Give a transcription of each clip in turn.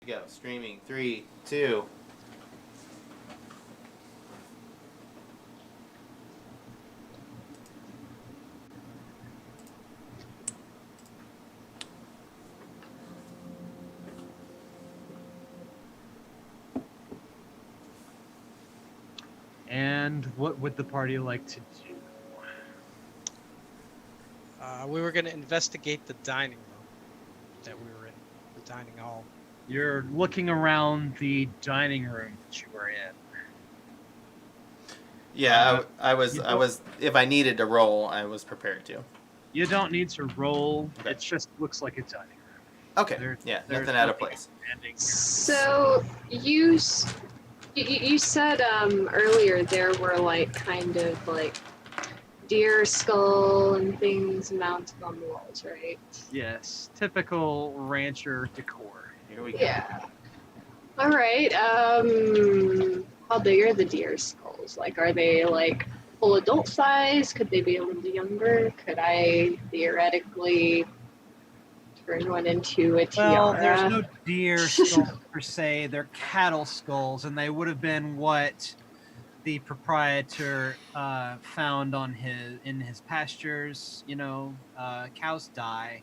Go. Streaming. 3, 2. And what would the party like to do? We were going to investigate the dining room that we were in, the dining hall. You're looking around the dining room that you were in. Yeah, I was. If I needed to roll, I was prepared to. You don't need to roll. Okay. It just looks like a dining room. Okay. There's Nothing out of place. So you said earlier there were like kind of like deer skull and things mounted on the walls, right? Yes, typical rancher decor. Here we go. Yeah. All right. How big are the deer skulls? Like, are they like full adult size? Could they be a little younger? Could I theoretically turn one into a tiara? Well, there's no deer skulls per se. They're cattle skulls, and they would have been what the proprietor found in his pastures. You know, cows die.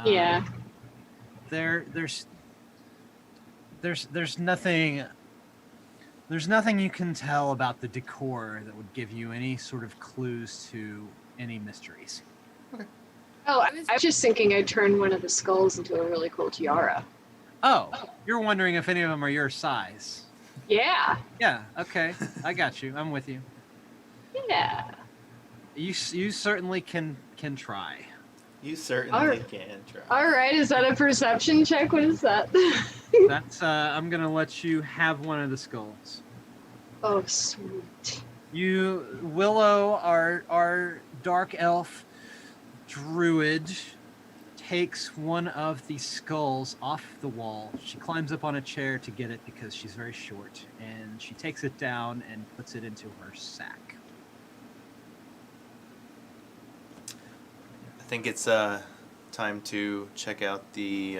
Yeah. There's nothing. There's nothing you can tell about the decor that would give you any sort of clues to any mysteries. Oh, I was just thinking I'd turn one of the skulls into a really cool tiara. Oh, you're wondering if any of them are your size. Yeah. Yeah, okay. I got you. I'm with you. Yeah. You certainly can try. You certainly can try. All right. Is that a perception check? What is that? That's I'm going to let you have one of the skulls. Oh, sweet. Willow, our dark elf druid, takes one of the skulls off the wall. She climbs up on a chair to get it because she's very short, and she takes it down and puts it into her sack. I think it's time to check out the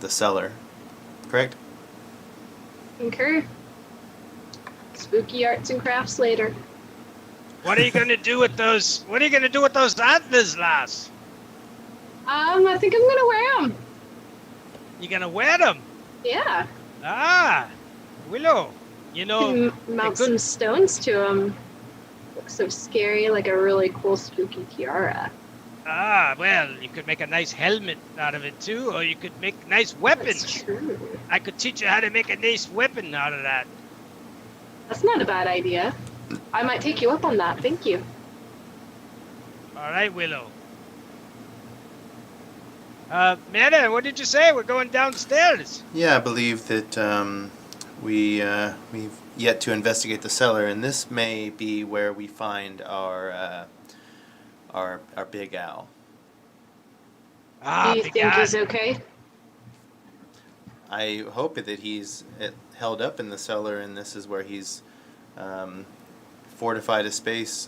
cellar. Correct? Concur. Spooky arts and crafts later. What are you going to do with those? What are you going to do with those antlers, lass? I think I'm gonna wear them. You going to wear them? Yeah. Ah, Willow. You know, Mount some stones to them. Looks so scary, like a really cool spooky tiara. Ah, well, you could make a nice helmet out of it too, or you could make nice weapons. That's true. I could teach you how to make a nice weapon out of that. That's not a bad idea. I might take you up on that. Thank you. All right, Willow. Myrin, what did you say? We're going downstairs. Yeah, I believe that we've yet to investigate the cellar, and this may be where we find our big owl. Ah, Do you big think guy. he's okay? I hope that he's held up in the cellar, and this is where he's fortified a space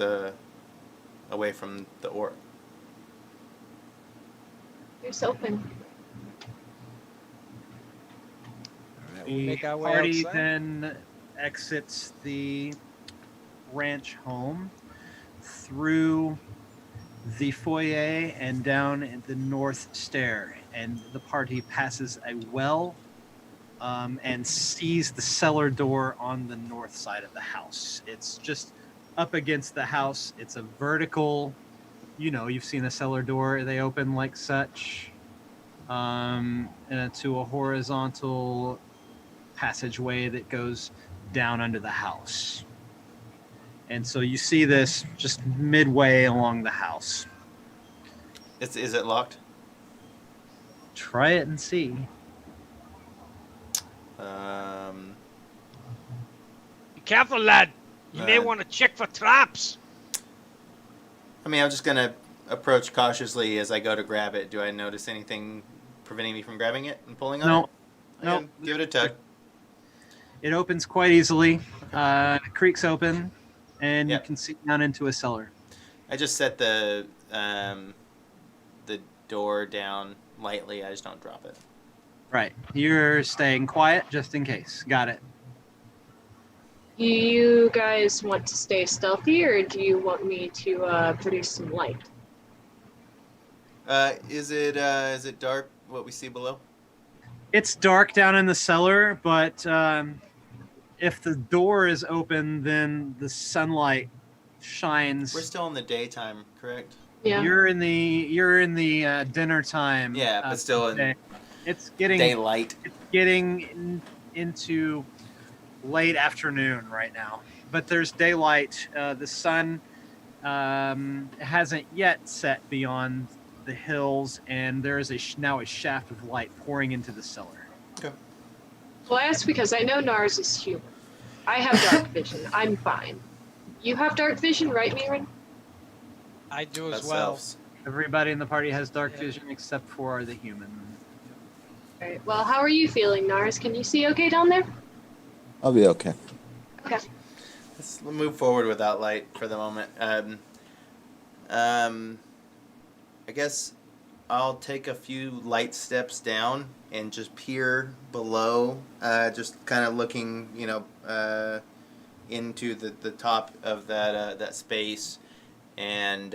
away from the orc. Here's open. We'll The make our way party outside. then exits the ranch home through the foyer and down the north stair, and the party passes a well and sees the cellar door on the north side of the house. It's just up against the house. It's a vertical, you've seen a cellar door, they open like such, to a horizontal passageway that goes down under the house. And so you see this just midway along the house. Is it locked? Try it and see. Be careful, lad. You may want to check for traps. I mean, I'm just gonna approach cautiously as I go to grab it. Do I notice anything preventing me from grabbing it and pulling on it? No. Give it a tug. It opens quite easily. It creaks open, and Yep. you can see down into a cellar. I just set the door down lightly. I just don't drop it. Right. You're staying quiet just in case. Got it. Do you guys want to stay stealthy, or do you want me to produce some light? Is it dark? What we see below? It's dark down in the cellar, but if the door is open, then the sunlight shines. We're still in the daytime, correct? Yeah. You're in the dinner time. Yeah, but still in day. It's getting daylight. into late afternoon right now, but there's daylight. The sun hasn't yet set beyond the hills, and there is now a shaft of light pouring into the cellar. Okay. Well, I asked because I know Nars is human. I have dark vision. I'm fine. You have dark vision, right, Myrin? I do as That's well. elves. Everybody in the party has dark Yeah. vision except for the human. Alright, well, how are you feeling, Nars? Can you see okay down there? I'll be okay. Okay. Let's move forward without light for the moment. I guess I'll take a few light steps down and just peer below, just kind of looking, into the top of that space, and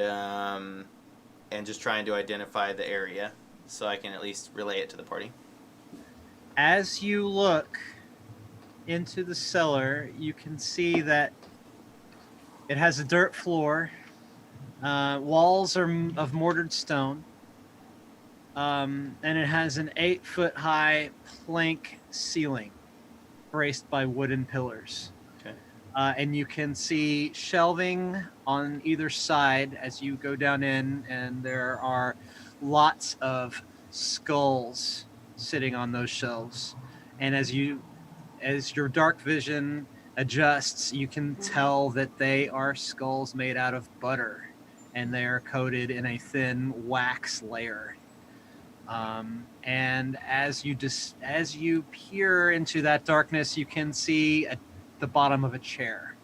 just trying to identify the area so I can at least relay it to the party. As you look into the cellar, you can see that it has a dirt floor. Walls are of mortared stone. And it has an 8-foot-high plank ceiling braced by wooden pillars. Okay. And you can see shelving on either side as you go down in, and there are lots of skulls sitting on those shelves. And as your dark vision adjusts, you can tell that they are skulls made out of butter, and they are coated in a thin wax layer. And as you peer into that darkness, you can see the bottom of a chair,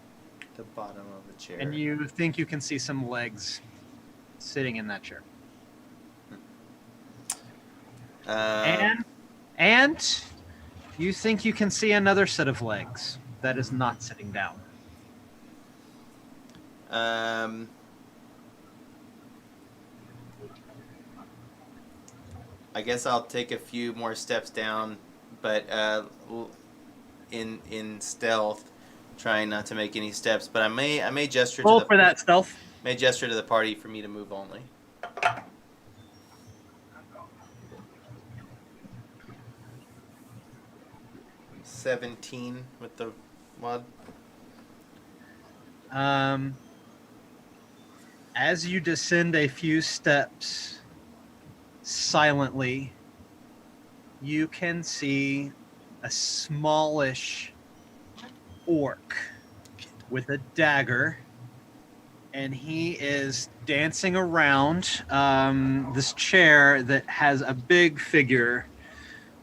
The bottom of the chair. and you think you can see some legs sitting in that chair. And you think you can see another set of legs that is not sitting down. I guess I'll take a few more steps down, but in stealth, trying not to make any steps. But I may gesture Roll to for that stealth. may gesture to the party for me to move only. 17 with the mod. As you descend a few steps silently, you can see a smallish orc with a dagger, and he is dancing around this chair that has a big figure,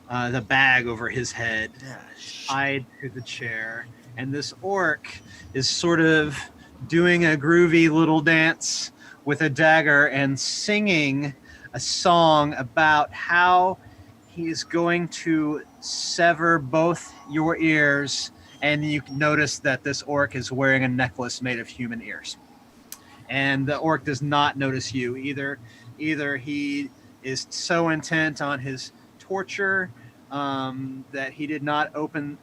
the bag over his head, tied to the chair. And this orc is sort of doing a groovy little dance with a dagger and singing a song about how he is going to sever both your ears. And you can notice that this orc is wearing a necklace made of human ears. And the orc does not notice you either. Either he is so intent on his torture that he did not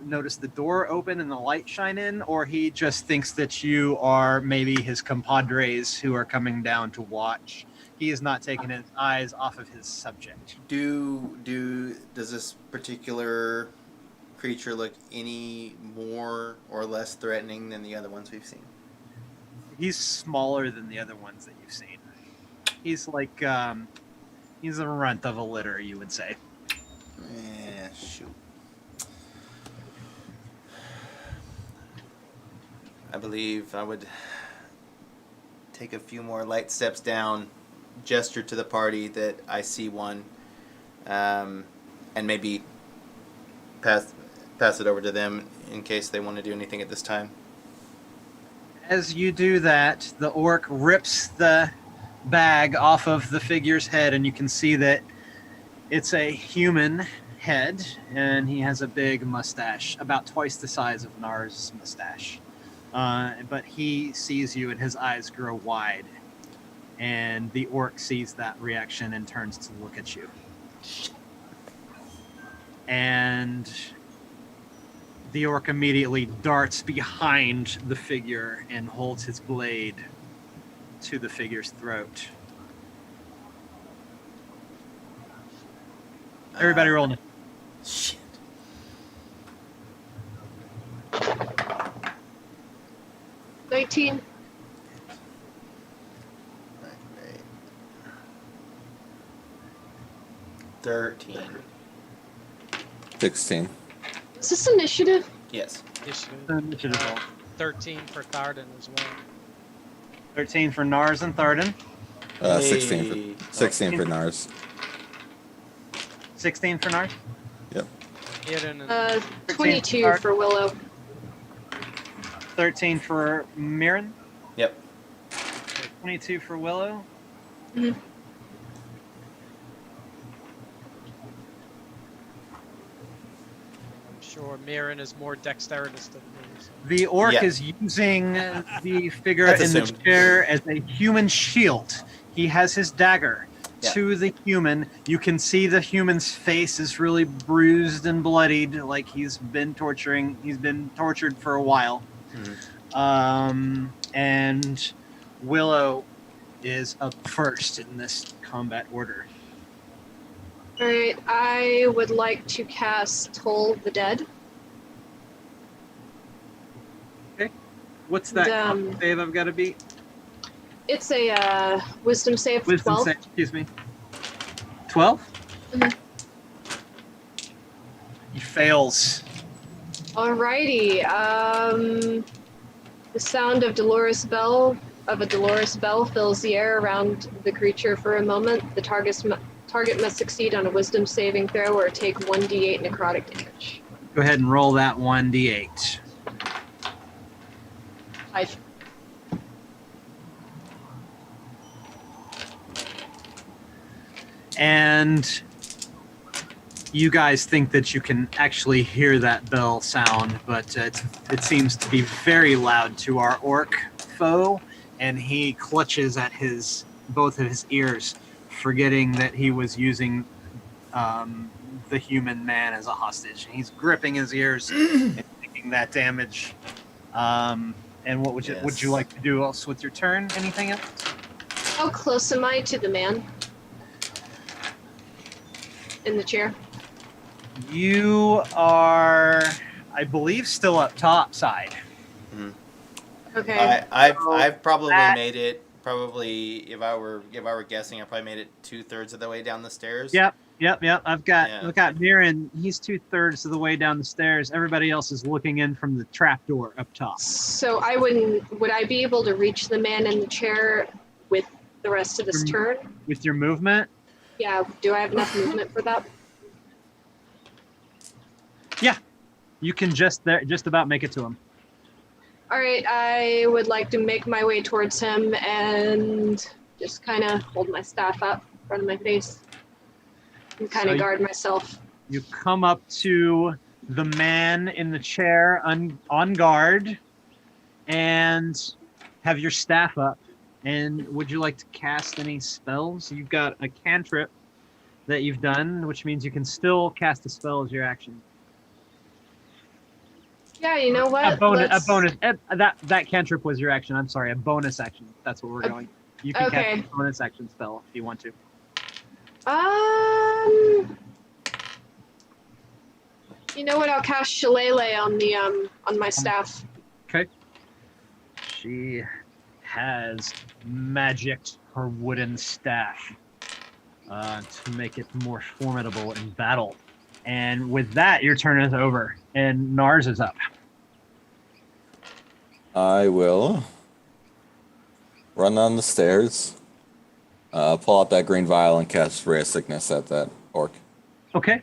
notice the door open and the light shine in, or he just thinks that you are maybe his compadres who are coming down to watch. He is not taking his eyes off of his subject. Does this particular creature look any more or less threatening than the other ones we've seen? He's smaller than the other ones that you've seen. He's like he's a runt of a litter, you would say. Yeah, shoot. I believe I would take a few more light steps down, gesture to the party that I see one, and maybe pass it over to them in case they want to do anything at this time. As you do that, the orc rips the bag off of the figure's head, and you can see that it's a human head, and he has a big mustache, about twice the size of Nars' mustache. But he sees you, and his eyes grow wide. And the orc sees that reaction and turns to look at you. And the orc immediately darts behind the figure and holds his blade to the figure's throat. Everybody roll it. Shit. $19. Okay. 13. 16. Is this initiative? Yes. Initiative roll. 13 for Thardin as well. 13 for Nars and Thardin. 16 for Nars. 16 for Nars. Yep. Myrin and 22 for Willow. 13 for Myrin. Yep. 22 for Willow. Mhm. I'm sure Myrin is more dexterous than me. So. The orc Yeah. is using the figure That's in the assumed. chair as a human shield. He has his dagger Yeah. to the human. You can see the human's face is really bruised and bloodied, like he's been tortured for a while. Mhm. And Willow is up first in this combat order. Alright, I would like to cast Toll the Dead. What's that And, save I've got to beat? It's a wisdom save of Wisdom 12. save, excuse me. 12? Mhm. He fails. Alrighty. The sound of a Dolorous bell fills the air around the creature for a moment. The target must succeed on a wisdom saving throw or take 1d8 necrotic damage. Go ahead and roll that 1d8. 5. And you guys think that you can actually hear that bell sound, but it seems to be very loud to our orc foe, and he clutches at both of his ears, forgetting that he was using the human man as a hostage. He's gripping his ears and taking that damage. And what would you like to do else with your turn? Anything else? How close am I to the man in the chair? You are, I believe, still up top side. Okay. I've probably that- made it. Probably, if I were guessing, I probably made it 2/3 of the way down the stairs. Yep. I've got Yeah. Myrin. He's 2/3 of the way down the stairs. Everybody else is looking in from the trapdoor up top. So would I be able to reach the man in the chair with the rest of this turn? With your movement, Yeah, do I have enough movement for that? you can just about make it to him. All right, I would like to make my way towards him and just kind of hold my staff up in front of my face and kind So of you- guard myself. You come up to the man in the chair on guard and have your staff up. And would you like to cast any spells? You've got a cantrip that you've done, which means you can still cast a spell as your action. Yeah, you know what? A bonus. That cantrip was your action. I'm sorry, a bonus action. That's what we're going. You can Okay. cast a bonus action spell if you want to. You know what? I'll cast Shillelagh on the on my staff. Okay. She has magicked her wooden staff to make it more formidable in battle. And with that, your turn is over, and Nars is up. I will run down the stairs, pull out that green vial, and cast Ray of Sickness at that orc. Okay.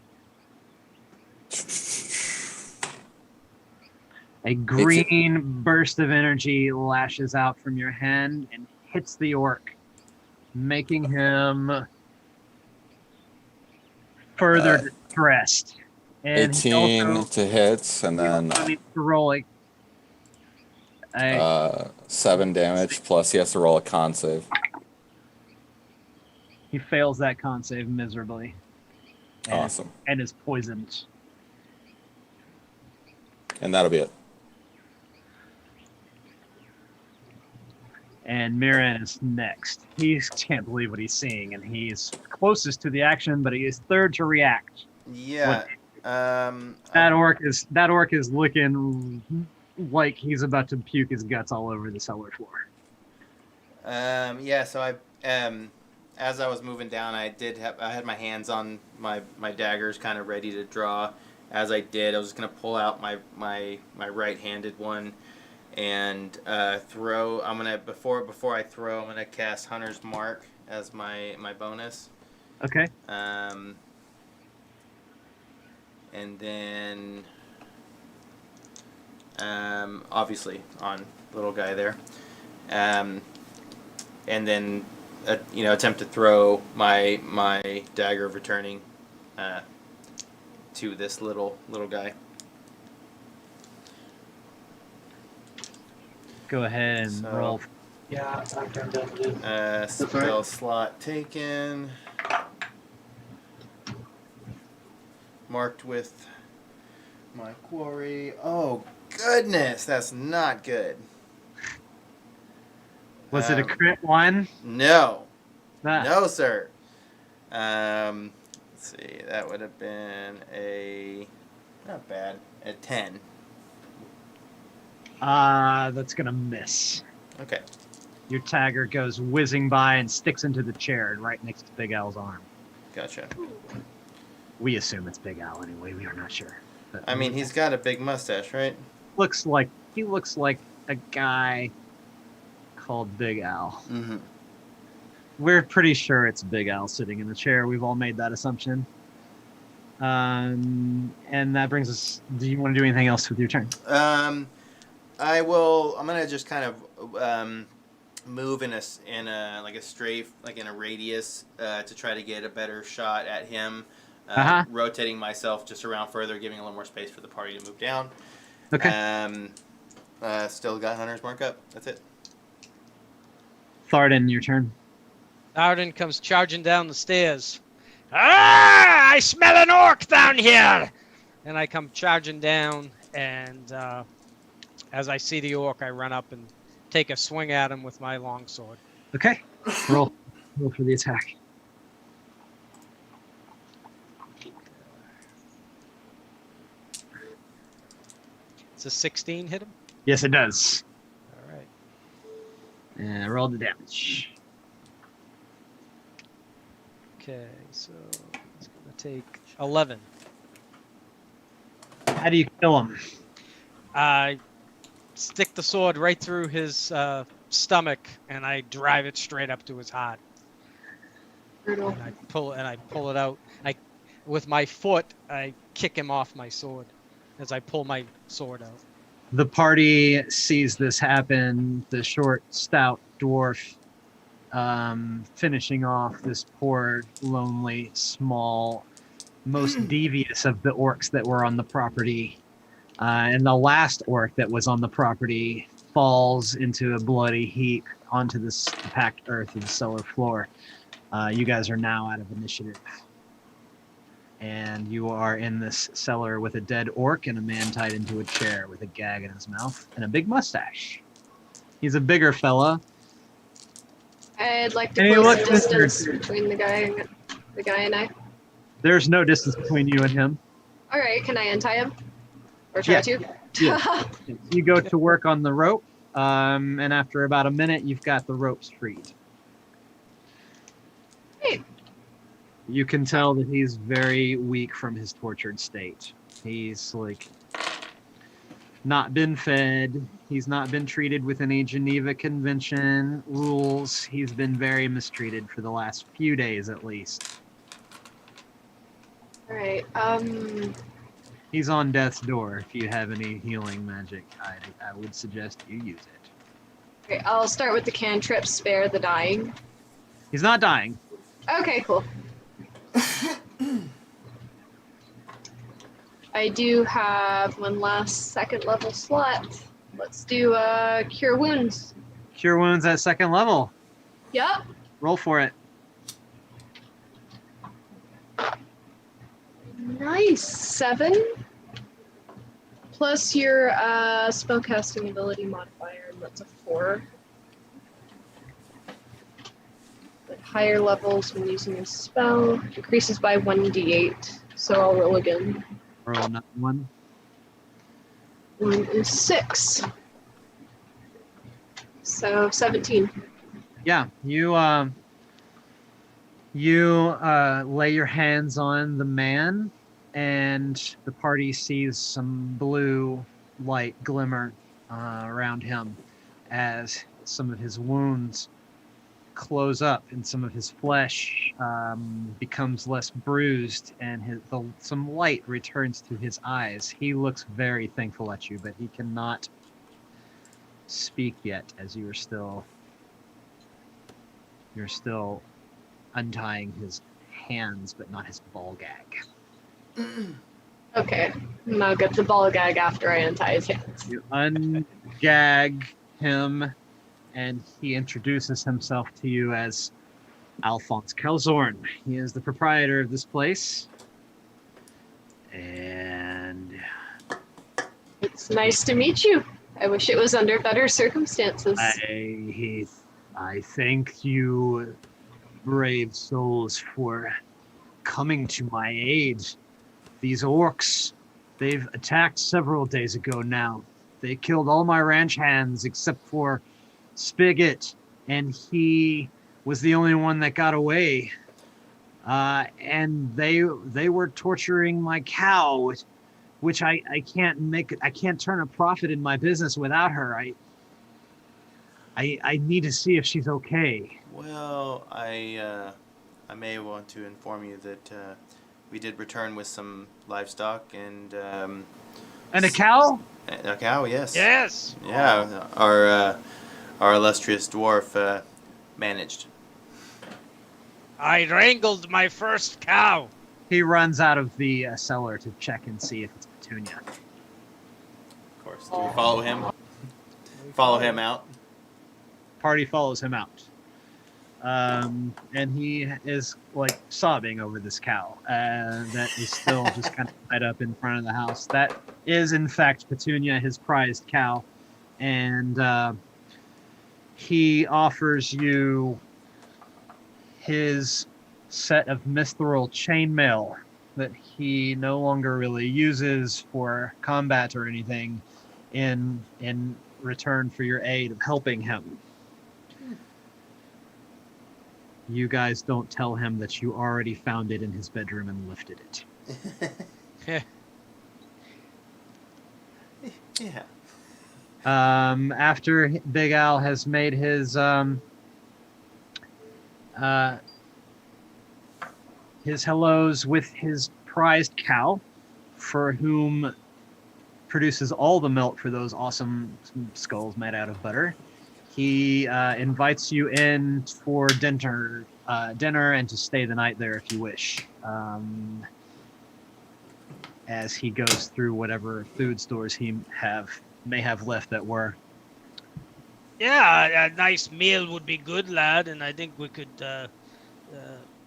A green burst of energy lashes out from your hand and hits the orc, making him further rest. And he 18 also, to hit, and he then also needs to roll a 7 damage, plus he has to roll a con save. he fails that con save miserably. And Awesome. And is poisoned. And that'll be it. And Myrin is next. He can't believe what he's seeing, and he's closest to the action, but he is third to react. Yeah. That orc is looking like he's about to puke his guts all over the cellar floor. Yeah. So I as I was moving down, I had my hands on my daggers, kind of ready to draw. As I did, I was just gonna pull out my right-handed one and throw. I'm gonna before I throw, I'm gonna cast Hunter's Mark as my bonus. Okay. And then obviously on little guy there, and then attempt to throw my dagger of returning to this little guy. Go ahead and So- roll. Yeah, I'm turned down to do. Spell slot taken. Marked with my quarry. Oh goodness, that's not good. Was it a Um, crit one? No. Nah. No, sir. Let's see. That would have been not bad, a 10. That's gonna miss. Okay. Your tagger goes whizzing by and sticks into the chair right next to Big Al's arm. Gotcha. We assume it's Big Al anyway. We are not sure. But I mean, he's got a big mustache, right? he looks like a guy called Big Al. Mm-hmm. We're pretty sure it's Big Al sitting in the chair. We've all made that assumption. And that brings us. Do you want to do anything else with your turn? I will. I'm gonna just kind of move in a like a strafe, like in a radius, to try to get a better shot at him. Rotating myself just around further, giving a little more space for the party to move down. Okay. Still got Hunter's Mark up. That's it. Thardin, your turn. Thardin comes charging down the stairs. Ah! I smell an orc down here! And I come charging down, and as I see the orc, I run up and take a swing at him with my longsword. Okay. Roll for the attack. It's a 16 hit him? Yes, it does. All right. And roll the damage. Okay, so it's going to take 11. How do you kill him? I stick the sword right through his stomach, and I drive it straight up to his heart. Brutal. And I pull it out. With my foot, I kick him off my sword as I pull my sword out. The party sees this happen. The short, stout dwarf finishing off this poor, lonely, small, most devious of the orcs that were on the property. And the last orc that was on the property falls into a bloody heap onto this packed earth of the cellar floor. You guys are now out of initiative. And you are in this cellar with a dead orc and a man tied into a chair with a gag in his mouth and a big mustache. He's a bigger fella. I'd like And he to close looks the distance wizard. between the guy and I. There's no distance between you and him. All right, can I untie him? Or try Yeah. to? Yeah. You go to work on the rope, and after about a minute, you've got the ropes freed. Hey. You can tell that he's very weak from his tortured state. He's like not been fed. He's not been treated with any Geneva Convention rules. He's been very mistreated for the last few days, at least. All right. He's on death's door. If you have any healing magic, I would suggest you use it. Okay, I'll start with the cantrip, spare the dying. He's not dying. Okay, cool. I do have one last second level slot. Let's do Cure Wounds. Cure wounds at second level. Yep. Roll for it. Nice. 7. Plus your spellcasting ability modifier, and that's a 4. At higher levels, when using a spell, increases by 1d8. So I'll roll again. Roll another one. 1 is 6. So 17. Yeah, you lay your hands on the man, and the party sees some blue light glimmer around him as some of his wounds close up and some of his flesh becomes less bruised, and some light returns to his eyes. He looks very thankful at you, but he cannot speak yet, as you're still untying his hands, but not his ball gag. Okay. And I'll get the ball gag after I untie his hands. You ungag him, and he introduces himself to you as Alphonse Calzorn. He is the proprietor of this place. And It's nice to meet you. I wish it was under better circumstances. I thank you, brave souls, for coming to my aid. These orcs, they've attacked several days ago now. They killed all my ranch hands except for Spigot, and he was the only one that got away. And they were torturing my cow, which I can't turn a profit in my business without her. I need to see if she's okay. Well, I may want to inform you that we did return with some livestock and a cow? A cow, yes. Yes. Yeah, our illustrious dwarf managed. I wrangled my first cow. He runs out of the cellar to check and see if it's Petunia. Of course. Do we follow him? Follow him out? Party follows him out. And he is like sobbing over this cow that is still just kind of tied up in front of the house. That is, in fact, Petunia, his prized cow. And he offers you his set of mithril chainmail that he no longer really uses for combat or anything in return for your aid of helping him. You guys don't tell him that you already found it in his bedroom and lifted it. Yeah. After Big Al has made his hellos with his prized cow, for whom produces all the milk for those awesome skulls made out of butter, he invites you in for dinner and to stay the night there if you wish. As he goes through whatever food stores he may have left that were. Yeah, a nice meal would be good, lad, and I think we could.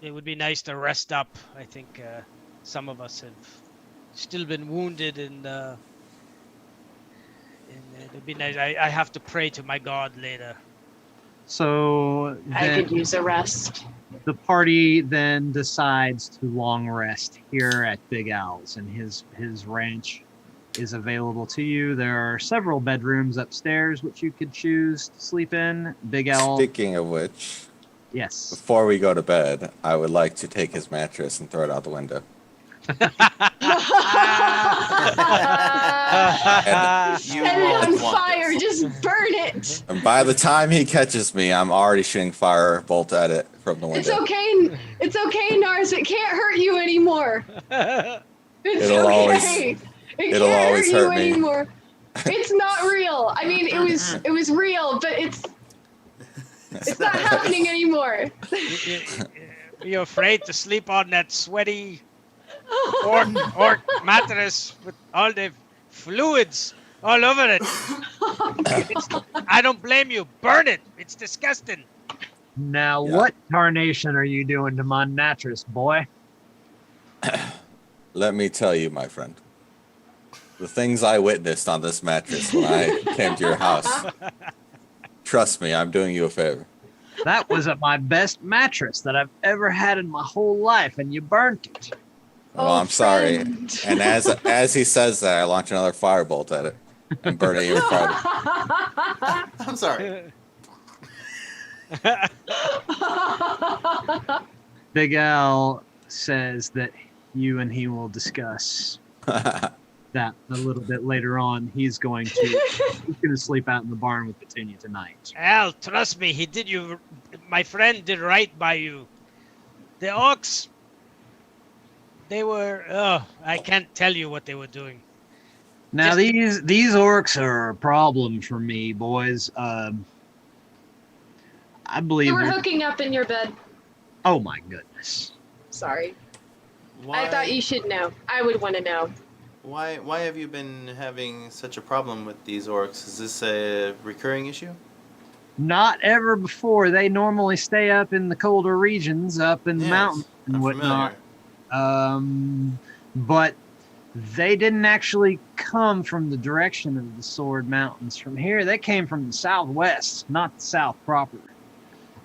It would be nice to rest up. I think some of us have still been wounded, and it'd be nice. I have to pray to my god later. So I could use a rest. The party then decides to long rest here at Big Al's, and his ranch is available to you. There are several bedrooms upstairs which you could choose to sleep in. Big Al. Speaking of which, yes. before we go to bed, I would like to take his mattress and throw it out the window. You Set it on fire, just burn it. And by the time he catches me, I'm already shooting firebolt at it from the window. It's okay, Nars. It can't hurt you anymore. It's It'll okay. it'll always hurt me. Anymore. It's not real. I mean, it was real, but it's not happening anymore. Are you afraid to sleep on that sweaty orc mattress with all the fluids all over it. I don't blame you. Burn it. It's disgusting. Now, Yeah. what tarnation are you doing to my mattress, boy? Let me tell you, my friend. The things I witnessed on this mattress when I came to your house. Trust me, I'm doing you a favor. That was my best mattress that I've ever had in my whole life, and you burnt it. Well, I'm sorry. friend. And as he says that, I launch another firebolt at it and burn it even farther. I'm sorry. Big Al says that you and he will discuss that a little bit later on. He's going to sleep out in the barn with Petunia tonight. Al, trust me, he did you. My friend did right by you. The orcs, they were. Oh, I can't tell you what they were doing. Now these orcs are a problem for me, boys. I believe You were they're- hooking up in your bed. Oh my goodness. Sorry. Why, I thought you should know. I would want to know. Why have you been having such a problem with these orcs? Is this a recurring issue? Not ever before. They normally stay up in the colder regions, up in the Yes, mountains and I'm whatnot. familiar. But they didn't actually come from the direction of the Sword Mountains from here. They came from the southwest, not the south proper.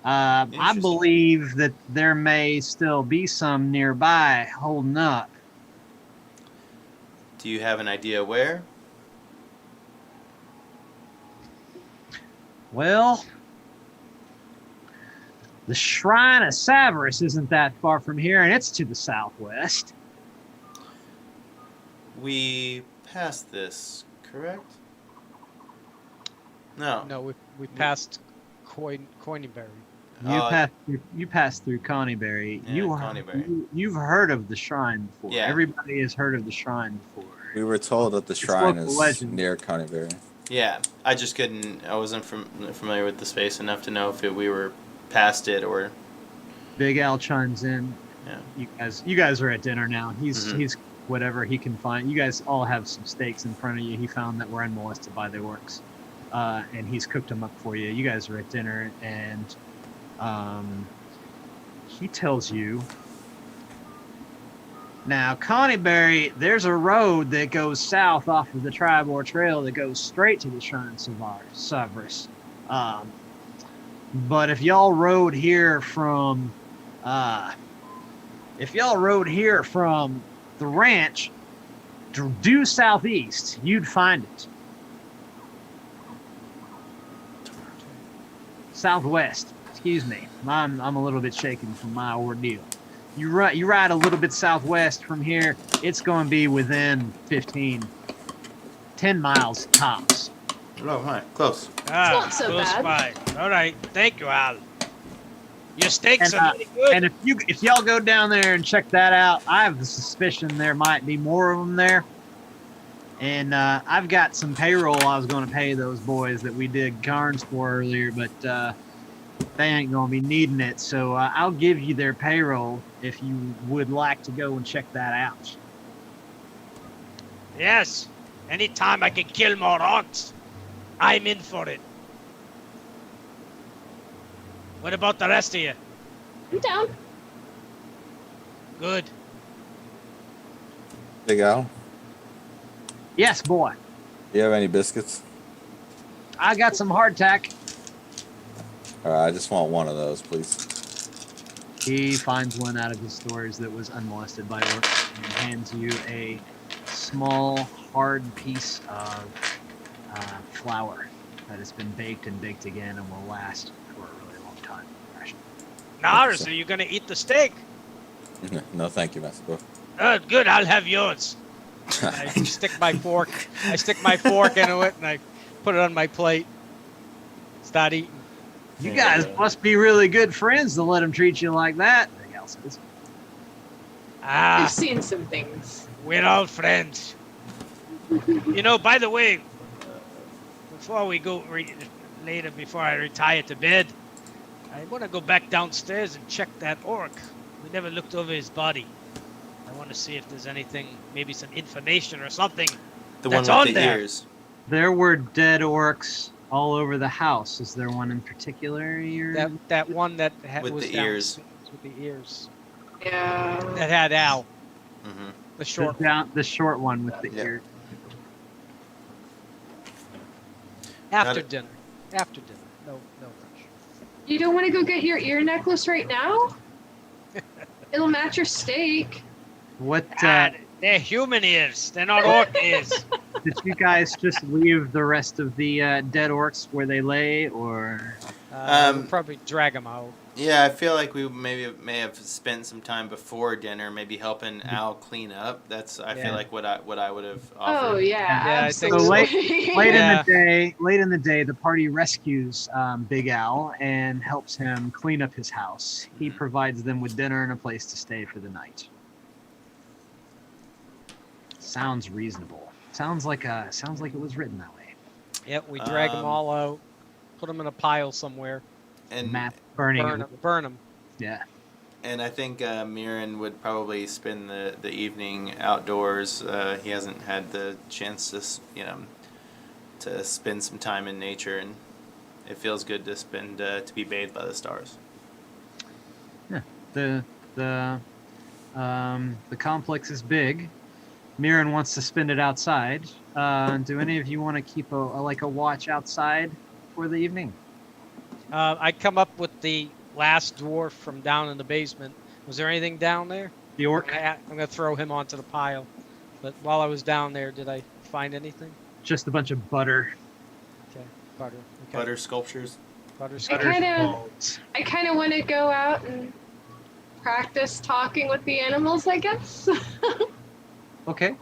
I Interesting. believe that there may still be some nearby holding up. Do you have an idea where? Well, the Shrine of Savarus isn't that far from here, and it's to the southwest. We passed this, correct? No. No, we passed Coinyberry. You passed through Connieberry. Yeah, Connieberry. You've heard of the shrine before. Yeah. Everybody has heard of the shrine before. We were told that the shrine local is legend. near Connieberry. Yeah, I just couldn't. I wasn't familiar with the space enough to know if we were past it or. Big Al chimes in. Yeah. You guys are at dinner now. He's Mhm. he's whatever he can find. You guys all have some steaks in front of you. He found that were unmolested by the orcs, and he's cooked them up for you. You guys are at dinner, and he tells you. Now, Connieberry, there's a road that goes south off of the Tribor Trail that goes straight to the Shrine of Savarus. But if y'all rode here from the ranch due southeast, you'd find it. Southwest, excuse me. I'm a little bit shaken from my ordeal. You ride a little bit southwest from here, it's going to be within 10 miles tops. Oh, hi. Close. not so close bad. by. All right, thank you, Al. Your steaks And, are really good. And if y'all go down there and check that out, I have a suspicion there might be more of them there. And I've got some payroll I was going to pay those boys that we did Carnes for earlier, but they ain't going to be needing it. So I'll give you their payroll if you would like to go and check that out. Yes, anytime I can kill more orcs, I'm in for it. What about the rest of you? I'm down. Good. Big Al, Yes, boy. do you have any biscuits? I got some hardtack. All right, I just want one of those, please. He finds one out of his stores that was unmolested by orcs and hands you a small, hard piece of flour that has been baked and baked again and will last for a really long time. Nars, are you gonna eat the steak? No, thank you, Master. Good, I'll have yours. I stick my fork into it and I put it on my plate. Start eating. You guys must be really good friends to let him treat you like that. Big Al says. I've seen some things. We're all friends. You know, by the way, before we go later, before I retire to bed, I want to go back downstairs and check that orc. We never looked over his body. I want to see if there's anything, maybe some information or something. The That's one on with the there. ears. There were dead orcs all over the house. Is there one in particular you're... That one that With was the ears. downstairs with the ears. Yeah. That had Al, Mm-hmm. the short one. the short one with the Yeah. ear. After Got it. dinner. After dinner. No rush. You don't want to go get your ear necklace right now? It'll match your steak. What They're human ears. They're not orc ears. did you guys just leave the rest of the dead orcs where they lay, or We'll probably drag them out. Yeah, I feel like we may have spent some time before dinner, maybe helping Al clean up. That's I feel Yeah. like what I would have offered. Oh yeah, Yeah, I think so. absolutely. Late Yeah. in the day, the party rescues Big Al and helps him clean up his house. He Mhm. provides them with dinner and a place to stay for the night. Sounds reasonable. Sounds like it was written that way. Yep, we drag them all out, put them in a pile somewhere, And Map burning. burn them. Yeah. And I think Myrin would probably spend the evening outdoors. He hasn't had the chance to spend some time in nature, and it feels good to spend to be bathed by the stars. The complex is big. Myrin wants to spend it outside. Do any of you want to keep a watch outside for the evening? I come up with the last dwarf from down in the basement. Was there anything down there? The orc, I'm gonna throw him onto the pile. But while I was down there, did I find anything? just a bunch of butter. Okay, butter. Okay. Butter sculptures. Butter. I kind of balls. want to go out and practice talking with the animals, I guess. Okay.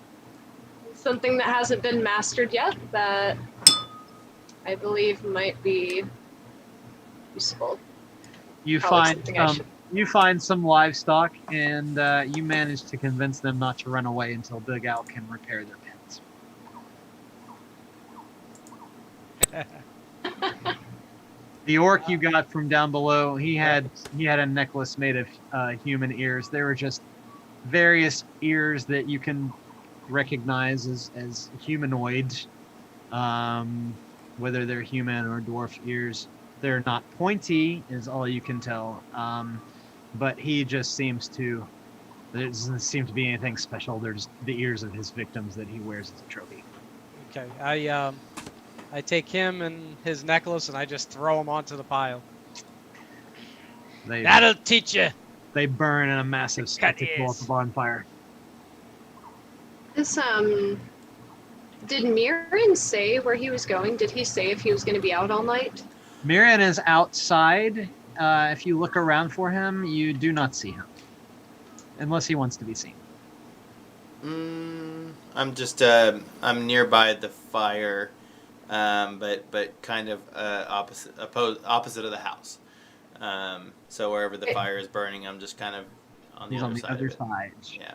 Something that hasn't been mastered yet that I believe might be useful. You Probably something I should- you find some livestock, and you manage to convince them not to run away until Big Al can repair their pens. The orc you got from down below, he had a necklace made of human ears. They were just various ears that you can recognize as humanoid, whether they're human or dwarf ears. They're not pointy, is all you can tell. But he just seems to. There doesn't seem to be anything special. They're just the ears of his victims that he wears as a trophy. Okay, I take him and his necklace and I just throw him onto the pile. That'll teach you. They burn in a massive Cut spectacle ears. at the bonfire. This did Myrin say where he was going? Did he say if he was going to be out all night? Myrin is outside. If you look around for him, you do not see him, unless he wants to be seen. I'm just I'm nearby the fire, but kind of opposite of the house. So wherever the fire is burning, I'm just kind of on the He's other on the side other of it. side. Yeah.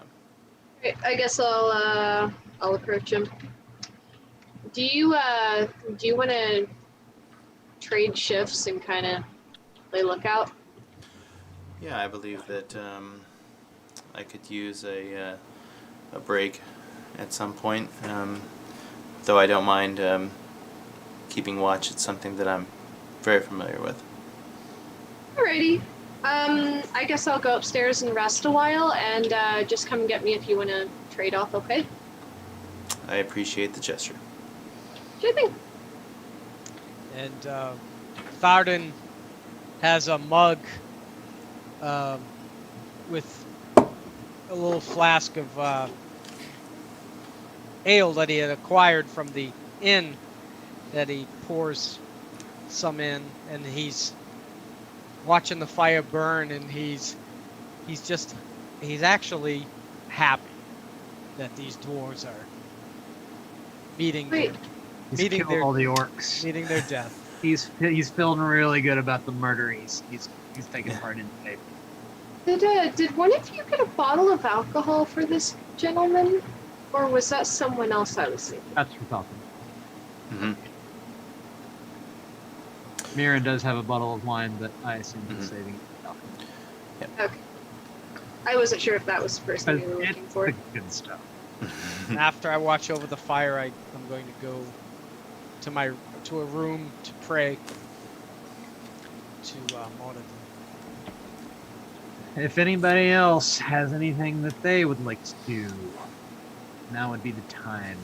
Right, I guess I'll approach him. Do you want to trade shifts and kind of play lookout? Yeah, I believe that I could use a break at some point. Though I don't mind keeping watch. It's something that I'm very familiar with. Alrighty. I guess I'll go upstairs and rest a while, and just come and get me if you want to trade off. Okay? I appreciate the gesture. Sure thing. And Thardin has a mug with a little flask of ale that he had acquired from the inn that he pours some in, and he's watching the fire burn, and he's actually happy that these dwarves are meeting Wait. He's Meeting killed their- all the orcs. meeting their death. He's feeling really good about the murder he's taking part in today. Did one of you get a bottle of alcohol for this gentleman, or was that someone else I was thinking? That's for talking. Mm-hmm. Myrin does have a bottle of wine, but I assume he's Mhm. saving it. for talking. Okay. I wasn't sure if that was the person you were It's looking for. the good stuff. After I watch over the fire, I'm going to go to a room to pray to Moradin. If anybody else has anything that they would like to do, now would be the time.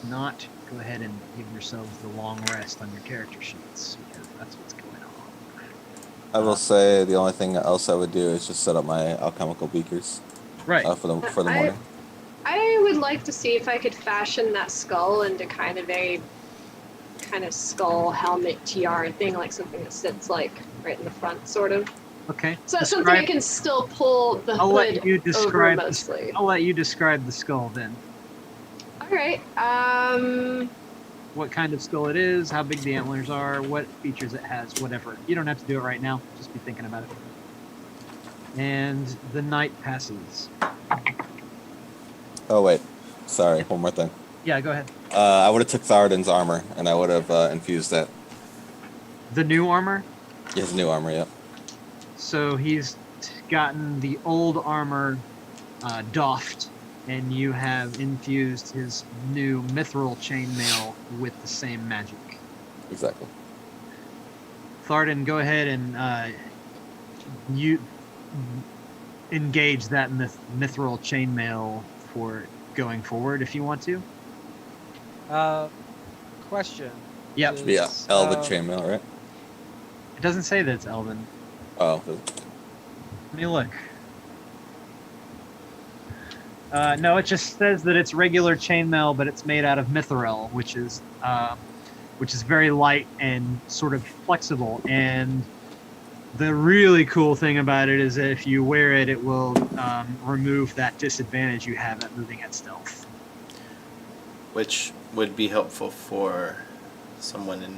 If not, go ahead and give yourselves the long rest on your character sheets, because that's what's going on. I will say the only thing else I would do is just set up my alchemical beakers. Right. For the morning. I would like to see if I could fashion that skull into kind of a skull helmet tiara thing, like something that sits like right in the front, sort of. Okay. So that's something I can still pull the I'll hood let you over describe. mostly. I'll let you describe the skull then. All right. What kind of skull it is, how big the antlers are, what features it has, whatever. You don't have to do it right now. Just be thinking about it. And the night passes. Oh wait, sorry. One more thing. Yeah, go ahead. I would have took Thardin's armor and I would have infused that. The new armor. His new armor, yep. So he's gotten the old armor doffed, and you have infused his new mithril chainmail with the same magic. Exactly. Thardin, go ahead and you engage that mithril chainmail for going forward if you want to. Question. Yep. Yeah, Elven chainmail, right? It doesn't say that it's Elven. Oh. Let me look. No, it just says that it's regular chainmail, but it's made out of mithril, which is very light and sort of flexible. And the really cool thing about it is that if you wear it, it will remove that disadvantage you have at moving at stealth. Which would be helpful for someone in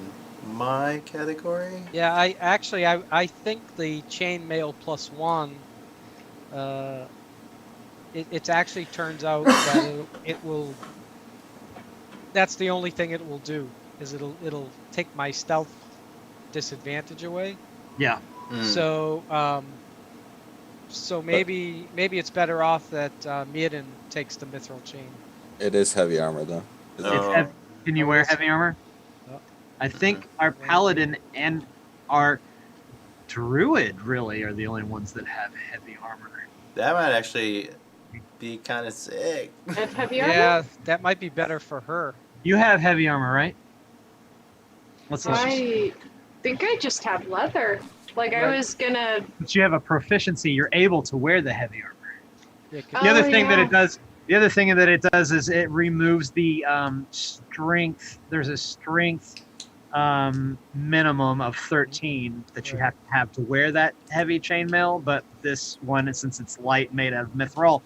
my category. Yeah, I think the chainmail +1. It actually turns out that it will. That's the only thing it will do, is it'll take my stealth disadvantage away. Yeah. So maybe it's better off that Myrin takes the mithril chain. It is heavy armor though. Can you wear heavy armor? Oh. I think our Paladin and our Druid really are the only ones that have heavy armor. That might actually be kind of sick. Have you Yeah, that might be better for her. You have heavy armor, right? Let's see. I think I just have leather. Like I was gonna. But you have a proficiency. You're able to wear the heavy armor. Yeah, The other thing that yeah. it does. The other thing that it does is it removes the strength. There's a strength minimum of 13 that you have to wear that heavy chainmail. But this one, since it's light, made out of mithril,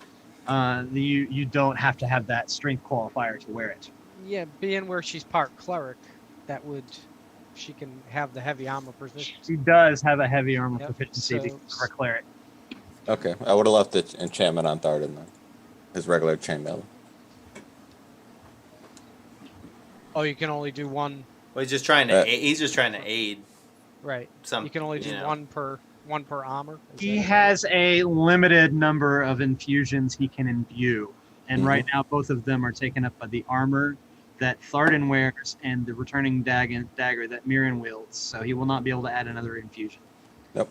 you don't have to have that strength qualifier to wear it. Yeah, being where she's part cleric, she can have the heavy armor proficiency. She does have a heavy armor Yep, proficiency so- because of her cleric. Okay, I would have left the enchantment on Thardin then. His regular chainmail. Oh, you can only do one. Well, he's just trying to. He's just trying to aid. Right. Some. You can only do you know. one per armor. Is He that- has a limited number of infusions he can imbue, and right now both of them are taken up by the armor that Thardin wears and the returning dagger that Myrin wields. So he will not be able to add another infusion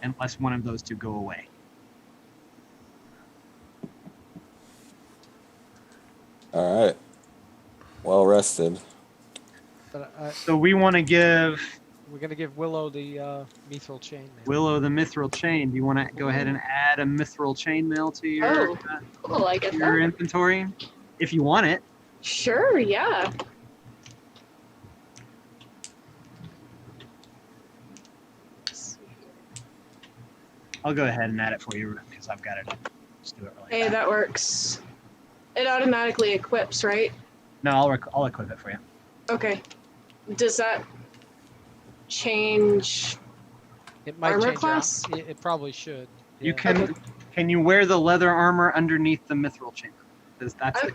unless one of those two go away. All right. Well rested. But So we want to give we're gonna give Willow the mithril chain. Willow the mithril chain. Do you want to go ahead and add a mithril chainmail to your Cool, I get your that. inventory if you want it? Sure, yeah. I'll go ahead and add it for you because I've got it. Just do it like Hey, that. that works. It automatically equips, right? No, I'll equip it for you. Okay. Does that change? It might Armor change class? It probably should. You Yeah. can you wear the leather armor underneath the mithril chain? Because that's the,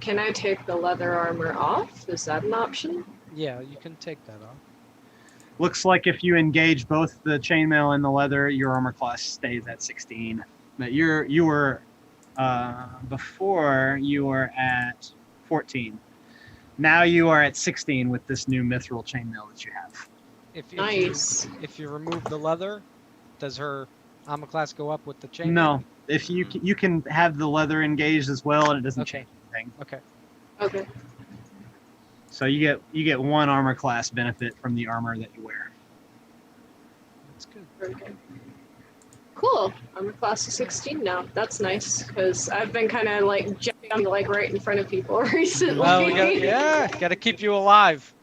Can I take the leather armor off? Is that an option? Yeah, you can take that off. Looks like if you engage both the chainmail and the leather, your armor class stays at 16. But you were before you were at 14. Now you are at 16 with this new mithril chainmail that you have. Nice. If you remove the leather, does her armor class go up with the chain? No, if you can have the leather engaged as well, and it doesn't Okay. change anything. Okay. Okay. So you get one armor class benefit from the armor that you wear. That's good. Very good. Cool. I'm a class of 16 now. That's nice because I've been kind of like jumping like right in front of people recently. Well, got to keep you alive.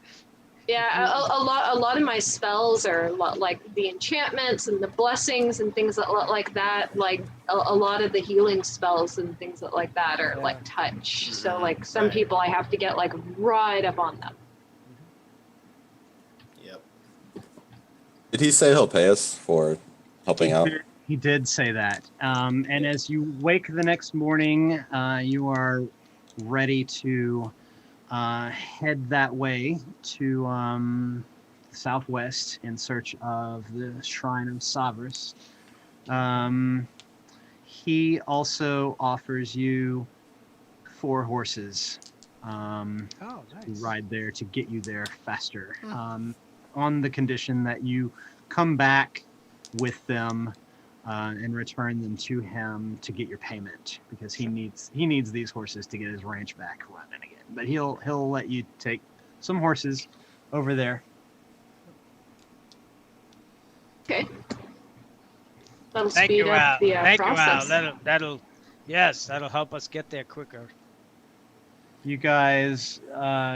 Yeah, a lot of my spells are like the enchantments and the blessings and things like that. Like a lot of the healing spells and things like that are like touch. So like some people I have to get like right up on them. Yep. Did he say he'll pay us for helping out? He did say that. And as you wake the next morning, you are ready to head that way to southwest in search of the Shrine of Savras. He also offers you 4 horses Oh, to nice. ride there to get you there faster, on the condition that you come back with them and return them to him to get your payment, because he needs these horses to get his ranch back running again. But he'll let you take some horses over there. Okay. That'll Thank speed you, Al. up the Thank process. you, Al. That'll help us get there quicker. You guys,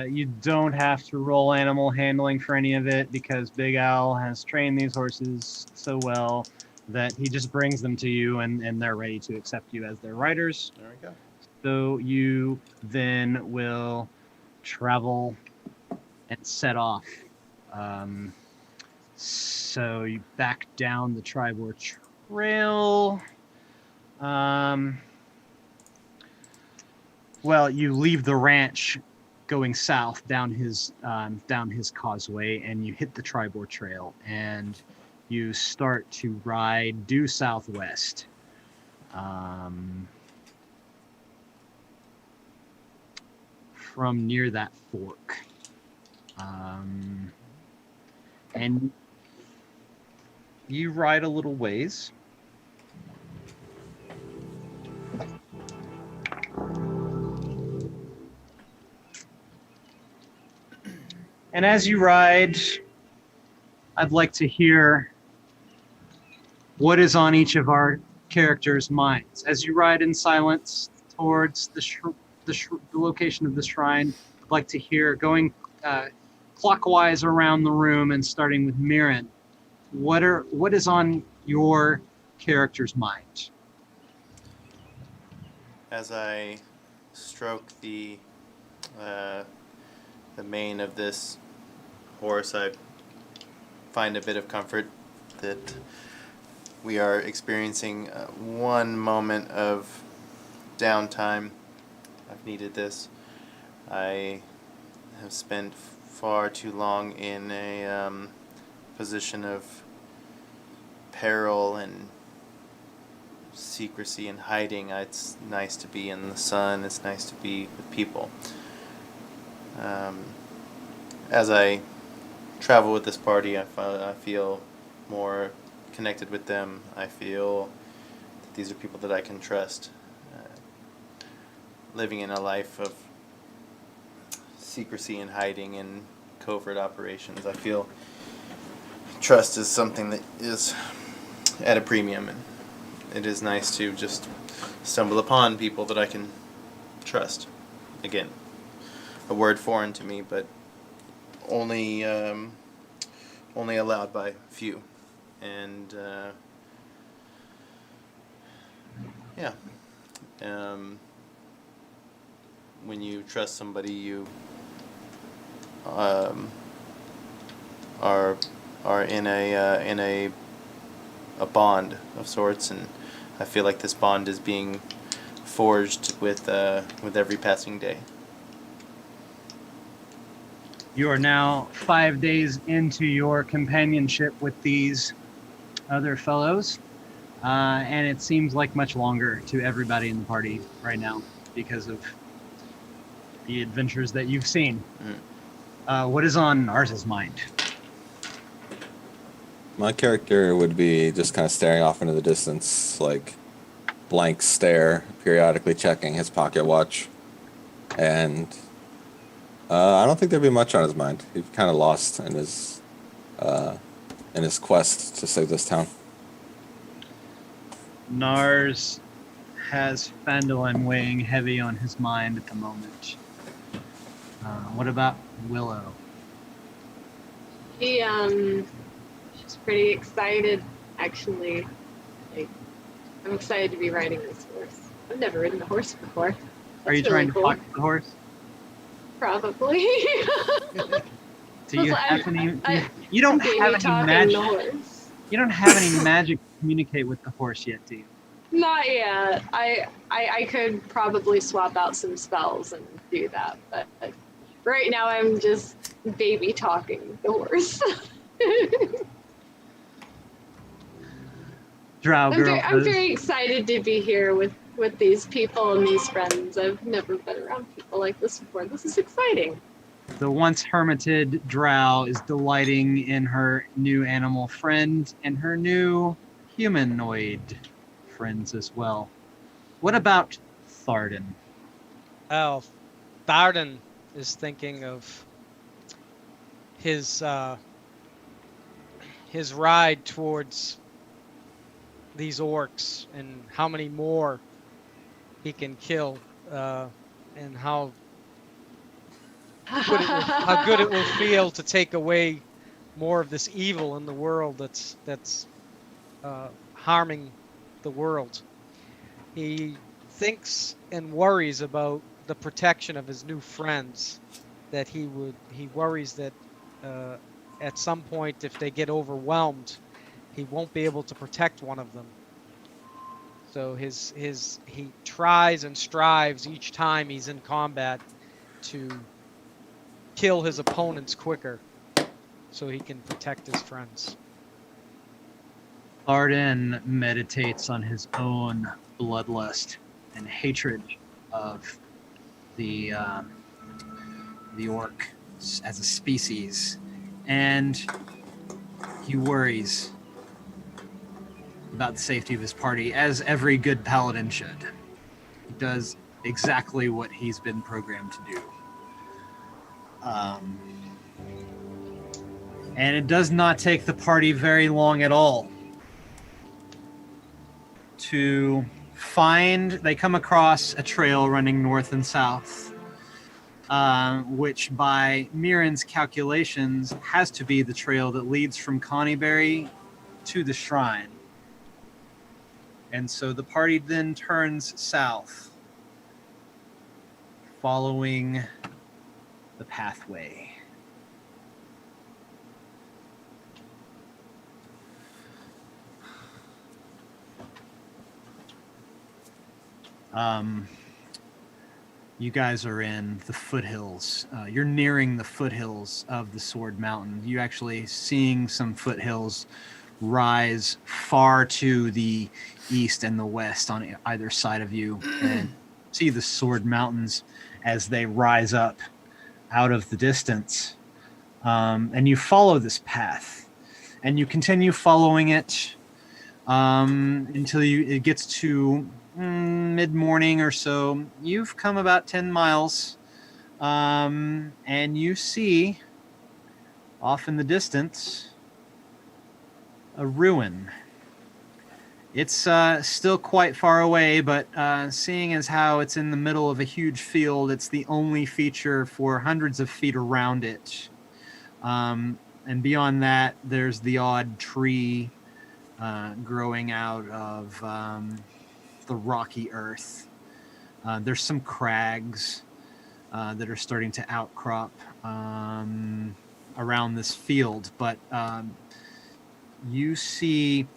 you don't have to roll animal handling for any of it, because Big Al has trained these horses so well that he just brings them to you, and they're ready to accept you as their riders. There we go. So you then will travel and set off. So you back down the Tribor Trail. Well, you leave the ranch going south down his causeway, and you hit the Tribor Trail, and you start to ride due southwest. From near that fork. And you ride a little ways. And as you ride, I'd like to hear what is on each of our characters' minds. As you ride in silence towards the location of the shrine, I'd like to hear, going clockwise around the room and starting with Myrin, what is on your character's mind? As I stroke the mane of this horse, I find a bit of comfort that we are experiencing one moment of downtime. I've needed this. I have spent far too long in a position of peril and secrecy and hiding. It's nice to be in the sun. It's nice to be with people. As I travel with this party, I feel more connected with them. I feel that these are people that I can trust. Living in a life of secrecy and hiding and covert operations, I feel trust is something that is at a premium, and it is nice to just stumble upon people that I can trust. Again, a word foreign to me, but only allowed by few. And when you trust somebody, you are in a bond of sorts, and I feel like this bond is being forged with every passing day. You are now 5 days into your companionship with these other fellows, and it seems like much longer to everybody in the party right now because of the adventures that you've seen. What is on Nars's mind? My character would be just kind of staring off into the distance, like blank stare, periodically checking his pocket watch. And I don't think there'd be much on his mind. He's kind of lost in his quest to save this town. Nars has Fandolin weighing heavy on his mind at the moment. What about Willow? She's pretty excited, actually. Like, I'm excited to be riding this horse. I've never ridden a horse before. Are you That's trying really to cool. talk to the horse? Probably. Do you Well, have any? You don't Baby have any talking magic. the horse. You don't have any magic to communicate with the horse yet, do you? Not yet. I could probably swap out some spells and do that, but right now I'm just baby talking the horse. Drow girl. I'm very excited to be here with these people and these friends. I've never been around people like this before. This is exciting. The once hermited Drow is delighting in her new animal friend and her new humanoid friends as well. What about Thardin? Oh, Thardin is thinking of his ride towards these orcs and how many more he can kill, and how good it will feel to take away more of this evil in the world that's harming the world. He thinks and worries about the protection of his new friends, that he worries that at some point, if they get overwhelmed, he won't be able to protect one of them. So he tries and strives each time he's in combat to kill his opponents quicker so he can protect his friends. Thardin meditates on his own bloodlust and hatred of the orc as a species, and he worries about the safety of his party, as every good paladin should. He does exactly what he's been programmed to do. And it does not take the party very long at all to they come across a trail running north and south, which by Myrin's calculations has to be the trail that leads from Connieberry to the shrine. And so the party then turns south, following the pathway. You guys are in the foothills. You're nearing the foothills of the Sword Mountain. You actually seeing some foothills rise far to the east and the west on either side of you, and see the Sword Mountains as they rise up out of the distance. And you follow this path, and you continue following it until it gets to mid-morning or so. You've come about 10 miles, and you see off in the distance a ruin. It's still quite far away, but seeing as how it's in the middle of a huge field, it's the only feature for hundreds of feet around it. And beyond that, there's the odd tree growing out of the rocky earth. There's some crags that are starting to outcrop around this field, but you see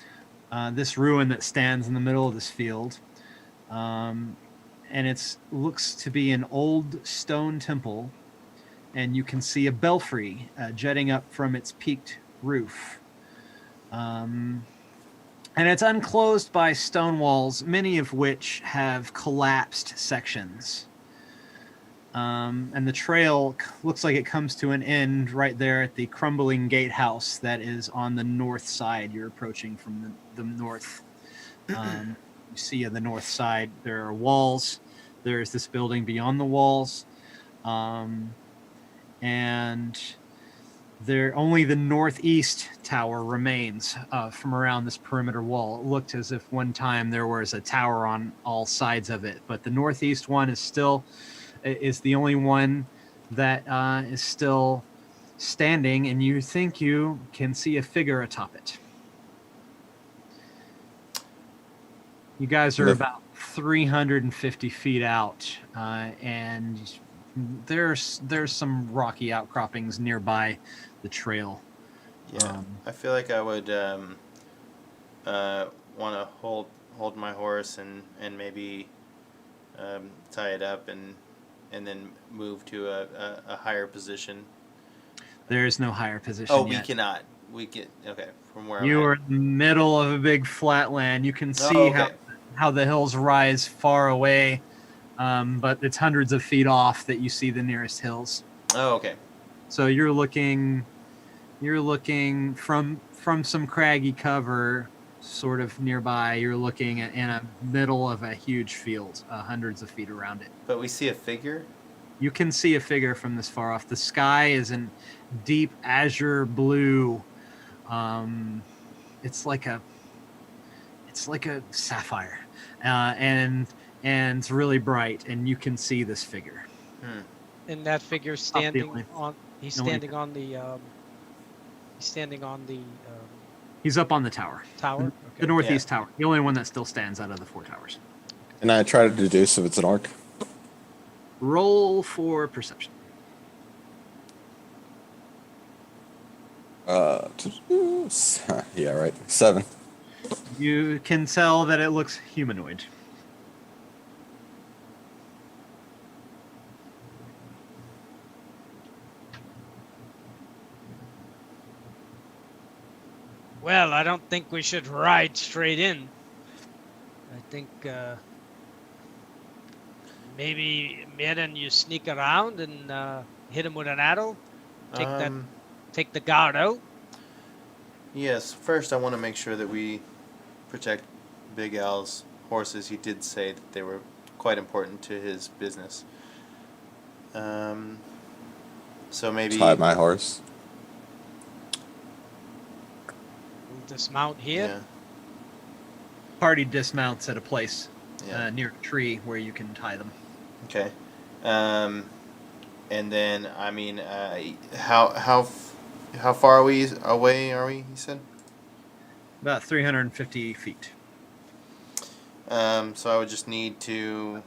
this ruin that stands in the middle of this field, and it looks to be an old stone temple, and you can see a belfry jetting up from its peaked roof. And it's unclosed by stone walls, many of which have collapsed sections. And the trail looks like it comes to an end right there at the crumbling gatehouse that is on the north side. You're approaching from the north. You see on the north side there are walls. There's this building beyond the walls. And there only the northeast tower remains from around this perimeter wall. It looked as if one time there was a tower on all sides of it, but the northeast one is the only one that is still standing, and you think you can see a figure atop it. You guys are about 350 feet out, and there's some rocky outcroppings nearby the trail. Yeah, I feel like I would want to hold my horse and maybe tie it up and then move to a higher position. There is no higher position. Oh, yet. we cannot. We get okay from where you I'm are at. in the middle of a big flat land. You can see how the hills rise far away, but it's hundreds of feet off that you see the nearest hills. Oh, okay. So you're looking from some craggy cover, sort of nearby. You're looking at in a middle of a huge field, hundreds of feet around it. But we see a figure. You can see a figure from this far off. The sky is in deep azure blue. It's like a sapphire, and it's really bright, and you can see this figure. And that figure standing on. He's standing on the. He's up on the tower. Tower. Okay. The northeast tower. The only one that still stands out of the 4 towers. And I try to deduce if it's an orc. Roll for perception. Yeah, right. 7. You can tell that it looks humanoid. Well, I don't think we should ride straight in. I think maybe Myrin, you sneak around and hit him with an arrow. Take the guard out. Yes. First, I want to make sure that we protect Big Al's horses. He did say that they were quite important to his business. So maybe Hide my horse. We'll dismount here. Yeah. Party dismounts at a place Yeah. near a tree where you can tie them. Okay. And then I mean, how far away are we? You said. About 350 feet. So I would just need to.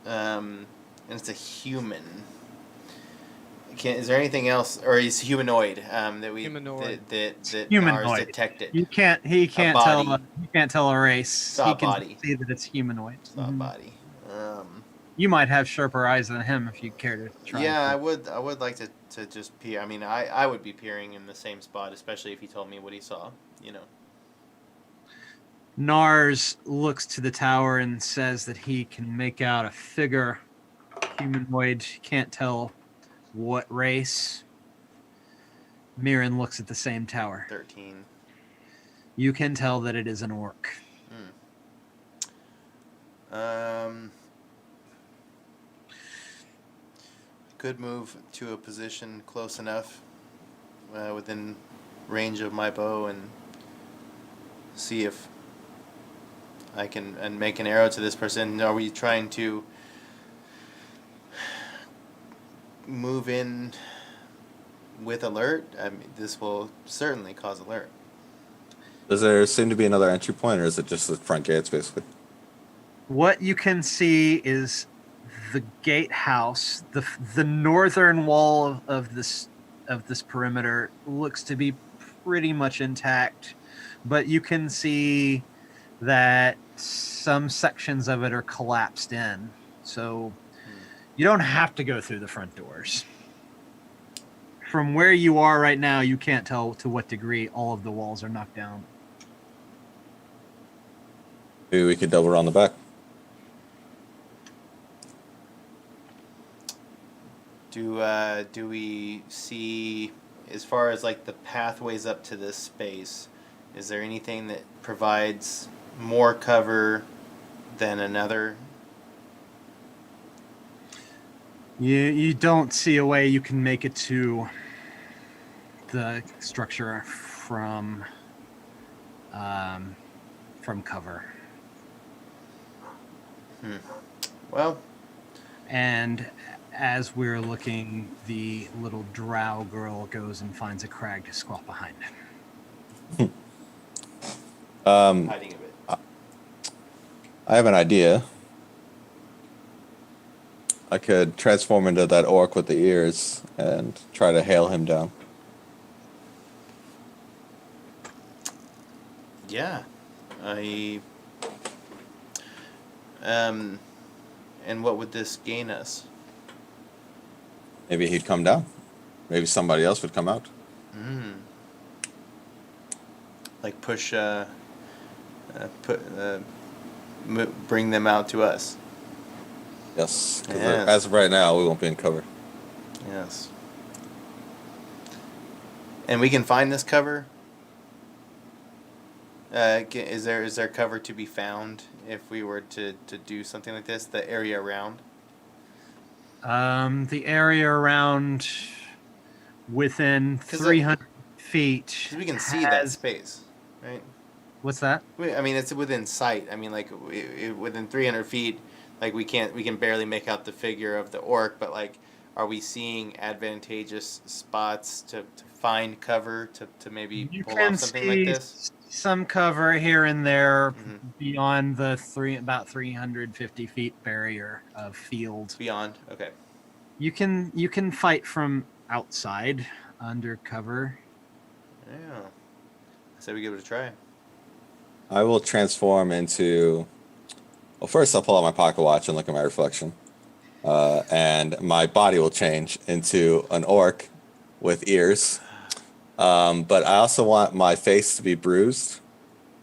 And it's a human. Is there anything else, or is humanoid that we Humanoid. that Humanoid. Nars detected? He can't tell. You can't tell a race. Saw he a can body. see that it's humanoid. Saw a body. You might have sharper eyes than him if you care to try. Yeah, I would like to just peer. I mean, I would be peering in the same spot, especially if he told me what he saw. You know. Nars looks to the tower and says that he can make out a figure, humanoid. Can't tell what race. Myrin looks at the same tower. 13. You can tell that it is an orc. Could move to a position close enough within range of my bow and see if I can make an arrow to this person. Are we trying to move in with alert? I mean, this will certainly cause alert. Does there seem to be another entry point, or is it just the front gates, basically? What you can see is the gatehouse. The northern wall of this perimeter looks to be pretty much intact, but you can see that some sections of it are collapsed in. So You don't have to go through the front doors. From where you are right now, you can't tell to what degree all of the walls are knocked down. Maybe we could double around the back. Do we see, as far as like the pathways up to this space, is there anything that provides more cover than another? You don't see a way you can make it to the structure from cover. Well, And as we're looking, the little drow girl goes and finds a crag to squat behind. hiding a bit. I have an idea. I could transform into that orc with the ears and try to hail him down. Yeah, and what would this gain us? Maybe he'd come down. Maybe somebody else would come out. Like push, bring them out to us. Yes. 'Cause Yes. as of right now, we won't be in cover. Yes. And we can find this cover. Is there cover to be found if we were to do something like this? The area around. The area around within 300 feet. 'Cause we can see that has- space, right? What's that? I mean, it's within sight. I mean, like within 300 feet, like we can barely make out the figure of the orc. But like, are we seeing advantageous spots to find cover to maybe You pull can off something see like this? some cover here and there Mhm. beyond the about 350 feet barrier of field. Beyond, okay. You can fight from outside under cover. Yeah. So we give it a try. I will transform into... Well, first I'll pull out my pocket watch and look at my reflection. And my body will change into an orc with ears. But I also want my face to be bruised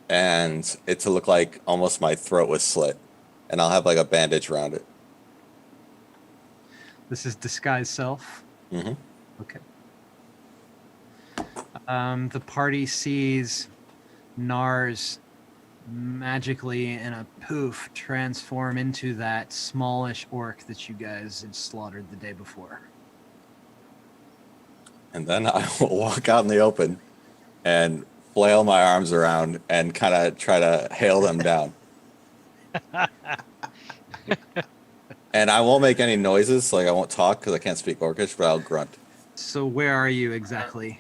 and it to look like almost my throat was slit. And I'll have like a bandage around it. This is disguise self. Mm-hmm. Okay. The party sees Nars magically in a poof transform into that smallish orc that you guys had slaughtered the day before. And then I will walk out in the open and flail my arms around and kind of try to hail them down. And I won't make any noises, like I won't talk because I can't speak Orcish, but I'll grunt. So where are you exactly?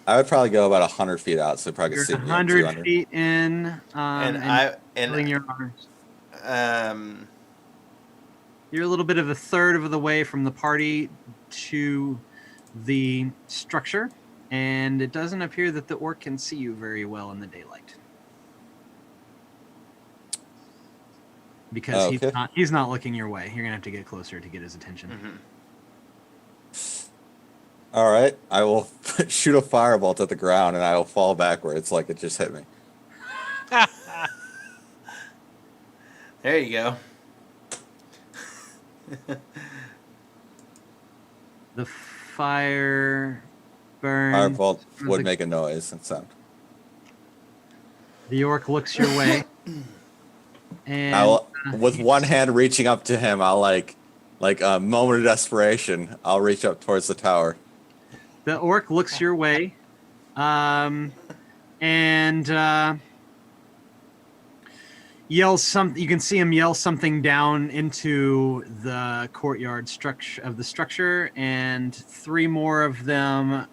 I would probably go about 100 feet out, so probably You're could see me at 100 200. feet in, And your arms. um You're a little bit of a third of the way from the party to the structure, and it doesn't appear that the orc can see you very well in the daylight. Because Okay. he's not looking your way. You're gonna have to get closer to get his attention. mhm. All right, I will shoot a firebolt at the ground and I will fall backwards like it just hit me. There you go. The fire burns. Firebolt would the- make a noise and sound. The orc looks your way, and I will, with one hand reaching up to him, I'll like a moment of desperation, I'll reach up towards the tower. the orc looks your way, and yells something. You can see him yell something down into the courtyard structure, and three more of them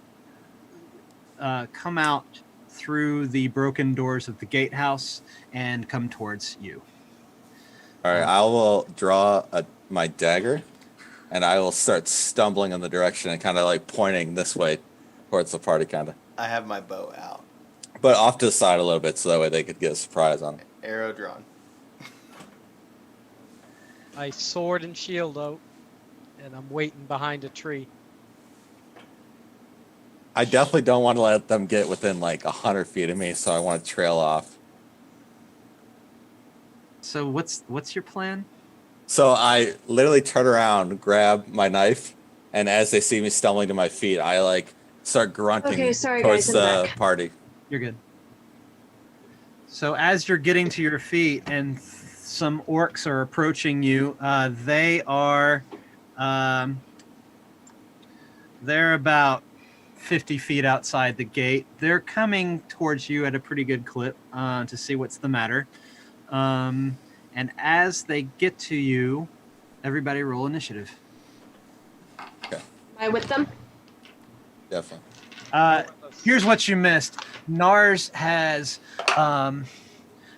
come out through the broken doors of the gatehouse and come towards you. All right, I will draw my dagger, and I will start stumbling in the direction and kind of like pointing this way towards the party, kind of. I have my bow out. But off to the side a little bit so that way they could get a surprise on it. Arrow drawn. I sword and shield out. and I'm waiting behind a tree. I definitely don't want to let them get within like 100 feet of me, so I want to trail off. So what's your plan? So I literally turn around, grab my knife, and as they see me stumbling to my feet, I like start grunting Okay, sorry, towards guys, I'm the back. party. You're good. So as you're getting to your feet and some orcs are approaching you, they are they're about 50 feet outside the gate. They're coming towards you at a pretty good clip to see what's the matter. And as they get to you, everybody roll initiative. Am I with them? Definitely. Here's what you missed. Nars has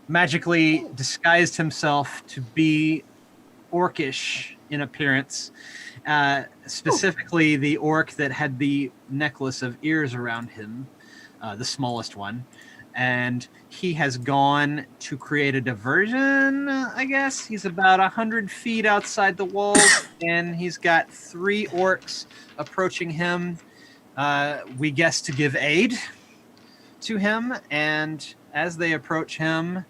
magically disguised himself to be orcish in appearance. Specifically, the orc that had the necklace of ears around him, the smallest one. And he has gone to create a diversion, I guess. He's about 100 feet outside the walls, and he's got 3 orcs approaching him. We guess to give aid to him, and as they approach him,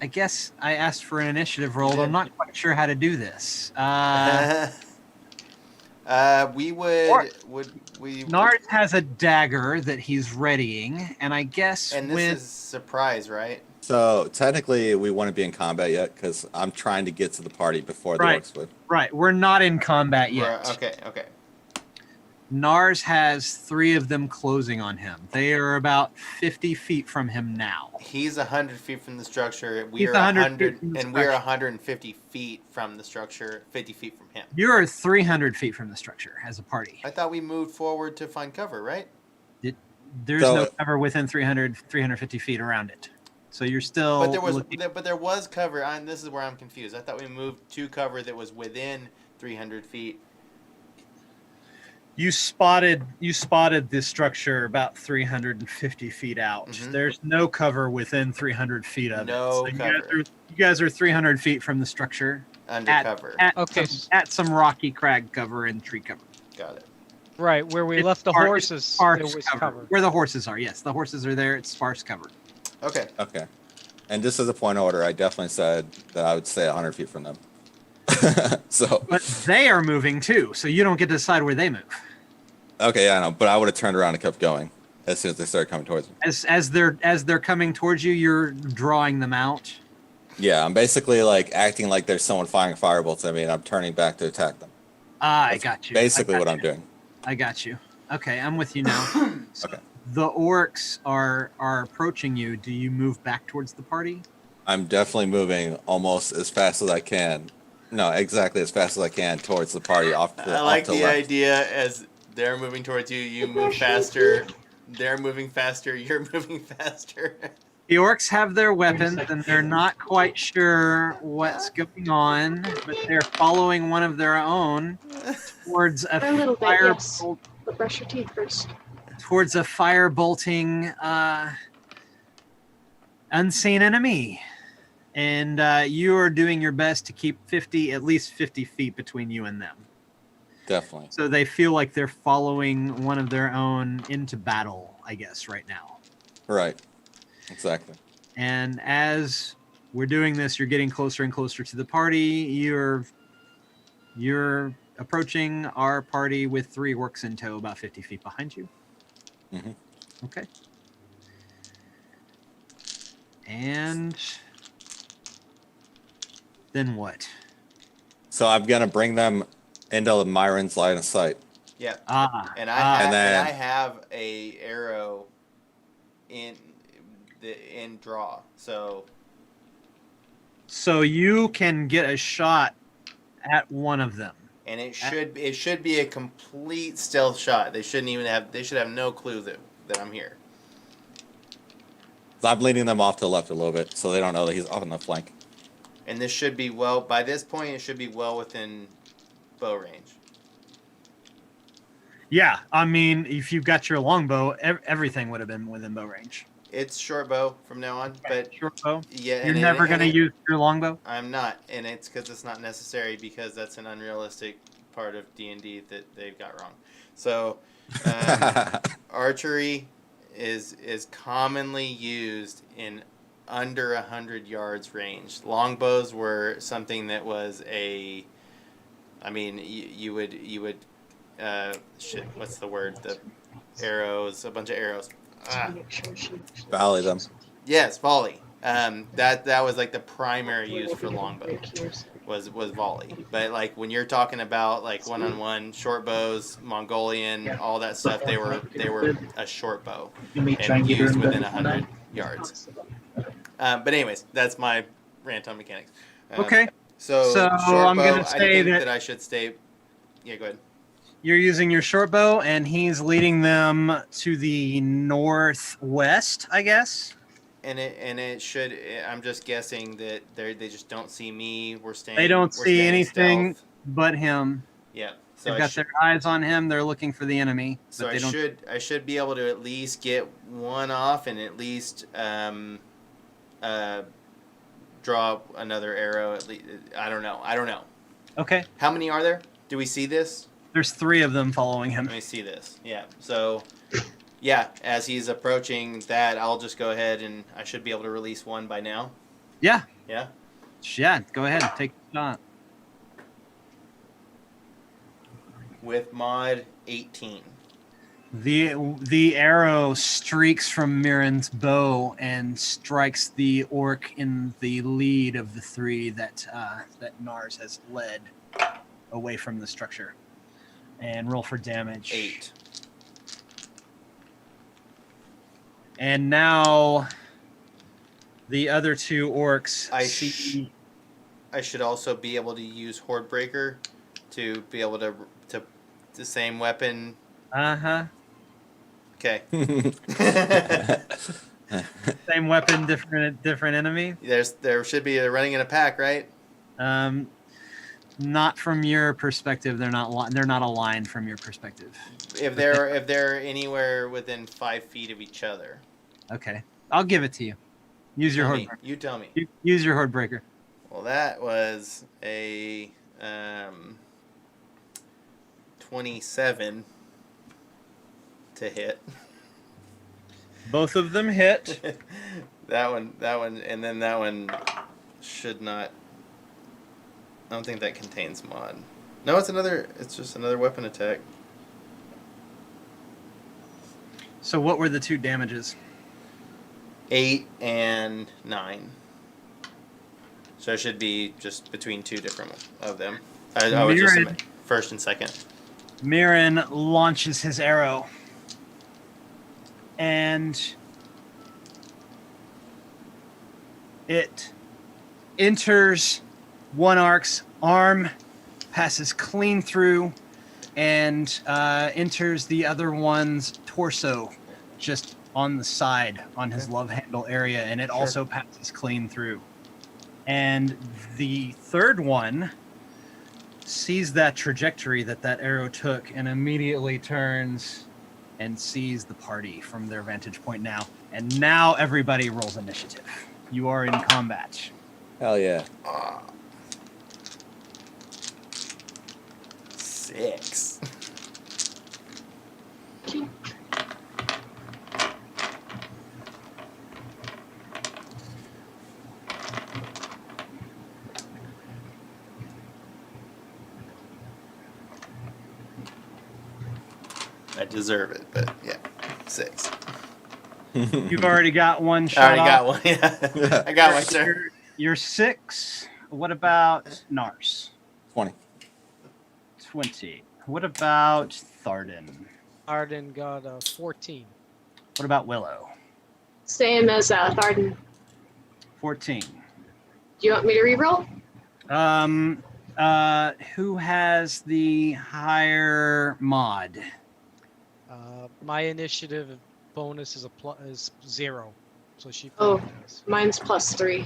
I guess I asked for an initiative roll. I'm not quite sure how to do this. We Nars has a dagger that he's readying, and I guess and this is surprise, right? So technically, we wouldn't be in combat yet because I'm trying to get to the party before the orcs would. Right, we're not in combat yet. Okay. Nars has 3 of them closing on him. They are about 50 feet from him now. He's 100 feet from the structure. He's We're 100, and we're 150 feet from the structure, 50 feet from him. You're 300 feet from the structure as a party. I thought we moved forward to find cover, right? There's no cover within 350 feet around it. So you're still. But there was cover. This is where I'm confused. I thought we moved to cover that was within 300 feet. You spotted this structure about 350 feet out. Mm-hmm. There's no cover within 300 feet of no it. So cover. You guys are 300 feet from the structure. Undercover. At some rocky crag cover and tree cover. Got it. Right, where we left the horses, there was cover. Where the horses are, yes. The horses are there. It's sparse cover. Okay. And just as a point of order, I definitely said that I would stay 100 feet from them. But they are moving too, so you don't get to decide where they move. Okay, yeah, I know, but I would have turned around and kept going as soon as they started coming towards me. As they're coming towards you, you're drawing them out. Yeah, I'm basically like acting like there's someone firing firebolts at me, and I'm turning back to attack them. I got you. Basically, what I'm doing. I got you. Okay, I'm with you now. Okay. The orcs are approaching you. Do you move back towards the party? I'm definitely moving almost as fast as I can. No, exactly as fast as I can towards the party. I like the idea as they're moving towards you. You move faster. They're moving faster. You're moving faster. The orcs have their weapons, and they're not quite sure what's going on, but they're following one of their own towards a fire. But brush your teeth first. Towards a fire bolting unseen enemy. And you are doing your best to keep at least 50 feet between you and them. Definitely. So they feel like they're following one of their own into battle, I guess, right now. Right. Exactly. And as we're doing this, you're getting closer and closer to the party. You're approaching our party with 3 orcs in tow, about 50 feet behind you. Mm-hmm. Okay. And then what? So I'm gonna bring them into Myron's line of sight. Yeah. And I have a arrow in draw. So you can get a shot at one of them. And it should be a complete stealth shot. They should have no clue that I'm here. So I'm leading them off to the left a little bit so they don't know that he's off on the flank. And this should be by this point it should be well within bow range. Yeah, I mean, if you've got your longbow, everything would have been within bow range. it's short bow from now on, but Short bow. yeah, You're never going to use your longbow. I'm not, and it's because it's not necessary because that's an unrealistic part of D&D that they've got wrong. So, archery is commonly used in under 100 yards range. Longbows were something that was a, I mean, you would shit. What's the word? The arrows, a bunch of arrows. Volley them. Yes, volley. That was like the primary use for longbow was volley. But like when you're talking about like one-on-one short bows, Mongolian, all that stuff, they were a short bow and used within 100 yards. But anyways, that's my rant on mechanics. Okay. So short I'm bow, going to say I think that I should stay. Yeah, go ahead. you're using your short bow, and he's leading them to the northwest, I guess. And it should. I'm just guessing that they just don't see me. We're staying. They don't we're see staying anything stealth. but him. Yeah. So They've got their eyes on him. They're looking for the enemy. So but they don't. I should be able to at least get one off and at least draw another arrow. At least I don't know. Okay. How many are there? Do we see this? There's 3 of them following him. Let me see this. Yeah. So, yeah, as he's approaching that, I'll just go ahead and I should be able to release one by now. Yeah. Yeah. Yeah. Go ahead. Take the shot. With mod 18. The arrow streaks from Myrin's bow and strikes the orc in the lead of the 3 that Nars has led away from the structure. And roll for damage. 8. And now the other 2 orcs I should also be able to use Horde Breaker to be able to the same weapon. Uh-huh. Okay. Same weapon, different enemy. There should be a running in a pack, right? Not from your perspective. They're not aligned from your perspective. If they're anywhere within 5 feet of each other. Okay, I'll give it to you. Use your horde. You tell me. Use your horde breaker. Well, that was a 27 to hit. Both of them hit. that one, and then that one should not. I don't think that contains mod. No, it's just another weapon attack. So what were the 2 damages? 8 and 9. So it should be just between 2 different of them. I would just submit first and second. Myrin launches his arrow. And it enters one orc's arm, passes clean through, and enters the other one's torso, just on the side, on his love handle area, and it also passes clean through. And the third one sees that trajectory that arrow took and immediately turns and sees the party from their vantage point now. And now everybody rolls initiative. You are in combat. Hell yeah. 6. I deserve it, but yeah, 6. You've already got one I shot already got off. one. Yeah, I got one, sir. You're 6. What about Nars? 20. 20. What about Thardin? Arden got a 14. What about Willow? Same as Thardin. 14. Do you want me to reroll? Who has the higher mod? My initiative bonus is is 0, so she. Oh, probably does. mine's +3.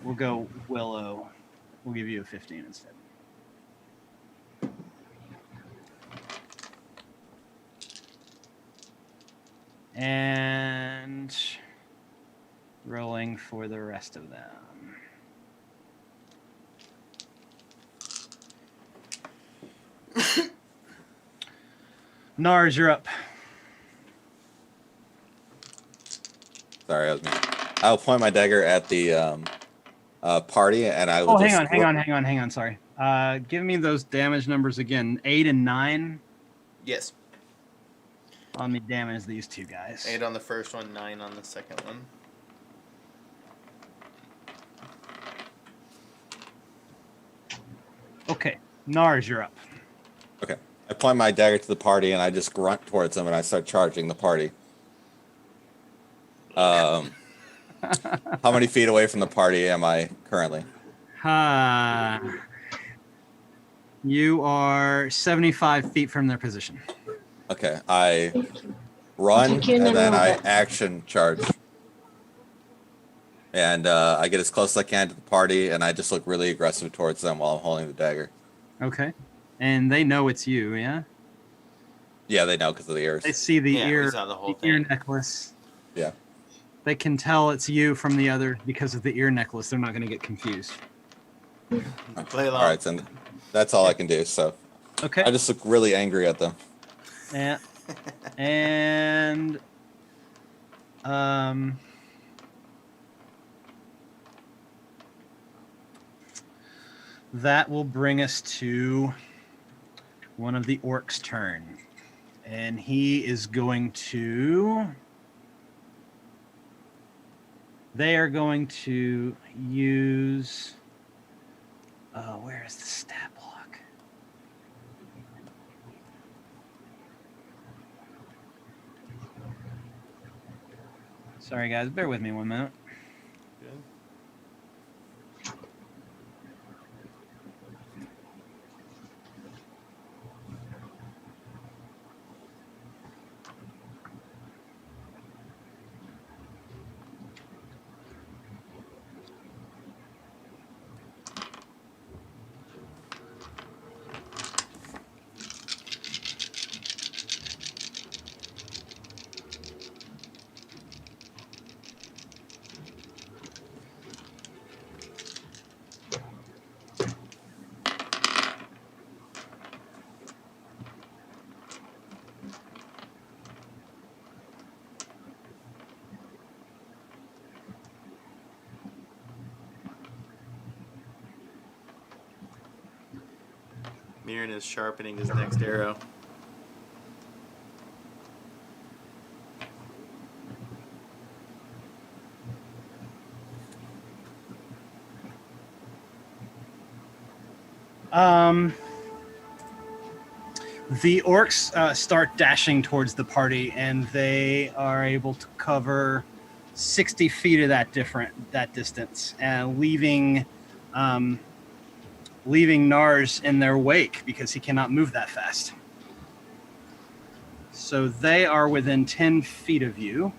We'll go Willow. We'll give you a 15 instead. And looking for the rest of them. Nars, you're up. Sorry, I was me. I'll point my dagger at the party, and I will Oh, just... hang on. Sorry. Give me those damage numbers again. 8 and 9. Yes. Let me damage these two guys. 8 on the first one, 9 on the second one. Okay. Nars, you're up. Okay. I point my dagger to the party, and I just grunt towards them, and I start charging the party. How many feet away from the party am I currently? You are 75 feet from their position. Okay, I run, and then I action charge. And I get as close as I can to the party, and I just look really aggressive towards them while I'm holding the dagger. Okay. And they know it's you, yeah? Yeah, they know because of the ears. They see the Yeah, we ear, saw the whole ear thing. necklace. Yeah. They can tell it's you from the other because of the ear necklace. They're not going to get confused. Play along. All right, then that's all I can do. So Okay. I just look really angry at them. Yeah. And that will bring us to one of the orcs' turn. And he is going to... They are going to use... where is the stat block? Sorry, guys. Bear with me one minute. Myrin is sharpening his next arrow. The orcs start dashing towards the party, and they are able to cover 60 feet of that distance, and leaving Nars in their wake because he cannot move that fast. So they are within 10 feet of you.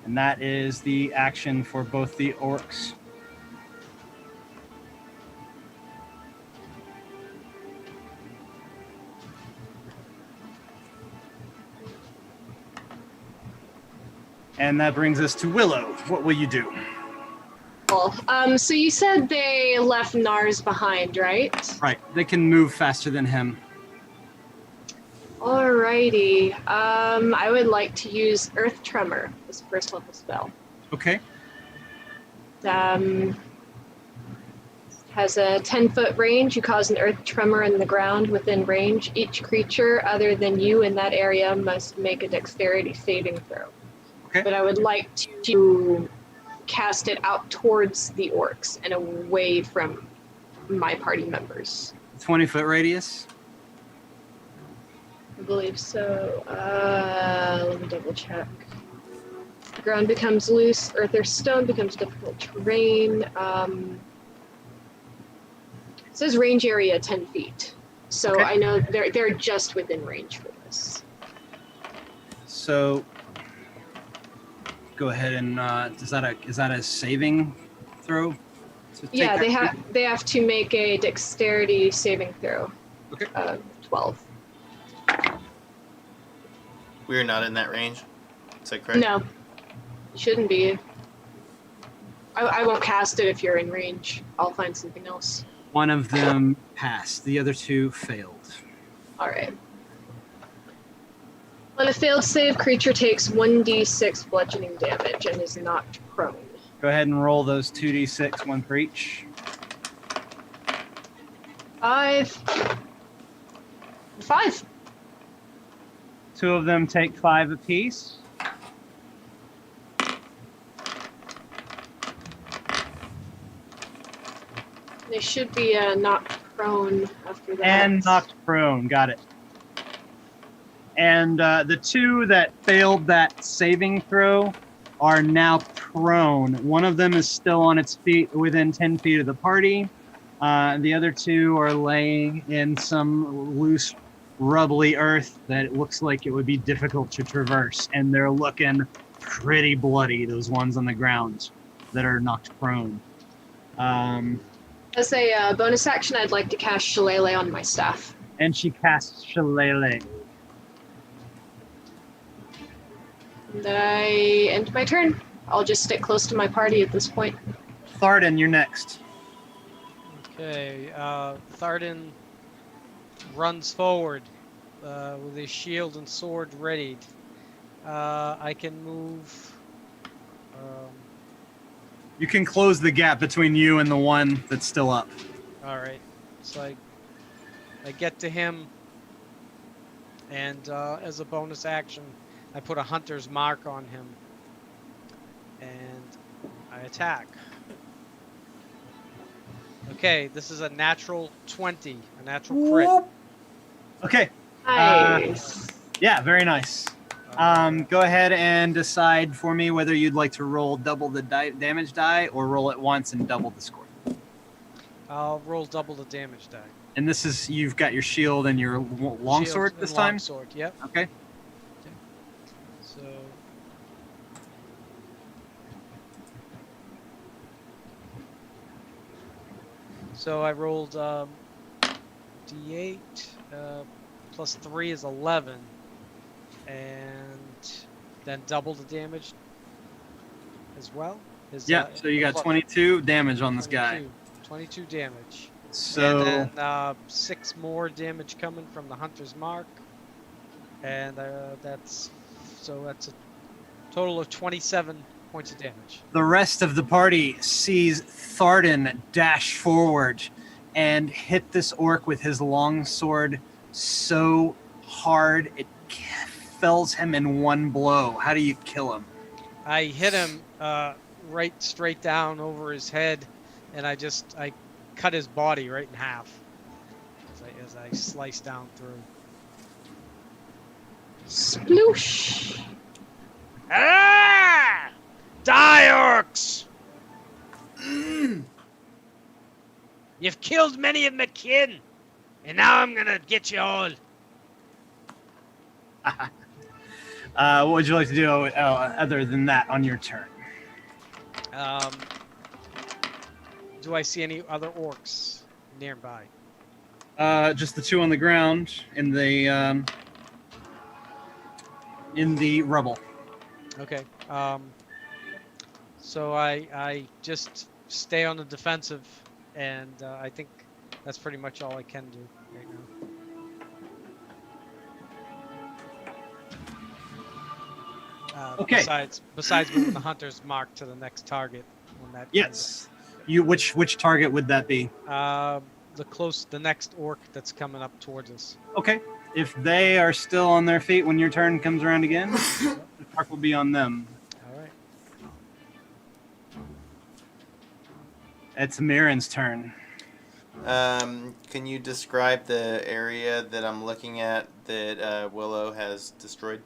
And that is the action for both the orcs. And that brings us to Willow. What will you do? Cool. So you said they left Nars behind, right? Right. They can move faster than him. Alrighty. I would like to use Earth Tremor as a first level spell. Okay. Has a 10-foot range. You cause an earth tremor in the ground within range. Each creature other than you in that area must make a dexterity saving throw. Okay. But I would like to cast it out towards the orcs and away from my party members. 20-foot radius. I believe so. Let me double check. The ground becomes loose. Earth or stone becomes difficult terrain. It says range area 10 feet. So Okay. I know they're just within range for this. So go ahead and is that a saving throw? To take Yeah, that they have to make a dexterity saving throw. Okay. 12. We're not in that range. Is that correct? No, shouldn't be. I won't cast it if you're in range. I'll find something else. One of them passed. The other two failed. All right. On a failed save, creature takes 1d6 bludgeoning damage and is knocked prone. Go ahead and roll those 2d6, one for each. 5. 5. Two of them take 5 apiece. They should be knocked prone after that. And knocked prone. Got it. And the two that failed that saving throw are now prone. One of them is still on its feet within 10 feet of the party. The other two are laying in some loose, rubbly earth that it looks like it would be difficult to traverse. And they're looking pretty bloody, those ones on the ground that are knocked prone. As a bonus action, I'd like to cast Shillelagh on my staff. And she casts Shillelagh. And then I end my turn. I'll just stick close to my party at this point. Thardin, you're next. Okay, Thardin runs forward with his shield and sword readied. I can move. You can close the gap between you and the one that's still up. All right, so I get to him, and as a bonus action, I put a hunter's mark on him, and I attack. Okay, this is a natural 20, a natural crit. Whoop. Okay. Nice. Yeah, very nice. Go ahead and decide for me whether you'd like to roll double the damage die or roll it once and double the score. I'll roll double the damage die. And this is, you've got your shield and your longsword this time? Longsword, yep. Okay. So I rolled D8 plus 3 is 11, and then double the damage as well. Yeah, so you got 22 damage on this guy. 22 damage. So And then 6 more damage coming from the hunter's mark, and that's a total of 27 points of damage. the rest of the party sees Thardin dash forward and hit this orc with his long sword so hard it fells him in one blow. How do you kill him? I hit him right straight down over his head, and I cut his body right in half as I slice down through. Sploosh. Ah! Die, orcs! You've killed many of my kin, and now I'm gonna get you all. What would you like to do other than that on your turn? Do I see any other orcs nearby? Just the two on the ground in the rubble. Okay. So I just stay on the defensive, and I think that's pretty much all I can do right now. Okay. Besides moving the hunter's mark to the next target. When that Yes. Which target would that be? the next orc that's coming up towards us. Okay. If they are still on their feet when your turn comes around again, the mark will be on them. All right. It's Myrin's turn. Can you describe the area that I'm looking at that Willow has destroyed?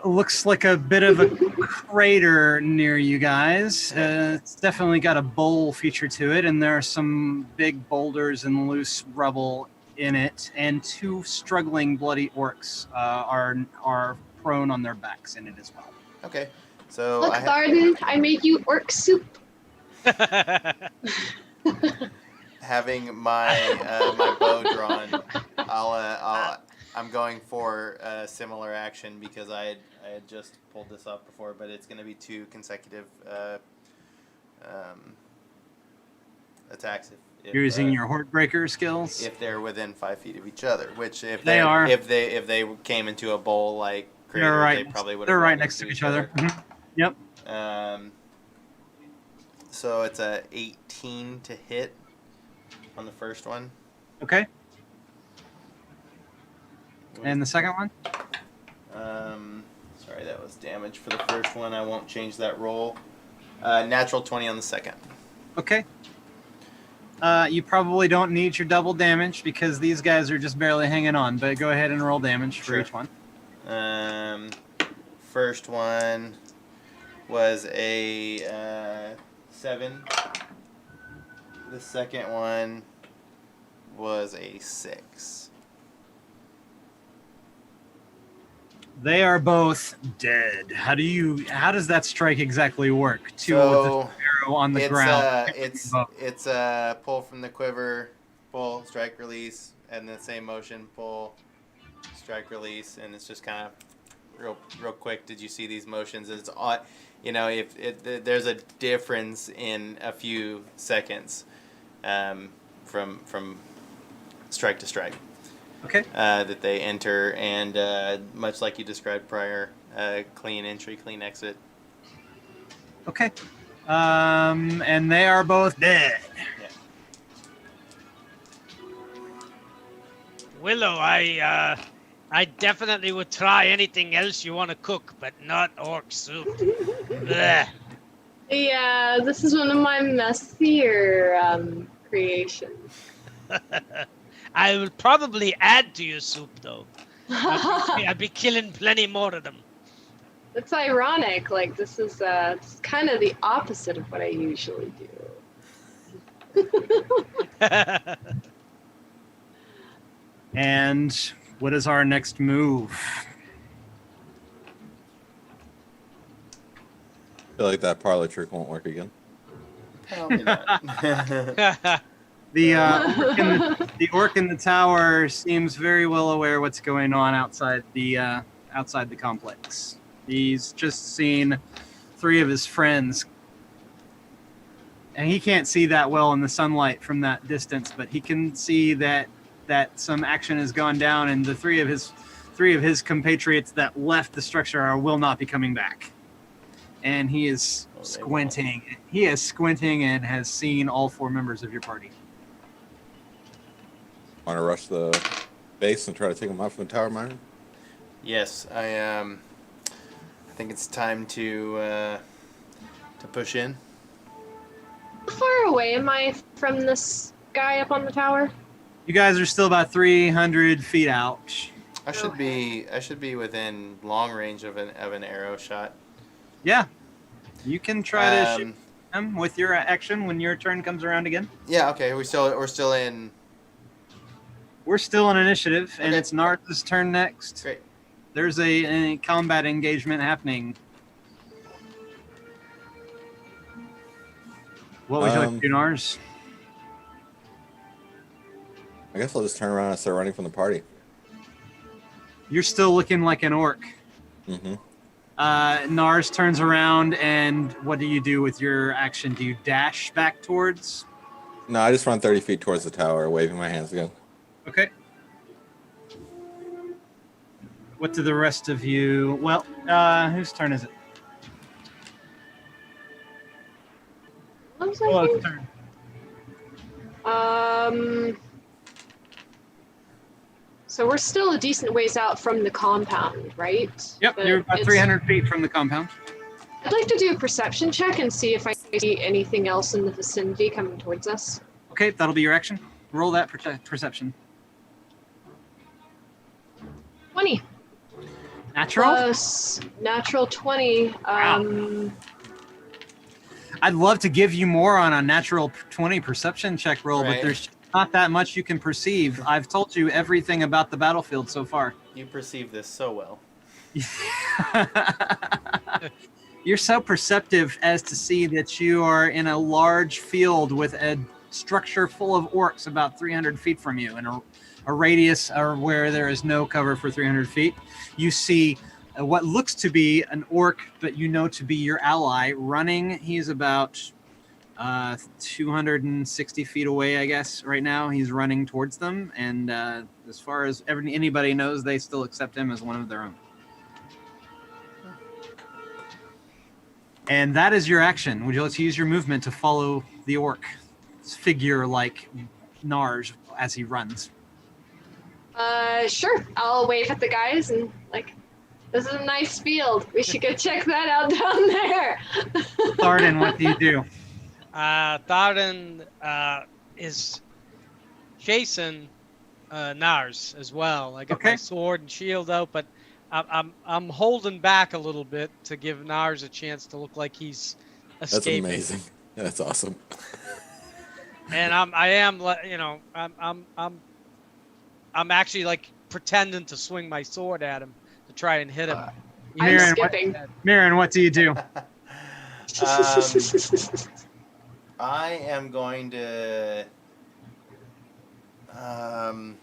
Looks like a bit of a crater near you guys. It's definitely got a bowl feature to it, and there are some big boulders and loose rubble in it, and two struggling bloody orcs are prone on their backs in it as well. Okay, so Look, Thardin, I made you orc soup. having my my bow drawn, I'm going for a similar action because I had just pulled this off before, but it's going to be 2 consecutive attacks. If You're using your Hordebreaker skills. if they're within 5 feet of each other, which if They are. if they came into a bowl like Crater, They're right. they probably would. They're right next to each other. Mhm. Yep. So it's a 18 to hit on the first one. Okay. And the second one? Sorry, that was damage for the first one. I won't change that roll. Natural 20 on the second. Okay. You probably don't need your double damage because these guys are just barely hanging on, but go ahead and roll damage for Sure. each one. First one was a 7. The second one was a 6. They are both dead. How does that strike exactly work? Two So, with the arrow on the ground. It's a pull from the quiver, pull, strike, release, and the same motion, pull, strike, release, and it's just kind of real quick. Did you see these motions? It's odd, if there's a difference in a few seconds, from strike to strike. Okay. That they enter, and much like you described prior, clean entry, clean exit. Okay. And they are both dead. Yeah. Willow, I definitely would try anything else you want to cook, but not orc soup. Blech. Yeah, this is one of my messier creations. I will probably add to your soup, though. I'll be killing plenty more of them. It's ironic. Like, this is kind of the opposite of what I usually do. And what is our next move? I feel like that parlor trick won't work again. Probably not. The orc in the tower seems very well aware what's going on outside the complex. He's just seen 3 of his friends, and he can't see that well in the sunlight from that distance, but he can see that some action has gone down, and the 3 of his compatriots that left the structure will not be coming back. And he is squinting. He is squinting and has seen all 4 members of your party. Want to rush the base and try to take them out from the tower, Myrin? Yes, I think it's time to push in. How far away am I from this guy up on the tower? You guys are still about 300 feet out. I should be within long range of an arrow shot. Yeah. You can try to shoot him with your action when your turn comes around again. Yeah. Okay. We're still in. We're still on initiative, and Okay. it's Nars' turn next. Great. There's a combat engagement happening. What would you like to do, Nars? I guess I'll just turn around and start running from the party. You're still looking like an orc. Mm-hmm. Nars turns around, and what do you do with your action? Do you dash back towards? No, I just run 30 feet towards the tower, waving my hands again. Okay. What do the rest of you... Well, whose turn is it? One Willow's second. turn. So we're still a decent ways out from the compound, right? Yep, But you're about it's- 300 feet from the compound. I'd like to do a perception check and see if I see anything else in the vicinity coming towards us. Okay, that'll be your action. Roll that perception. 20. Natural? Plus natural 20. I'd love to give you more on a natural 20 perception check roll, but Right. there's not that much you can perceive. I've told you everything about the battlefield so far. You perceive this so well. You're so perceptive as to see that you are in a large field with a structure full of orcs about 300 feet from you, and a radius or where there is no cover for 300 feet. You see what looks to be an orc, but you know to be your ally, running. He's about 260 feet away, I guess, right now. He's running towards them, and as far as anybody knows, they still accept him as one of their own. And that is your action. Would you like to use your movement to follow the orc figure like Nars as he runs? Sure. I'll wave at the guys and like, this is a nice field. We should go check that out down there. Thardin, what do you do? Thardin is chasing Nars as well. I got my sword and shield out, but I'm holding back a little bit to give Nars a chance to look like he's escaping. That's amazing. That's awesome. And I'm actually like pretending to swing my sword at him to try and hit him. I'm skipping. Myrin, what do you do? I am going to. I'm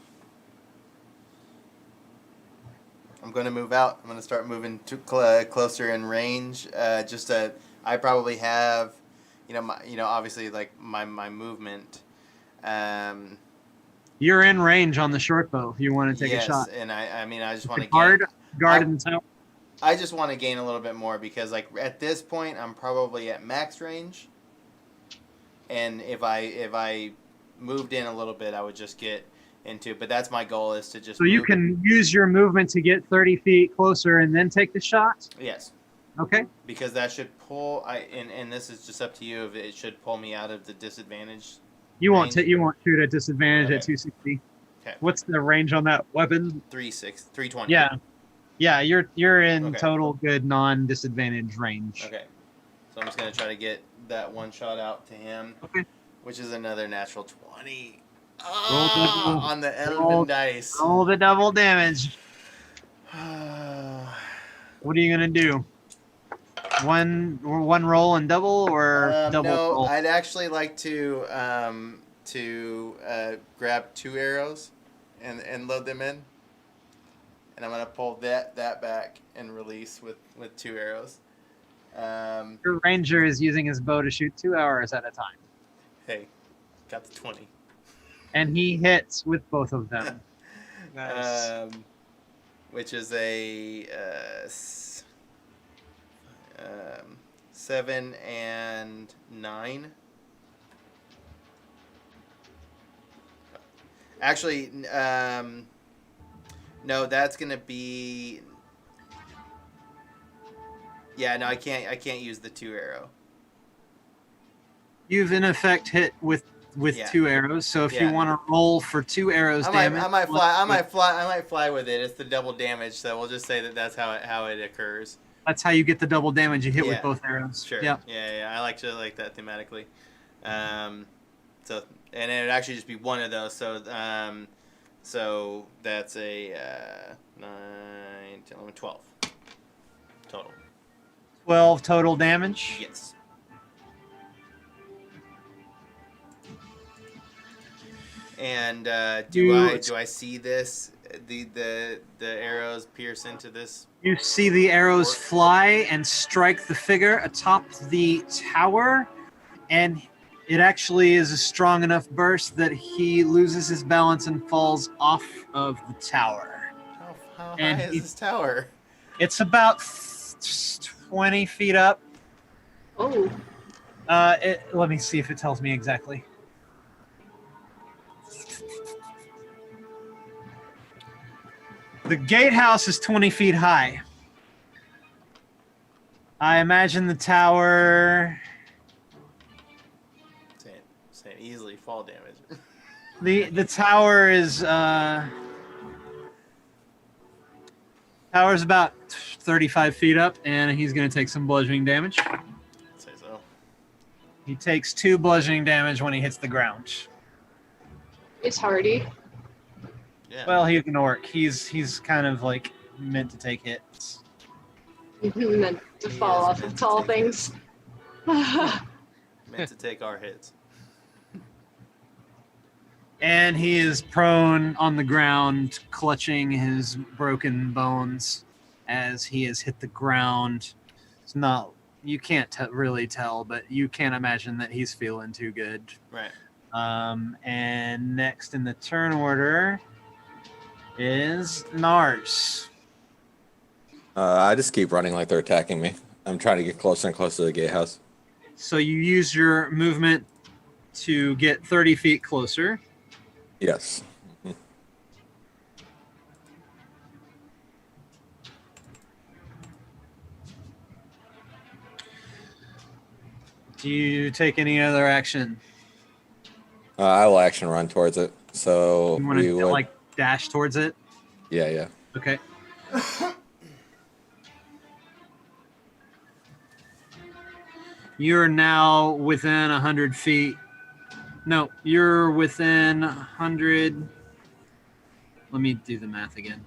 going to move out. I'm going to start moving to closer in range. I probably have, obviously like my movement. You're in range on the short bow if you want to take a shot. And I just want to guard in the tower. I just want to gain a little bit more because like at this point I'm probably at max range. And if I moved in a little bit, I would just get into. But that's my goal, is to just. So you can use your movement to get 30 feet closer and then take the shot. Yes. Okay. Because that should pull. And this is just up to you. If it should pull me out of the disadvantage. You won't shoot at disadvantage at 260. Okay. What's the range on that weapon? 320. Yeah. You're in total good non-disadvantage range. Okay. So I'm just gonna try to get that one shot out to him, which is another natural 20. On the Elven dice. Roll the double damage. What are you gonna do? One roll and double, or double? No, roll? I'd actually like to grab 2 arrows and load them in, and I'm gonna pull that back and release with 2 arrows. Your ranger is using his bow to shoot 2 arrows at a time. Hey, got the 20. And he hits with both of them. Nice. Which is a 7 and 9. Actually, no, that's gonna be. Yeah, no, I can't use the 2 arrow. You've in effect hit with 2 arrows. So if you want to roll for 2 arrows damage, I might fly with it. It's the double damage, so we'll just say that's how it occurs. That's how you get the double damage. You hit with both arrows. Sure. Yeah. Yeah. I like that thematically. So and it'd actually just be one of those. So that's a 9, 10, 11, 12 total. 12 total damage. Yes. And do I see this? The arrows pierce into this? You see the arrows fly and strike the figure atop the tower, and it actually is a strong enough burst that he loses his balance and falls off of the tower. How high is this tower? It's about 20 feet up. Oh. Let me see if it tells me exactly. The gatehouse is 20 feet high. I imagine the tower. Saying easily fall damage. The tower is tower's about 35 feet up, and he's going to take some bludgeoning damage. I'd say so. He takes 2 bludgeoning damage when he hits the ground. It's hardy. Yeah. Well, he's an orc. He's kind of like meant to take hits. Meant to fall off of tall things. Meant to take our hits. And he is prone on the ground, clutching his broken bones as he has hit the ground. It's not, you can't really tell, but you can't imagine that he's feeling too good. Right. And next in the turn order is Nars. I just keep running like they're attacking me. I'm trying to get closer and closer to the gatehouse. So you use your movement to get 30 feet closer. Yes. Do you take any other action? I will action run towards it. So You want we to would. like dash towards it? Yeah. Okay. You're now within 100 feet. No, you're within 100. Let me do the math again.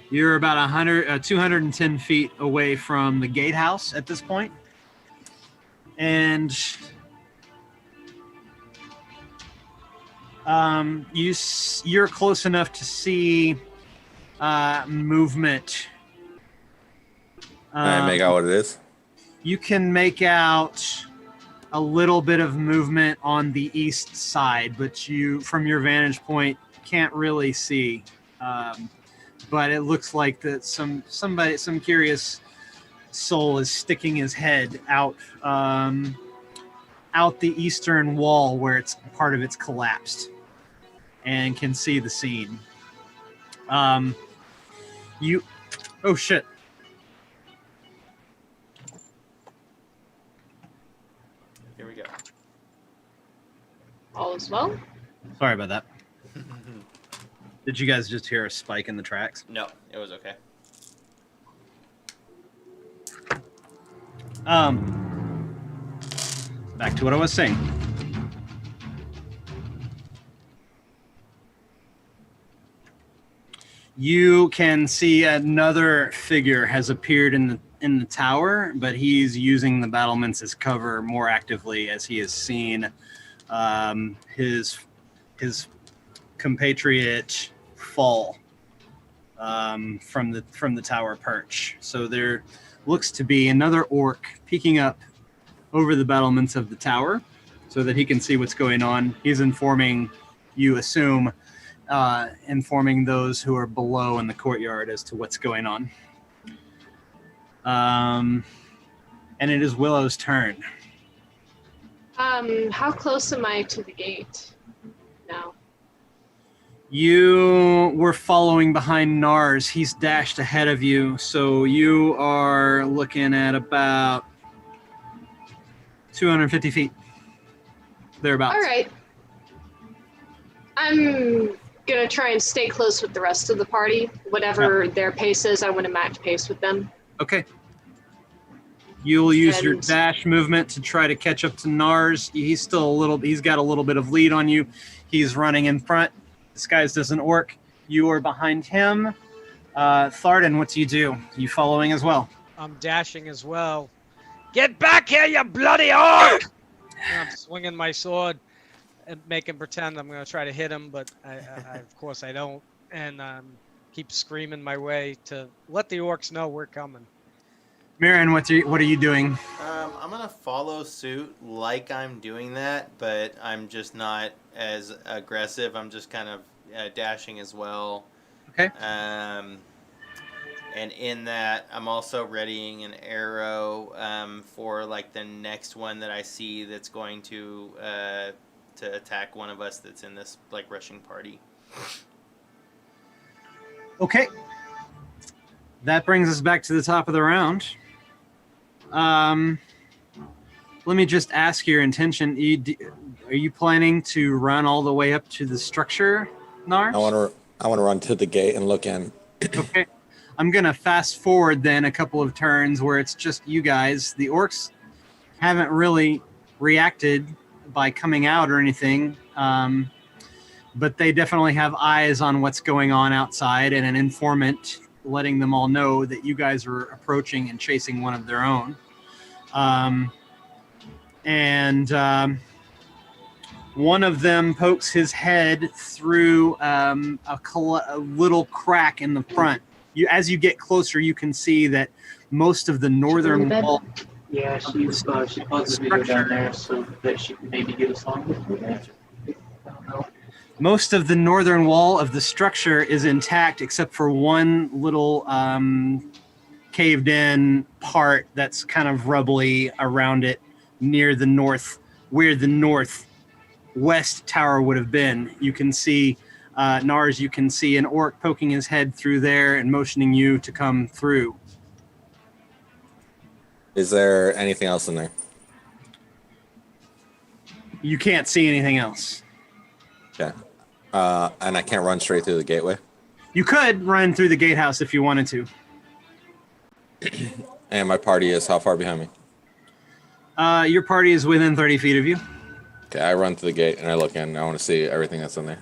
You're about 210 feet away from the gatehouse at this point. And you're close enough to see movement. Can I make out what it is? You can make out a little bit of movement on the east side, but you, from your vantage point, can't really see. But it looks like that some curious soul is sticking his head out the eastern wall where it's part of it's collapsed, and can see the scene. Oh shit. Here we go. All is well. Sorry about that. Did you guys just hear a spike in the tracks? No, it was okay. Back to what I was saying. You can see another figure has appeared in the tower, but he's using the battlements as cover more actively as he has seen his compatriot fall from the tower perch. So there looks to be another orc peeking up over the battlements of the tower so that he can see what's going on. He's informing, you assume, informing those who are below in the courtyard as to what's going on. And it is Willow's turn. How close am I to the gate now? You were following behind Nars. He's dashed ahead of you, so you are looking at about 250 feet. Thereabouts. All right. I'm gonna try and stay close with the rest of the party. Whatever their pace is, I want to match pace with them. Okay. You'll use your And- dash movement to try to catch up to Nars. He's got a little bit of lead on you. He's running in front. Disguised as an orc. You are behind him. Thardin, what do? You following as well? I'm dashing as well. Get back here, you bloody orc! And I'm swinging my sword and making pretend I'm going to try to hit him, but I of course I don't. And keep screaming my way to let the orcs know we're coming. Myrin, what are you doing? I'm gonna follow suit like I'm doing that, but I'm just not as aggressive. I'm just kind of dashing as well. Okay. And in that, I'm also readying an arrow for like the next one that I see that's going to attack one of us that's in this like rushing party. Okay. That brings us back to the top of the round. Let me just ask your intention. Are you planning to run all the way up to the structure, Nars? I want to run to the gate and look in. Okay. I'm going to fast forward then a couple of turns where it's just you guys. The orcs haven't really reacted by coming out or anything, but they definitely have eyes on what's going on outside and an informant letting them all know that you guys are approaching and chasing one of their own. And one of them pokes his head through a little crack in the front. As you get closer, you can see that most of the northern wall. Yeah, she pauses me to go down there so that she can maybe get us on with it. I don't know. Most of the northern wall of the structure is intact, except for one little caved-in part that's kind of rubbly around it near the north, where the northwest tower would have been. You can see, Nars, you can see an orc poking his head through there and motioning you to come through. Is there anything else in there? You can't see anything else. Okay. And I can't run straight through the gateway? You could run through the gatehouse if you wanted to. And my party is how far behind me? Your party is within 30 feet of you. Okay, I run to the gate and I look in. I want to see everything that's in there.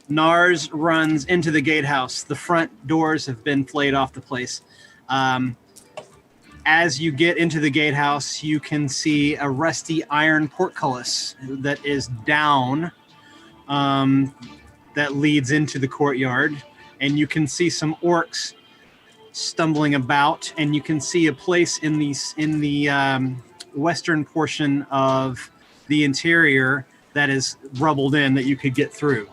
Nars runs into the gatehouse. The front doors have been flayed off the place. As you get into the gatehouse, you can see a rusty iron portcullis that is down, that leads into the courtyard. And you can see some orcs stumbling about, and you can see a place in the western portion of the interior that is rubbled in that you could get through.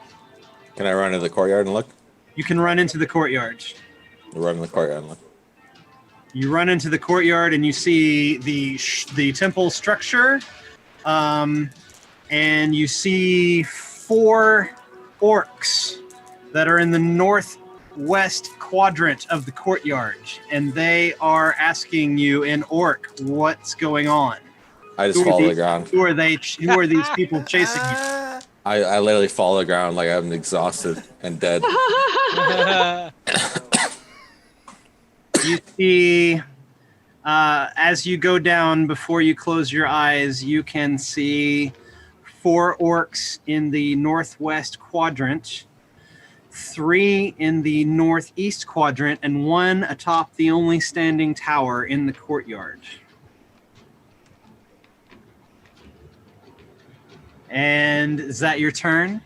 Can I run into the courtyard and look? You can run into the courtyard. I'll run in the courtyard and look. You run into the courtyard and you see the temple structure, and you see 4 orcs that are in the northwest quadrant of the courtyard, and they are asking you in orc what's going on. I just fall to the ground. Who are they? Who are these people chasing you? I literally fall to the ground like I'm exhausted and dead. You see, as you go down, before you close your eyes, you can see 4 orcs in the northwest quadrant, 3 in the northeast quadrant, and 1 atop the only standing tower in the courtyard. And is that your turn?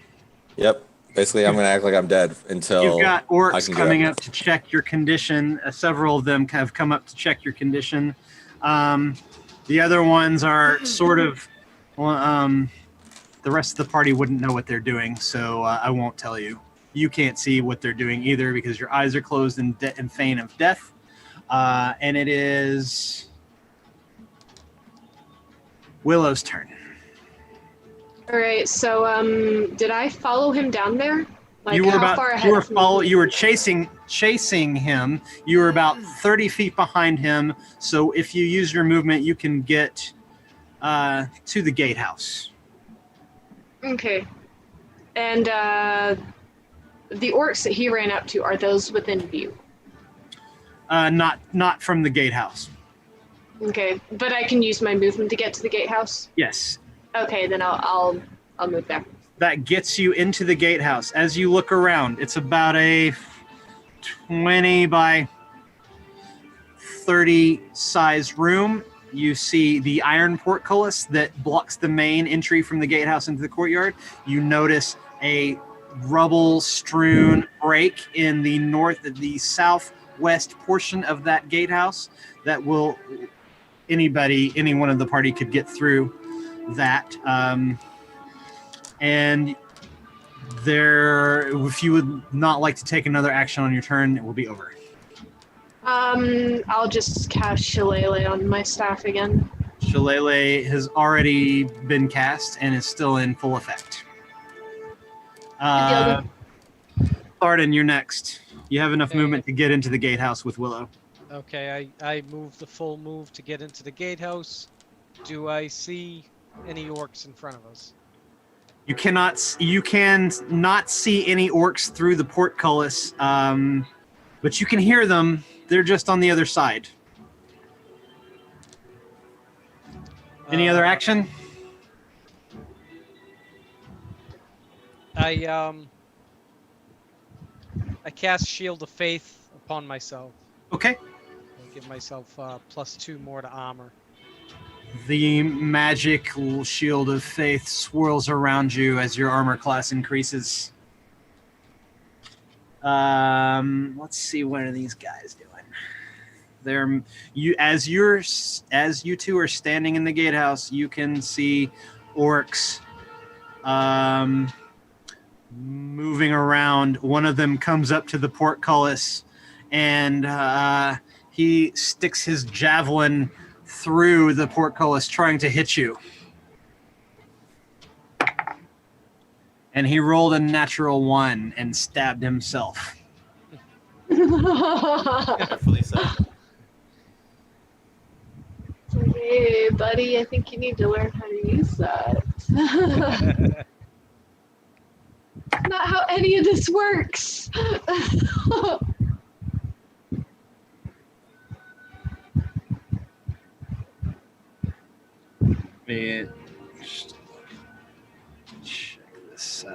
Yep. Basically, I'm going to act like I'm dead until You've got I orcs can coming get up to check your condition. Several of them have come up to check your condition. The other ones are sort of... the rest of the party wouldn't know what they're doing, so I won't tell you. You can't see what they're doing either because your eyes are closed and feign of death. And it is Willow's turn. All right. So, did I follow him down there? Like, You were how far ahead of me? You were chasing him. You were about 30 feet behind him. So if you use your movement, you can get to the gatehouse. Okay. And the orcs that he ran up to, are those within view? Not from the gatehouse. Okay, but I can use my movement to get to the gatehouse. Yes. Okay, then I'll move there. That gets you into the gatehouse. As you look around, it's about a 20 by 30 size room. You see the iron portcullis that blocks the main entry from the gatehouse into the courtyard. You notice a rubble-strewn break in the southwest portion of that gatehouse that any one of the party could get through that. And if you would not like to take another action on your turn, it will be over. I'll just cast Shillelagh on my staff again. Shillelagh has already been cast and is still in full effect. Thardin, you're next. You have enough movement to get into the gatehouse with Willow. Okay, I move the full move to get into the gatehouse. Do I see any orcs in front of us? You can not see any orcs through the portcullis, but you can hear them. They're just on the other side. Any other action? I cast Shield of Faith upon myself. Okay. I give myself +2 more to armor. The magic shield of faith swirls around you as your armor class increases. Let's see, what are these guys doing? As you two are standing in the gatehouse, you can see orcs moving around. One of them comes up to the portcullis, and he sticks his javelin through the portcullis, trying to hit you. And he rolled a natural 1 and stabbed himself. Hopefully so. Hey, buddy, I think you need to learn how to use that. Not how any of this works. Just check this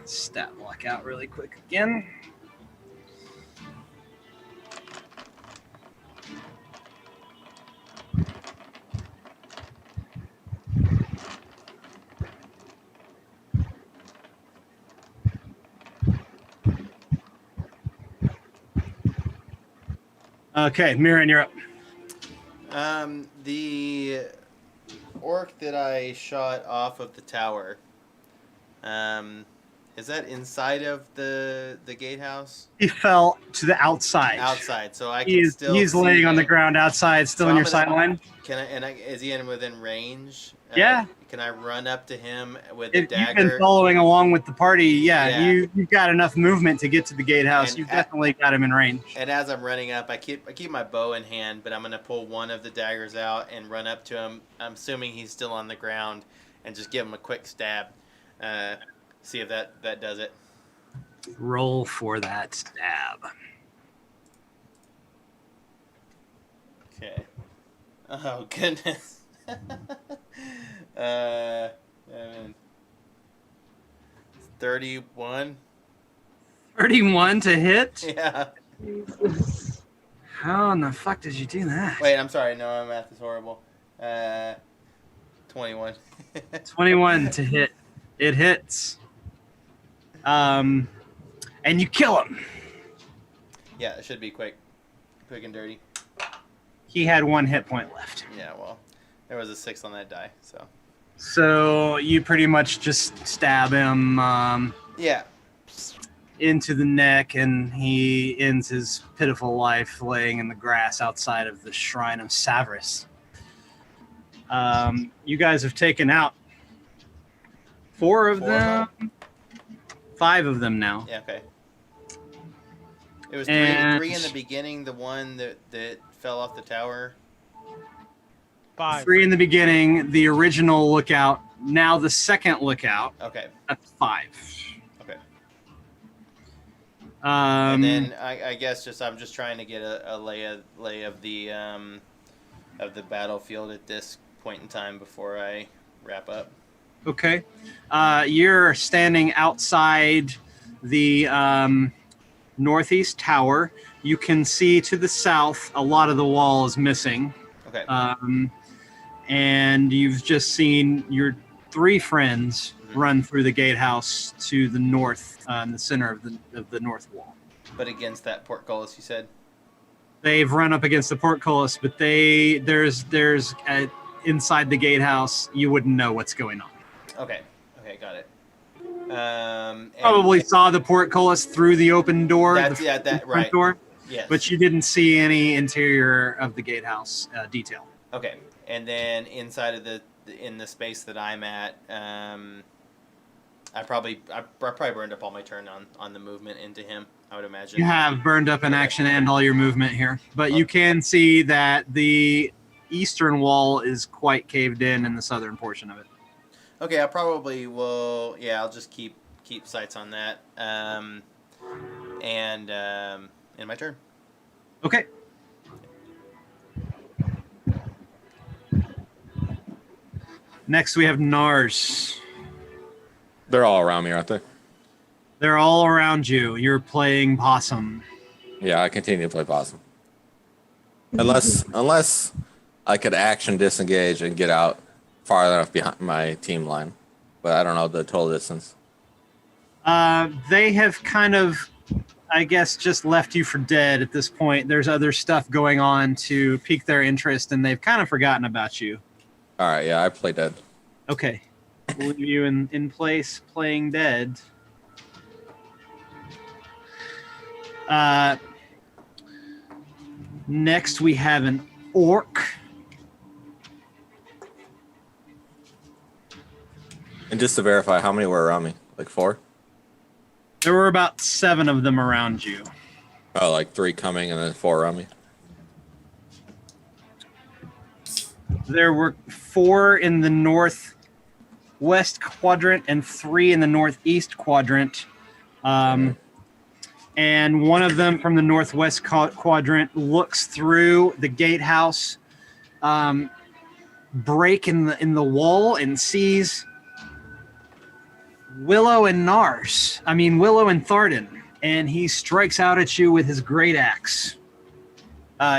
stat block out really quick again. Okay, Myrin, you're up. The orc that I shot off of the tower, is that inside of the gatehouse? He fell to the outside. Outside, so I can still. He's see laying on the him. ground outside, still So in your I'm sight gonna- line. Is he within range? Yeah. Can I run up to him with the If you've dagger? been following along with the party, Yeah. you've got enough movement to get to the gatehouse. And You've definitely got him in range. And as I'm running up, I keep my bow in hand, but I'm gonna pull one of the daggers out and run up to him. I'm assuming he's still on the ground, and just give him a quick stab. See if that does it. Roll for that stab. Okay. Oh goodness. 31. 31 to hit? Yeah. Jesus. How in the fuck did you do that? Wait, I'm sorry. No, my math is horrible. 21. 21 to hit. It hits. And you kill him. Yeah, it should be quick and dirty. He had 1 hit point left. Yeah, well, there was a 6 on that die, so. So you pretty much just stab him Yeah. into the neck, and he ends his pitiful life laying in the grass outside of the Shrine of Savris. You guys have taken out 4 of 4 them. 5 of them now. Yeah, okay. It was And- 3 in the beginning, the one that fell off the tower. 5. 3 in the beginning, the original lookout. Now the second lookout. Okay, That's 5. okay. Um, And then I guess I'm just trying to get a lay of the battlefield at this point in time before I wrap up. Okay. You're standing outside the northeast tower. You can see to the south a lot of the wall is missing. Okay. And you've just seen your 3 friends run through the gatehouse to the north, in the center of the north wall. But against that portcullis, you said? They've run up against the portcullis, but there's inside the gatehouse, you wouldn't know what's going on. Okay, got it. And Probably saw the portcullis through the open door, That's, the yeah, that front right. door, Yes. but you didn't see any interior of the gatehouse detail. Okay, and then inside of in the space that I'm at, I probably burned up all my turn on the movement into him. I would imagine. You have burned up an action and all your movement here, but you can see that the eastern wall is quite caved in the southern portion of it. Okay, I probably will. Yeah, I'll just keep sights on that. And in my turn. Okay. Next, we have Nars. They're all around me, aren't they? They're all around you. You're playing possum. Yeah, I continue to play possum. Unless I could action disengage and get out far enough behind my team line, but I don't know the total distance. They have kind of, I guess, just left you for dead at this point. There's other stuff going on to pique their interest, and they've kind of forgotten about you. All right, yeah, I play dead. Okay. We'll leave you in place playing dead. Next, we have an orc. And just to verify, how many were around me? Like 4? There were about 7 of them around you. Oh, like 3 coming and then 4 around me. There were 4 in the northwest quadrant and 3 in the northeast quadrant. And one of them from the northwest quadrant looks through the gatehouse break in the wall and sees Willow and Thardin, and he strikes out at you with his great axe.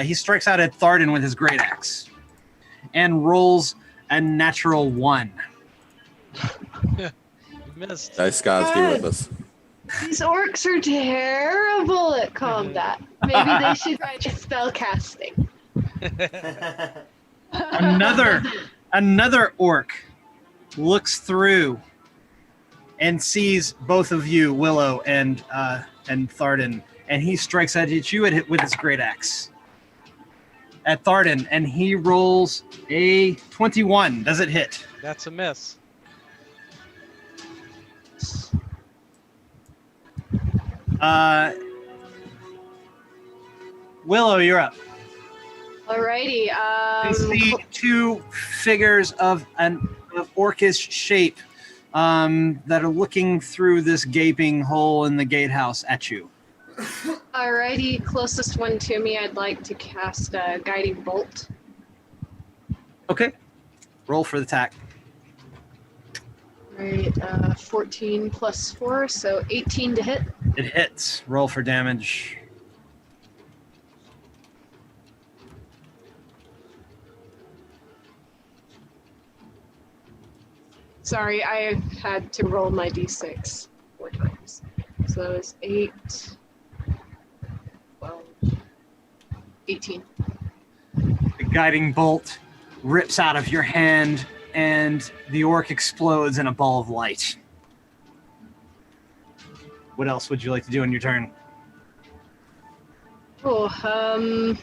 He strikes out at Thardin with his great axe and rolls a natural 1. You missed. Dice gods be with us. These orcs are terrible at combat. Maybe they should try spell casting. Another orc looks through and sees both of you, Willow and Thardin, and he strikes at you with his great axe at Thardin, and he rolls a 21. Does it hit? That's a miss. Willow, you're up. Alrighty. You see 2 figures of orcish shape that are looking through this gaping hole in the gatehouse at you. Alrighty, closest one to me, I'd like to cast a guiding bolt. Okay. Roll for the attack. Alright, 14 plus 4, so 18 to hit. It hits. Roll for damage. Sorry, I had to roll my d6 four times. So that was 8, 12, 18. The guiding bolt rips out of your hand, and the orc explodes in a ball of light. What else would you like to do in your turn? Oh,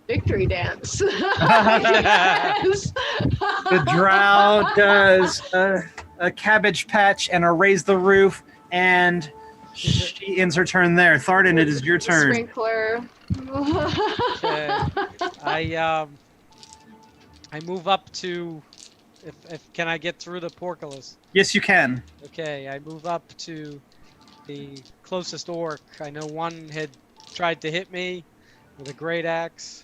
victory dance. Yes. The drow does a cabbage patch and a raise the roof, and she ends her turn there. Thardin, it is your turn. Sprinkler. Okay. I move up to. If can I get through the portcullis? Yes, you can. Okay, I move up to the closest orc. I know one had tried to hit me with a great axe,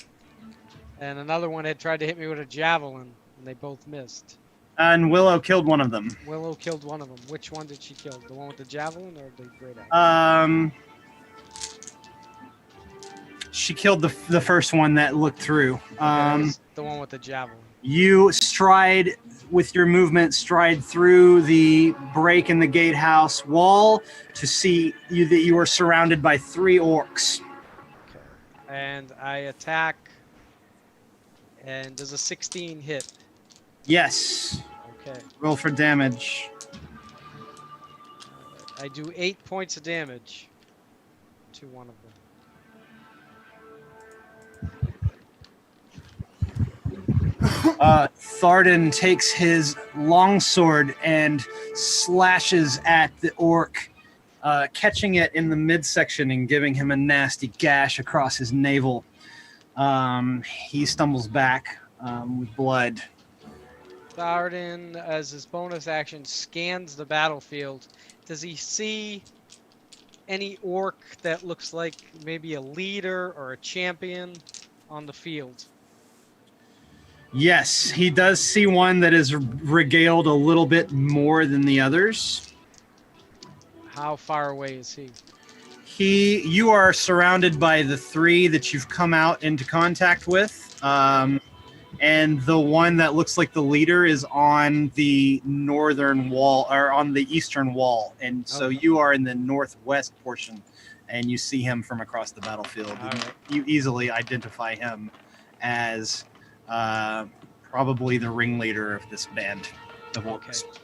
and another one had tried to hit me with a javelin, and they both missed. And Willow killed one of them. Willow killed one of them. Which one did she kill? The one with the javelin or the great axe? She killed the first one that looked through. That was the one with the javelin. You stride with your movement, stride through the break in the gatehouse wall to see that you are surrounded by 3 orcs. Okay. And I attack. And does a 16 hit? Yes. Okay. Roll for damage. I do 8 points of damage to one of them. Thardin takes his longsword and slashes at the orc, catching it in the midsection and giving him a nasty gash across his navel. He stumbles back with blood. Thardin, as his bonus action, scans the battlefield. Does he see any orc that looks like maybe a leader or a champion on the field? Yes, he does see one that is regaled a little bit more than the others. How far away is he? You are surrounded by the 3 that you've come out into contact with, and the one that looks like the leader is on the northern wall, or on the eastern wall, and so Okay. you are in the northwest portion, and you see him from across the battlefield. All And right. you easily identify him as probably the ringleader of this band of orcs. Okay.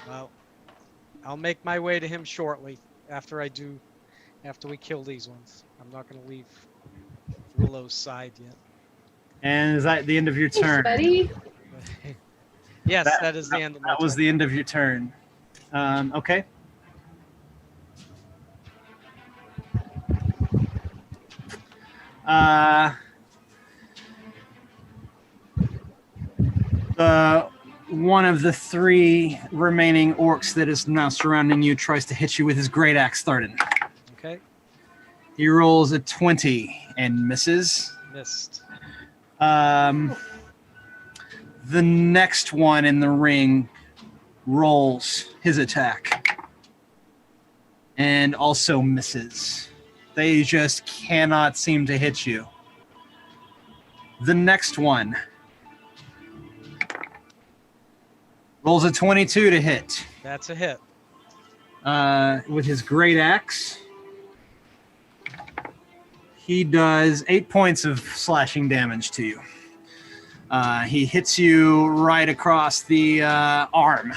Well, I'll make my way to him shortly after we kill these ones. I'm not going to leave Willow's side yet. And is that the end of your Thanks, turn? buddy. Yes, that is the end of my That was turn. the end of your turn. Okay. One of the 3 remaining orcs that is now surrounding you tries to hit you with his great axe, Thardin. Okay, He rolls a 20 and misses. missed. The next one in the ring rolls his attack and also misses. They just cannot seem to hit you. The next one rolls a 22 to hit That's a hit. with his great axe. He does 8 points of slashing damage to you. He hits you right across the arm,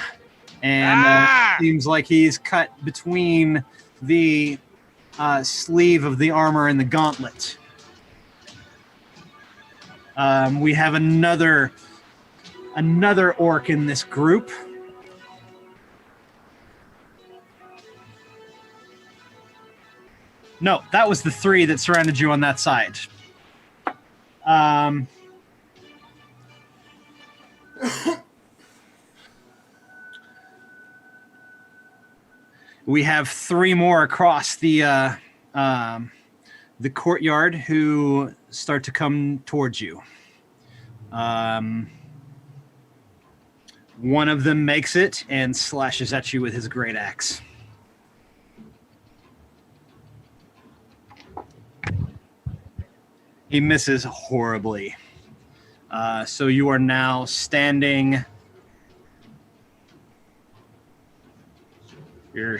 and seems like he's cut between the sleeve of the armor and the gauntlet. We have another orc in this group. No, that was the 3 that surrounded you on that side. We have 3 more across the courtyard who start to come towards you. One of them makes it and slashes at you with his great axe. He misses horribly. So you are now standing. You're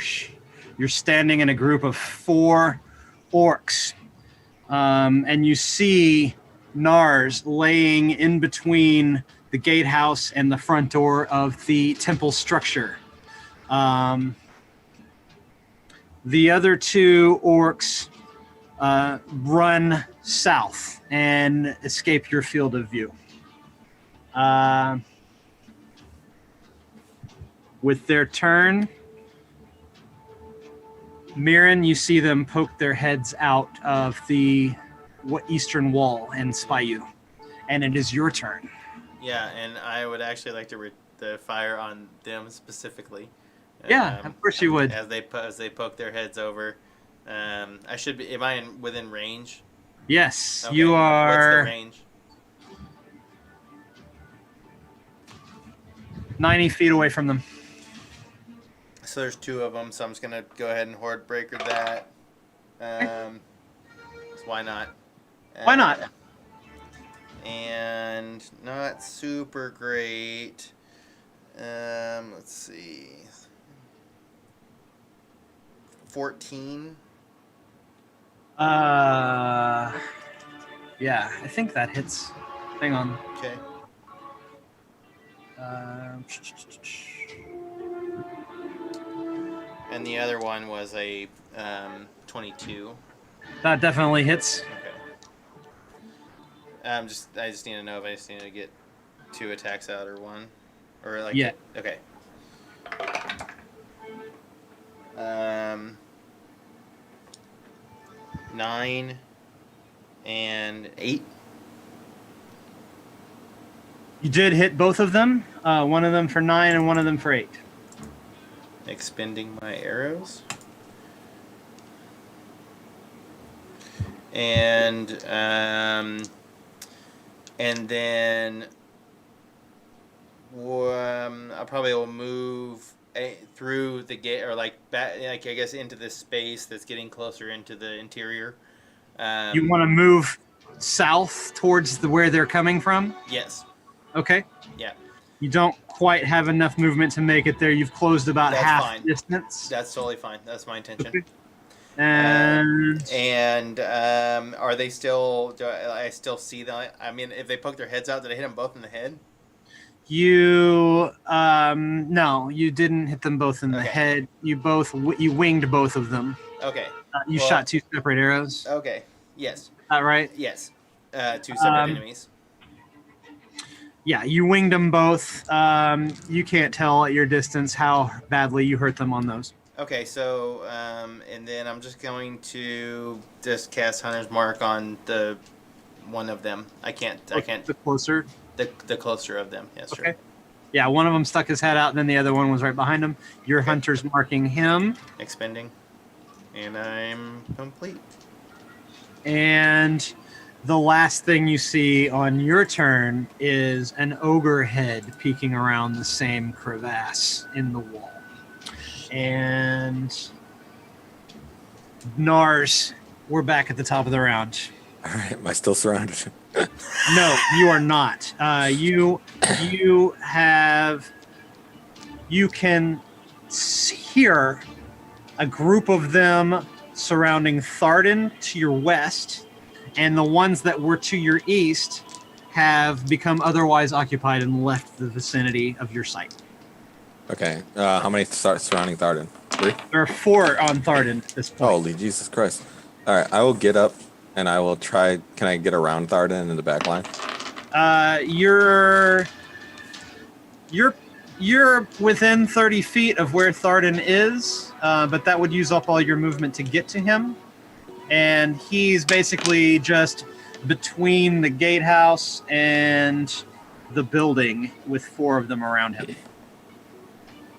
standing in a group of 4 orcs, and you see Nars laying in between the gatehouse and the front door of the temple structure. The other 2 orcs run south and escape your field of view. With their turn, Myrin, you see them poke their heads out of the eastern wall and spy you. And it is your turn. Yeah, and I would actually like to the fire on them specifically. Yeah, of course you would. As they poke their heads over. I should be. Am I within range? Yes, Okay, you are. What's the range? 90 feet away from them. So there's 2 of them, so I'm just gonna go ahead and horde breaker that. So why not? Why not? And not super great. Let's see. 14. Yeah, I think that hits. Hang on. Okay. And the other one was a 22. That definitely hits. Okay. I just need to know if I just need to get 2 attacks out or 1, or like. Yeah. Okay. 9 and 8. You did hit both of them. One of them for 9 and one of them for 8. Expending my arrows. And then I probably will move through the gate, or like back, like I guess into this space that's getting closer into the interior. You want to move south towards where they're coming from? Yes. Okay. Yeah. You don't quite have enough movement to make it there. You've closed about That's half fine. distance. That's totally fine. That's my intention. Okay. And Are they still? Do I still see them? I mean, if they poke their heads out, did I hit them both in the head? you no, you didn't hit them both in the Okay. head. You winged both of them. Okay. You Well- shot 2 separate arrows. Okay. Yes. Right? Yes. 2 separate enemies. Yeah, you winged them both. You can't tell at your distance how badly you hurt them on those. Okay, so and then I'm just going to just cast Hunter's Mark on the one of them. I can't. The closer. The closer of them. Yes, Okay. sure. Yeah, one of them stuck his head out, and then the other one was right behind him. Your hunter's marking him. Expending, and I'm complete. And the last thing you see on your turn is an ogre head peeking around the same crevasse in the wall. And Nars, we're back at the top of the round. All right, am I still surrounded? No, you are not. You can hear a group of them surrounding Thardin to your west, and the ones that were to your east have become otherwise occupied and left the vicinity of your sight. Okay, how many start surrounding Thardin? 3? There are 4 on Thardin at this point. Holy Jesus Christ. All right, I will get up and I will try. Can I get around Thardin in the back line? You're within 30 feet of where Thardin is, but that would use up all your movement to get to him. And he's basically just between the gatehouse and the building with 4 of them around him.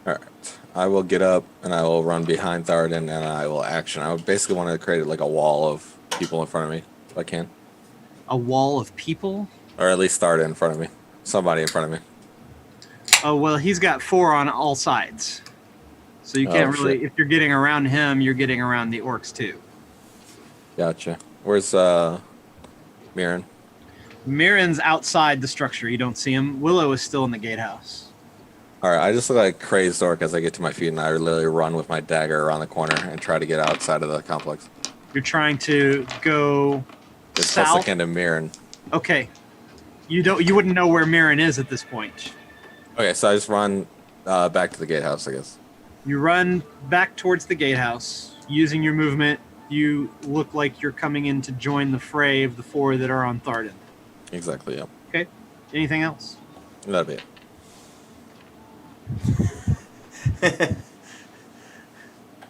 All right, I will get up and I will run behind Thardin and I will action. I would basically want to create like a wall of people in front of me if I can. A wall of people? Or at least Thardin in front of me. Somebody in front of me. Oh, well, he's got 4 on all sides. So you can't really, shit. if you're getting around him, you're getting around the orcs too. Gotcha. Where's Myrin? Myrin's outside the structure. You don't see him. Willow is still in the gatehouse. All right, I just look like a crazed orc as I get to my feet and I literally run with my dagger around the corner and try to get outside of the complex. You're trying to go As close as I south. can to Myrin. Okay. You wouldn't know where Myrin is at this point. Okay, so I just run back to the gatehouse, I guess. You run back towards the gatehouse. Using your movement, you look like you're coming in to join the fray of the 4 that are on Thardin. Exactly, yeah. Okay. Anything else? That'd be it. I think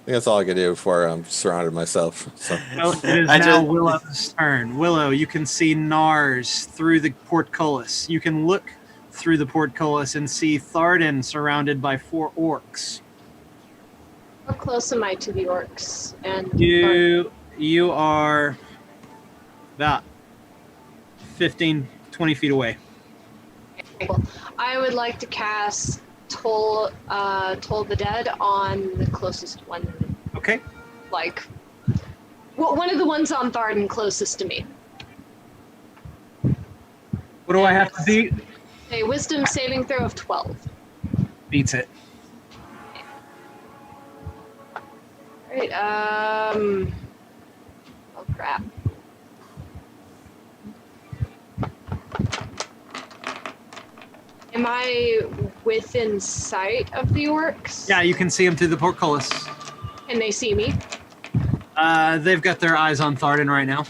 that's all I could do before I'm surrounded myself. So Well, it is now Willow's turn. Willow, you can see Nars through the portcullis. You can look through the portcullis and see Thardin surrounded by 4 orcs. How close am I to the orcs? And You are about 15, 20 feet away. I would like to cast Toll the Dead on the closest one. Okay. Like, one of the ones on Thardin closest to me. What do I have to beat? A wisdom saving throw of 12. Beats it. Alright, oh crap. Am I within sight of the orcs? Yeah, you can see them through the portcullis. Can they see me? They've got their eyes on Thardin right now.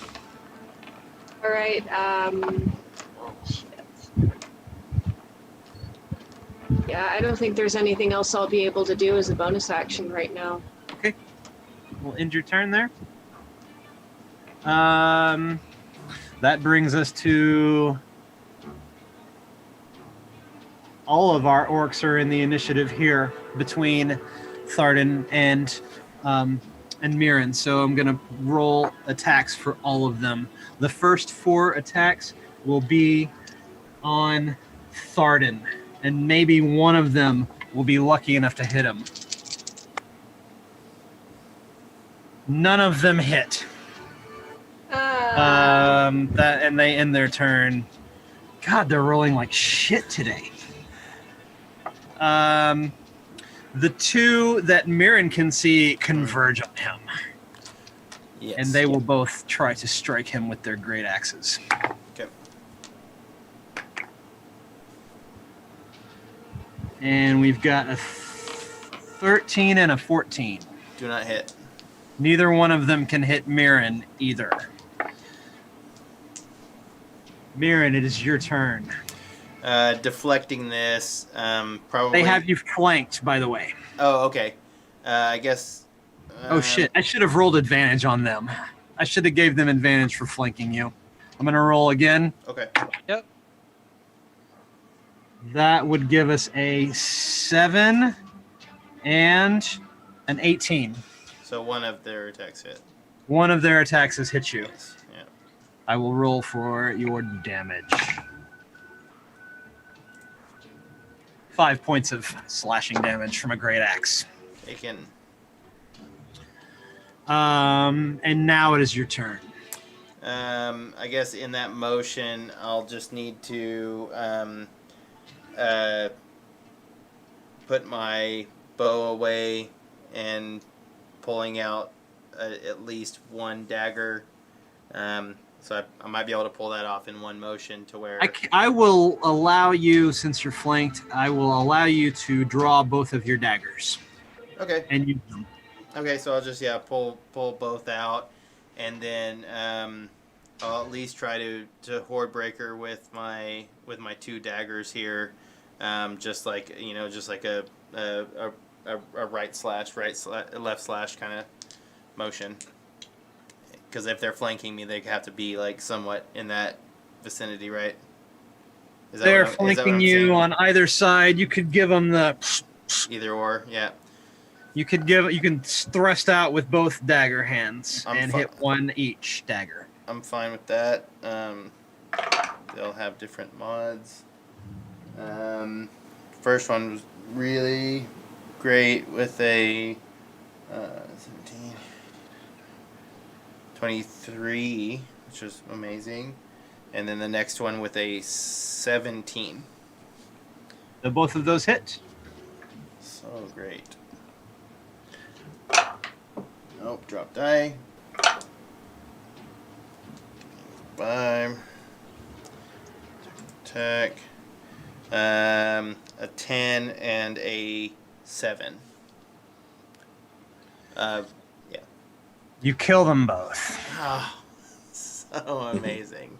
Alright, oh shit. Yeah, I don't think there's anything else I'll be able to do as a bonus action right now. Okay. We'll end your turn there. That brings us to all of our orcs are in the initiative here between Thardin and Myrin. So I'm going to roll attacks for all of them. The first 4 attacks will be on Thardin, and maybe one of them will be lucky enough to hit him. None of them hit. And they end their turn. God, they're rolling like shit today. The two that Myrin can see converge on him. Yes. And they will both try to strike him with their great axes. Okay. And we've got a 13 and a 14. Do not hit. Neither one of them can hit Myrin either. Myrin, it is your turn. Deflecting this, probably. They have you flanked, by the way. Oh, okay. I guess. Oh shit! I should have rolled advantage on them. I should have gave them advantage for flanking you. I'm gonna roll again. Okay. Yep. That would give us a 7 and an 18. So one of their attacks hit. One of their attacks has hit you. Yes. Yeah. I will roll for your damage. 5 points of slashing damage from a great axe. Taken. And now it is your turn. I guess in that motion, I'll just need to put my bow away and pulling out at least one dagger. So I might be able to pull that off in one motion to where... I will allow you, since you're flanked, I will allow you to draw both of your daggers. Okay. And use them. Okay, so I'll just, pull both out, and then I'll at least try to horde breaker with my two daggers here, just like a right slash, left slash kind of motion. Because if they're flanking me, they have to be like somewhat in that vicinity, right? They're flanking you on either side. You could give them the either or, yeah. You can thrust out with both dagger hands and hit one each dagger. I'm fine with that. They'll have different mods. First one was really great with a 17, 23, which was amazing, and then the next one with a 17. So both of those hit. So great. Nope, drop die. 5. Attack. A 10 and a 7. Yeah. You kill them both. Oh, so amazing.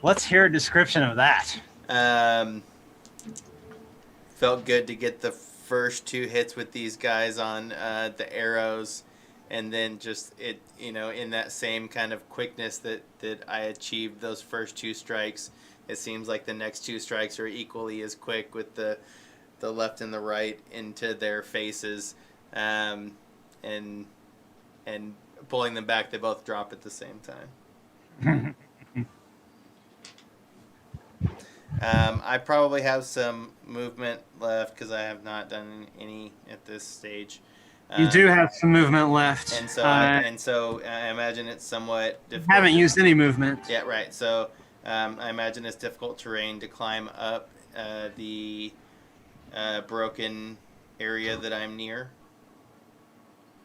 Let's hear a description of that. Felt good to get the first 2 hits with these guys on the arrows, and then just it, in that same kind of quickness that I achieved those first 2 strikes. It seems like the next 2 strikes are equally as quick with the left and the right into their faces, and pulling them back. They both drop at the same time. I probably have some movement left because I have not done any at this stage. You do have some movement left. And so I imagine it's somewhat difficult. Haven't used any movement. Yeah, right. So I imagine it's difficult terrain to climb up the broken area that I'm near.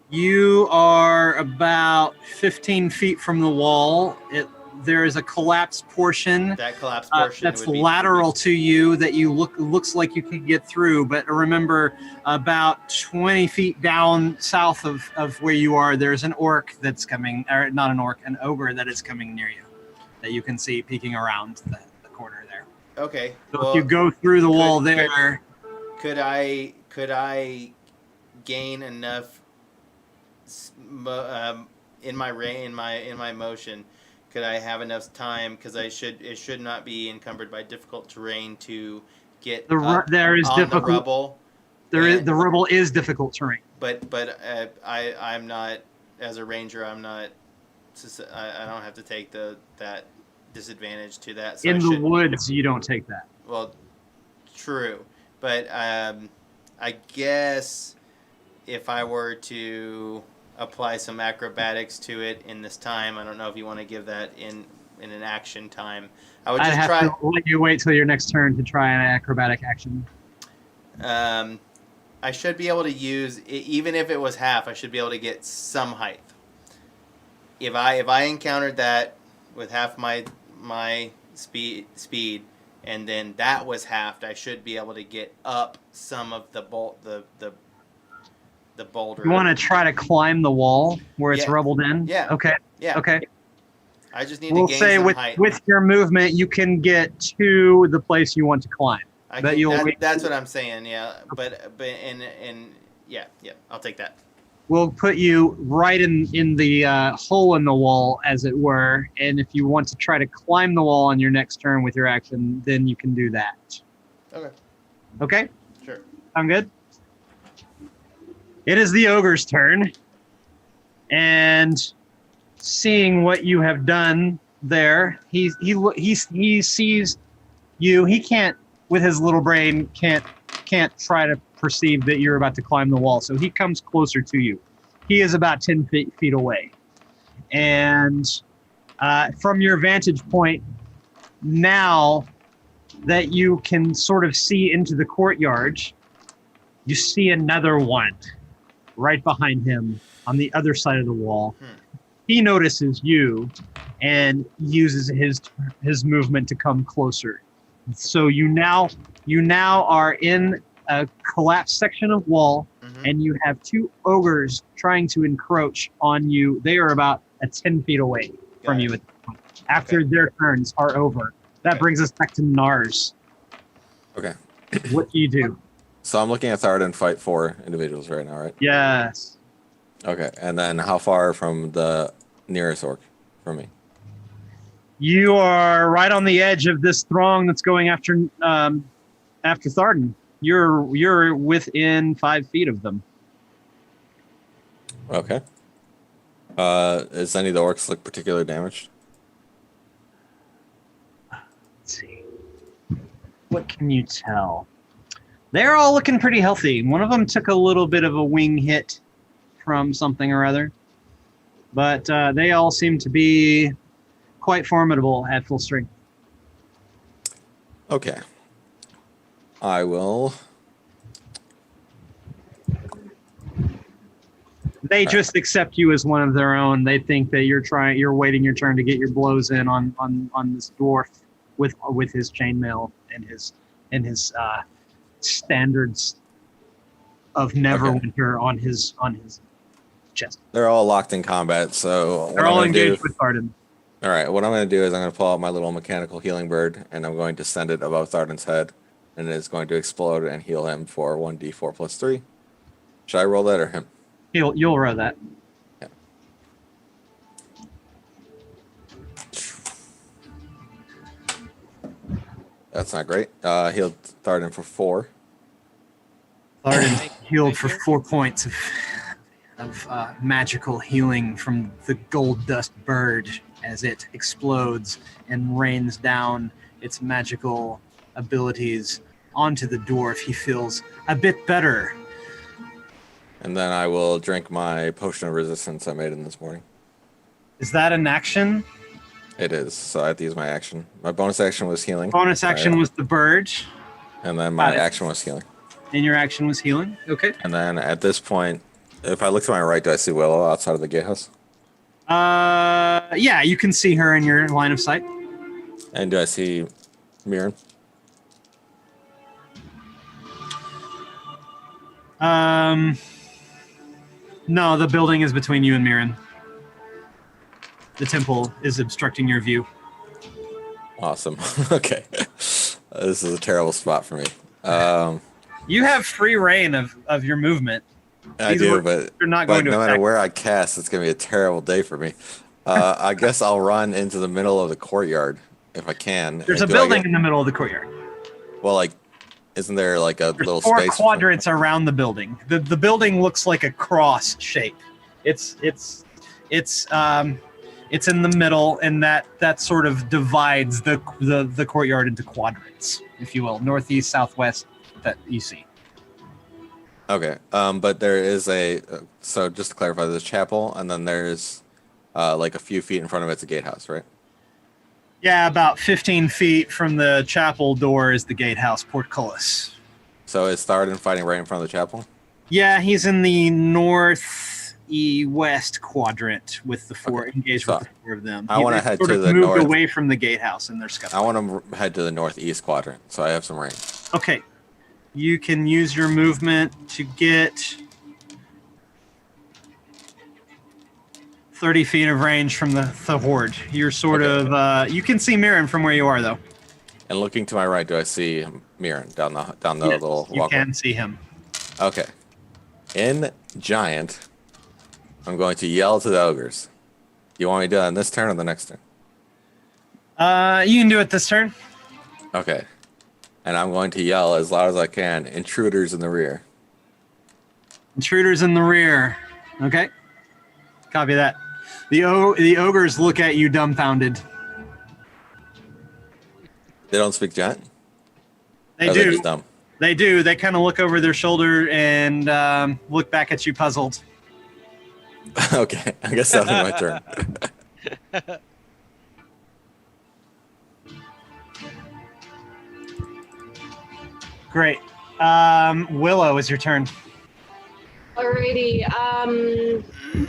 You are about 15 feet from the wall. There is a collapsed portion. That collapsed portion that's would be lateral to you that you looks like you could get through. But remember, about 20 feet down south of where you are, there's an orc that's coming, or not an orc, an ogre that is coming near you, that you can see peeking around the corner there. Okay. So well, if you go through the wall there, could I gain enough in my motion? Could I have enough time? Because it should not be encumbered by difficult terrain to get there is on difficult. the rubble. The rubble is difficult terrain. But I'm not, as a ranger. I'm not. I don't have to take that disadvantage to that. So In I the should, woods, you don't take that. well, true, but I guess if I were to apply some acrobatics to it in this time, I don't know if you want to give that in an action time. I would I'd just have try. to let you wait till your next turn to try an acrobatic action. I should be able to use, even if it was half, I should be able to get some height. If I encountered that with half my speed, and then that was halved, I should be able to get up some of the boulder. You want to try to climb the wall where it's Yeah. rubbled in? Yeah. Okay. Yeah. Okay. I just need We'll to gain say some with height. your movement, you can get to the place you want to climb. That's what I'm saying. Yeah, but yeah, I'll take that. We'll put you right in the hole in the wall, as it were. And if you want to try to climb the wall on your next turn with your action, then you can do that. Okay. Okay? Sure. Sound good? It is the ogre's turn. And seeing what you have done there, he sees you. He can't, with his little brain, can't try to perceive that you're about to climb the wall. So he comes closer to you. He is about 10 feet away. And from your vantage point, now that you can sort of see into the courtyard, you see another one right behind him on the other side of the wall. He notices you and uses his movement to come closer. So you now are in a collapsed section of wall, and you have two ogres trying to encroach on you. They are about 10 feet away from you at this point. After their turns are over. That brings us back to Nars. Okay. What do you do? So I'm looking at Thardin fight 4 individuals right now, right? Yes. Okay. And then how far from the nearest orc from me? You are right on the edge of this throng that's going after Thardin. You're within 5 feet of them. Okay. Is any of the orcs look particularly damaged? Let's see. What can you tell? They're all looking pretty healthy. One of them took a little bit of a wing hit from something or other. But they all seem to be quite formidable at full strength. Okay. I will. They just accept you as one of their own. They think that you're waiting your turn to get your blows in on this dwarf with his chainmail and his standards of Neverwinter on his chest. They're all locked in combat, so They're all engaged with Thardin. All right, what I'm going to do is I'm going to pull out my little mechanical healing bird, and I'm going to send it above Thardin's head, and it's going to explode and heal him for 1d4 plus 3. Should I roll that or him? You'll roll that. Yeah. That's not great. Healed Thardin for 4. Thardin healed for 4 points of magical healing from the gold dust bird as it explodes and rains down its magical abilities onto the dwarf. He feels a bit better. And then I will drink my potion of resistance I made in this morning. Is that an action? It is, so I have to use my action. My bonus action was healing. Bonus action was the bird, And then my action was healing. and your action was healing. Okay. And then at this point, if I look to my right, do I see Willow outside of the gatehouse? Yeah, you can see her in your line of sight. And do I see Myrin? No, the building is between you and Myrin. The temple is obstructing your view. Awesome. Okay. This is a terrible spot for me. You have free reign of your movement. I do, but you're not going to no matter affect. where I cast, it's going to be a terrible day for me. I guess I'll run into the middle of the courtyard if I can. There's a building in the middle of the courtyard. Well, like, isn't there like a There's little 4 space? quadrants around the building. The building looks like a cross shape. It's It's in the middle, and that sort of divides the courtyard into quadrants, if you will, northeast, southwest, that you see. Okay. But there is so just to clarify, there's a chapel, and then there's like a few feet in front of it's a gatehouse, right? Yeah, about 15 feet from the chapel door is the gatehouse, portcullis. So is Thardin fighting right in front of the chapel? Yeah, he's in the north-west quadrant with the four engaged with the four of them. I want to head to the moved north. away from the gatehouse and they're scuffling. I want to head to the northeast quadrant, so I have some range. Okay, you can use your movement to get 30 feet of range from the horde. You're sort of you can see Myrin from where you are though. And looking to my right, do I see Myrin down the Yes, little you walkway? can see him. Okay. In giant, I'm going to yell to the ogres. You want me to do that on this turn or the next turn? You can do it this turn. Okay. And I'm going to yell as loud as I can, intruders in the rear. Intruders in the rear. Okay. Copy that. The ogres look at you dumbfounded. They don't speak giant? They Or they're do. just dumb? They do. They kind of look over their shoulder and look back at you puzzled. Okay, I guess that'll be my turn. Great. Willow, is your turn. Alrighty.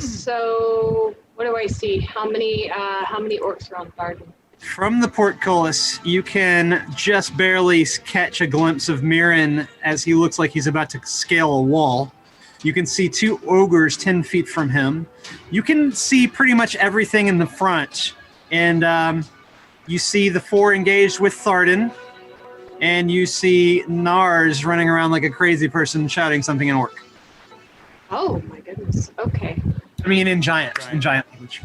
So what do I see? How many orcs are on Thardin? From the portcullis, you can just barely catch a glimpse of Myrin as he looks like he's about to scale a wall. You can see two ogres 10 feet from him. You can see pretty much everything in the front. And you see the four engaged with Thardin. And you see Nars running around like a crazy person shouting something in orc. Oh my goodness. Okay. I mean, in giant language.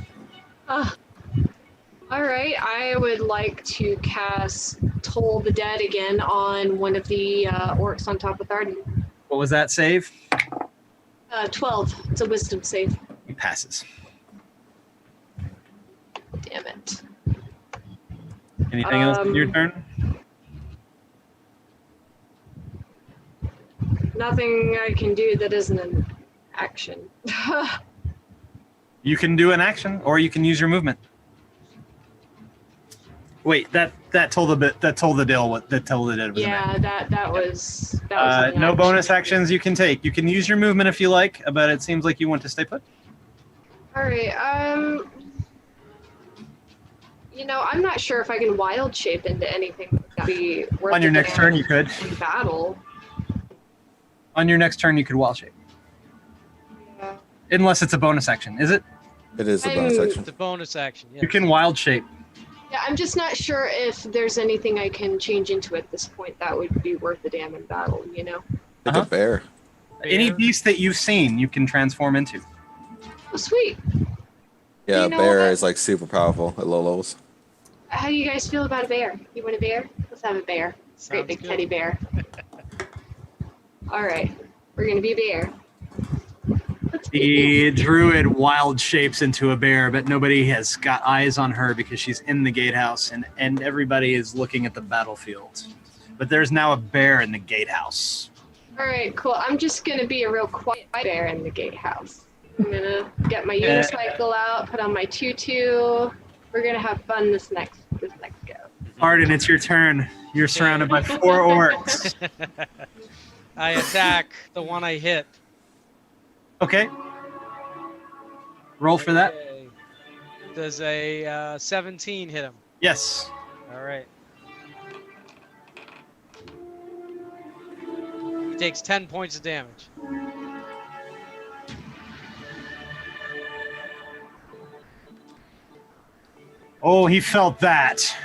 All right. I would like to cast Toll the Dead again on one of the orcs on top of Thardin. What was that save? 12. It's a wisdom save. He passes. Damn it. Anything else in your turn? Nothing I can do that isn't an action. You can do an action, or you can use your movement. Wait, that told the deal what that told the dead was. Yeah, that was an no action. bonus actions you can take. You can use your movement if you like, but it seems like you want to stay put. All right. I'm not sure if I can wild shape into anything that'd be worth On your next turn, you could. in battle. On your next turn, you could wild shape, Yeah. unless it's a bonus action. Is it? It is a bonus action. It's a bonus action. Yes. You can wild shape. Yeah, I'm just not sure if there's anything I can change into at this point that would be worth the damn in battle, you know? Like a bear. Any beast that you've seen, you can transform into. Oh, sweet. Yeah, You know bear what? is like super powerful at low levels. How do you guys feel about a bear? You want a bear? Let's have a bear. Great Sounds big good. teddy bear. All right, we're gonna be a bear. Let's be a The druid wild shapes into a bear, but nobody has got eyes on her because she's in the gatehouse, and everybody is looking at the battlefield. But there's now a bear in the gatehouse. bear. All right, cool. I'm just gonna be a real quiet bear in the gatehouse. I'm gonna get my unicycle out, put on my tutu. We're gonna have fun this next go. Arden, it's your turn. You're surrounded by 4 orcs. I attack the one I hit. Okay. Roll for that. Okay. Does a 17 hit him? Yes. All right. He takes 10 points of damage. Oh, he felt that.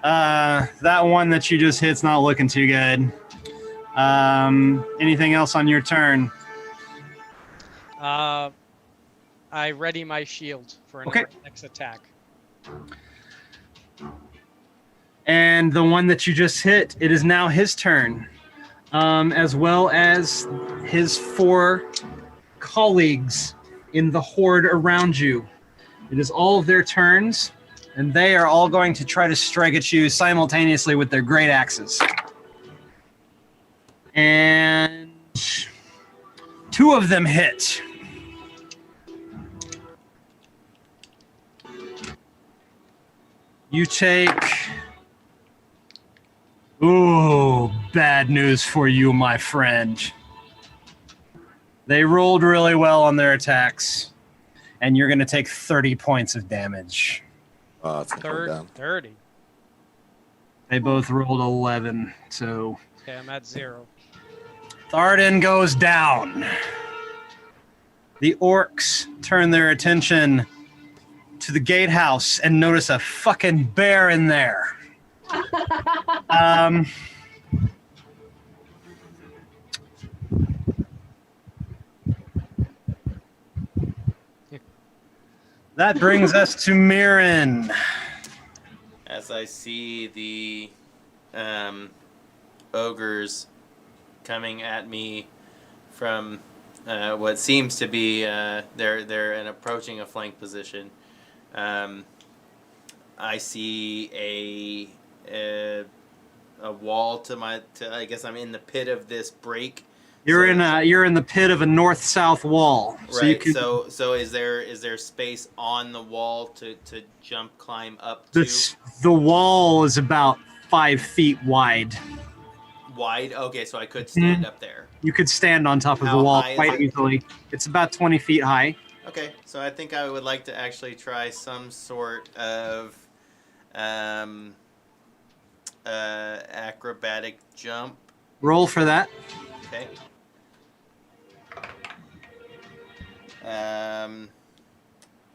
That one that you just hit's not looking too good. Anything else on your turn? I ready my shield for another next attack. And the one that you just hit, it is now his turn, as well as his 4 colleagues in the horde around you. It is all of their turns, and they are all going to try to strike at you simultaneously with their great axes. And 2 of them hit. You take... Ooh, bad news for you, my friend. They rolled really well on their attacks, and you're going to take 30 points of damage. Oh, it's going down. 30. They both rolled 11, so... Okay, I'm at 0. Thardin goes down. The orcs turn their attention to the gatehouse and notice a fucking bear in there. That brings us to Myrin. As I see the ogres coming at me from what seems to be they're in approaching a flank position. I see a wall to I guess I'm in the pit of this break. You're in the pit of a north-south wall. Right. So you can, so is there space on the wall to jump climb up to? the wall is about 5 feet wide. Wide? Okay, so I could stand up there. You could stand on top of How the wall high is quite it? easily. It's about 20 feet high. Okay, so I think I would like to actually try some sort of acrobatic jump. Roll for that. Okay.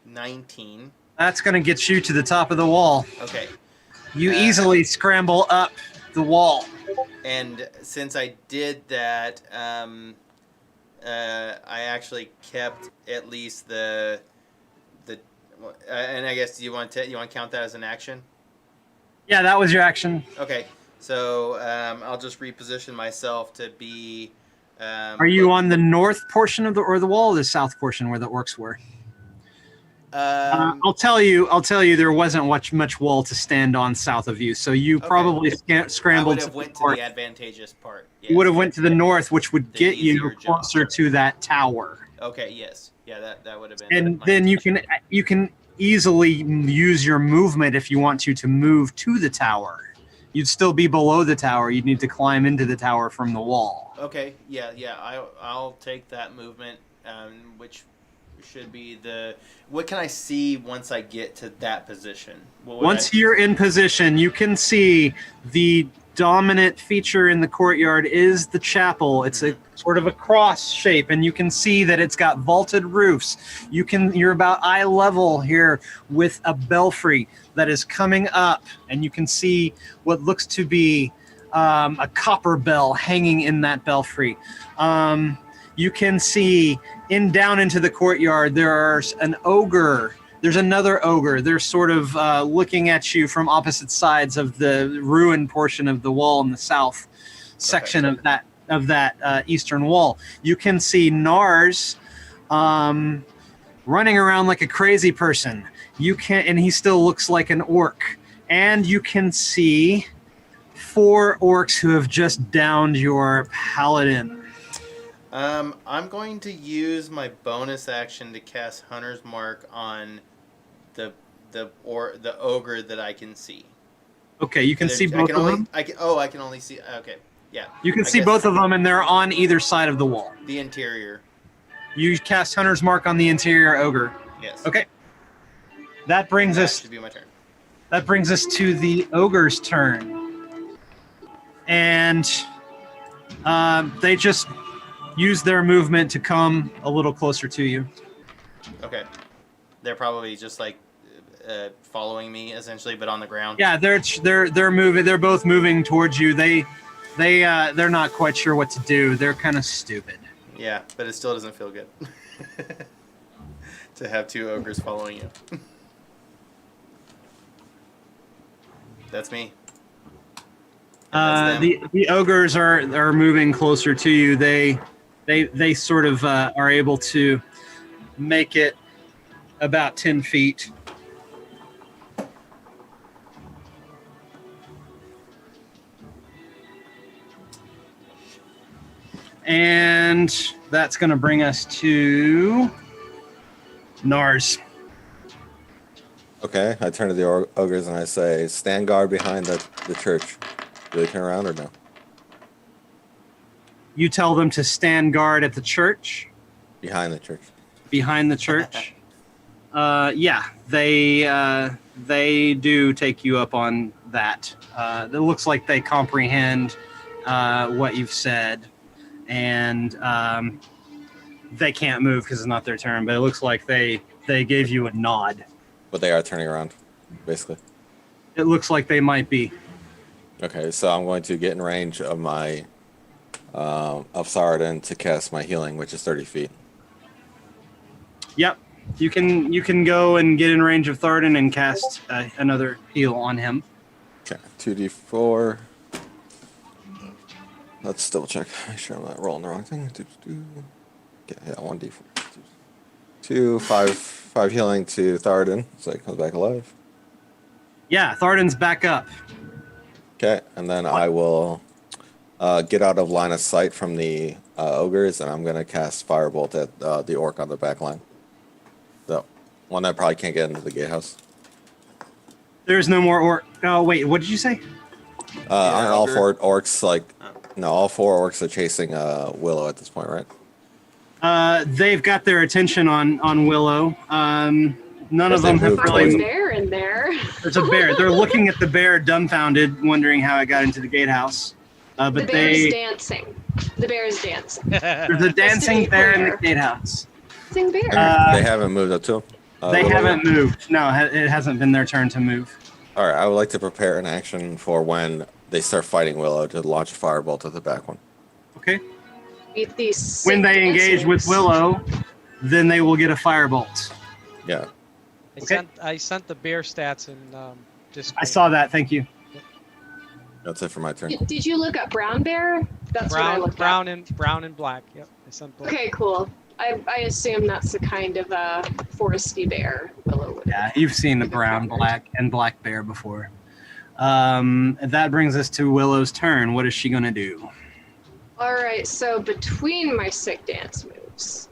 19. That's going to get you to the top of the wall. Okay. You easily scramble up the wall. And since I did that, I actually kept at least the and I guess you want to count that as an action? Yeah, that was your action. Okay. So I'll just reposition myself to be. Are you on the north portion of the wall, or the south portion where the orcs were? I'll tell you. There wasn't much wall to stand on south of you, so you probably scrambled. I would have went to the advantageous part. Yes. You would have went to the north, which would The get you easier jump. closer to that tower. Okay. Yes. Yeah. That would have been. And my then intention. you can easily use your movement if you want to move to the tower. You'd still be below the tower. You'd need to climb into the tower from the wall. Okay. Yeah. I'll take that movement, which should be the. What can I see once I get to that position? Once you're in position, you can see the dominant feature in the courtyard is the chapel. It's a sort of a cross shape, and you can see that it's got vaulted roofs. You're about eye level here with a belfry that is coming up, and you can see what looks to be a copper bell hanging in that belfry. You can see down into the courtyard, there's an ogre. There's another ogre. They're sort of looking at you from opposite sides of the ruined portion of the wall in the south section of that eastern wall. You can see Nars running around like a crazy person. And he still looks like an orc. And you can see 4 orcs who have just downed your paladin. I'm going to use my bonus action to cast Hunter's Mark on the ogre that I can see. Okay, you can see both of them? I can only see. Okay, yeah. You can see both of them, and they're on either side of the wall. The interior. You cast Hunter's Mark on the interior ogre. Yes. Okay. That brings us. Should be my turn. That brings us to the ogre's turn, and they just use their movement to come a little closer to you. Okay. They're probably just like following me essentially, but on the ground. Yeah, they're moving. They're both moving towards you. They're not quite sure what to do. They're kind of stupid. Yeah, but it still doesn't feel good to have 2 ogres following you. That's me. That's them. The ogres are moving closer to you. They sort of are able to make it about 10 feet. And that's going to bring us to Nars. Okay, I turn to the ogres and I say, stand guard behind the church. Do they turn around or no? You tell them to stand guard at the church. Behind the church. Behind the church. Yeah, they do take you up on that. It looks like they comprehend what you've said, and they can't move because it's not their turn. But it looks like they gave you a nod. But they are turning around, basically. It looks like they might be. Okay, so I'm going to get in range of my of Thardin to cast my healing, which is 30 feet. Yep, you can go and get in range of Thardin and cast another heal on him. Okay, 2d4. Let's double check. Make sure I'm not rolling the wrong thing. Okay, yeah, 1d4. 2, 5 healing to Thardin, so he comes back alive. Yeah, Thardin's back up. Okay, and then I will get out of line of sight from the ogres, and I'm going to cast Firebolt at the orc on the back line. The one that probably can't get into the gatehouse. There's no more orc. Oh, wait, what did you say? Aren't all ogre? 4 orcs no, all 4 orcs are chasing Willow at this point, right? They've got their attention on Willow. None of them have moved There's towards a really. bear in there. There's a bear. They're looking at the bear, dumbfounded, wondering how it got into the gatehouse. The But bear is they dancing. The bear is dancing. there's a dancing be bear in the clear. gatehouse. Dancing bear. They haven't moved up to him. They haven't moved. No, it hasn't been their turn to move. All right, I would like to prepare an action for when they start fighting Willow to launch a firebolt at the back one. Okay. Meet these When they sick engage with dancers. Willow, then they will get a firebolt. Yeah. Okay. I sent the bear stats in Discord. I saw that. Thank you. That's it for my turn. Did you look up brown bear? That's what I looked brown up. and black. Yep, I sent both. Okay, cool. I assume that's the kind of foresty bear Willow would. Yeah, you've seen the brown, black, and black bear before. That brings us to Willow's turn. What is she going to do? All right, so between my sick dance moves,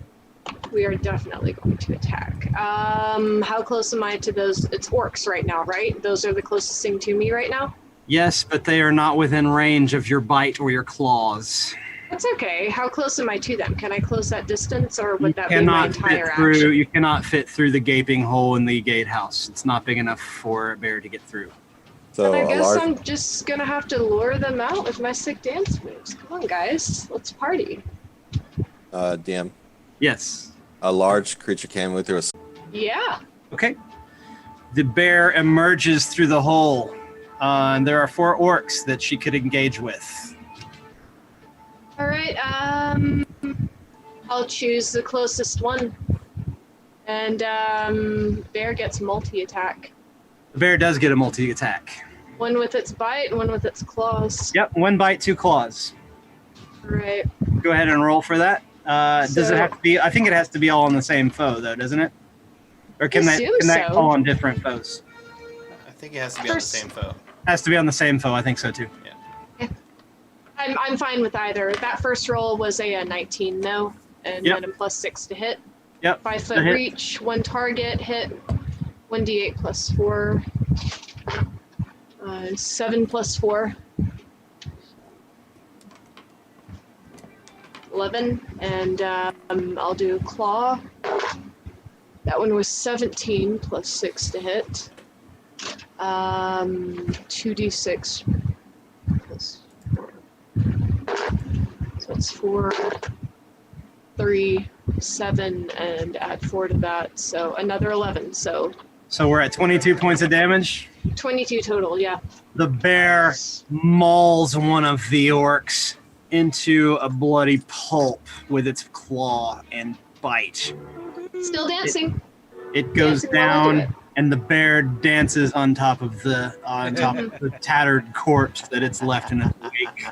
we are definitely going to attack. How close am I to those? It's orcs right now, right? Those are the closest thing to me right now? Yes, but they are not within range of your bite or your claws. That's okay. How close am I to them? Can I close that distance, or You would that be my cannot entire fit through. action? You cannot fit through the gaping hole in the gatehouse. It's not big enough for a bear to get through. So I a guess large, I'm just gonna have to lure them out with my sick dance moves. Come on, guys, let's party. DM, Yes. a large creature can move through a. Yeah. Okay. The bear emerges through the hole. And there are 4 orcs that she could engage with. All right. I'll choose the closest one, and bear gets multi-attack. The bear does get a multi-attack. One with its bite, one with its claws. Yep, 1 bite, 2 claws. All right. Go ahead and roll for that. Does it So- have to be? I think it has to be all on the same foe, though, doesn't it? Or can that assume so. fall on different foes? I think it has to be on the First- same foe. Has to be on the same foe. I think so too. I'm fine with either. That first roll was a 19, though, and Yep. then a +6 to hit. Yep. 5 foot the hit. reach, 1 target hit, 1d8 + 4, 7 + 4, 11, and I'll do claw. That one was 17 + 6 to hit. 2d6 + 4. So it's 4, 3, 7, and add 4 to that. So another 11. So So we're at 22 points of damage. 22 total, yeah. The bear mauls one of the orcs into a bloody pulp with its claw and bite. Still dancing. It goes Dancing while I do it. down, and the bear dances on top of the tattered corpse that it's left in its wake.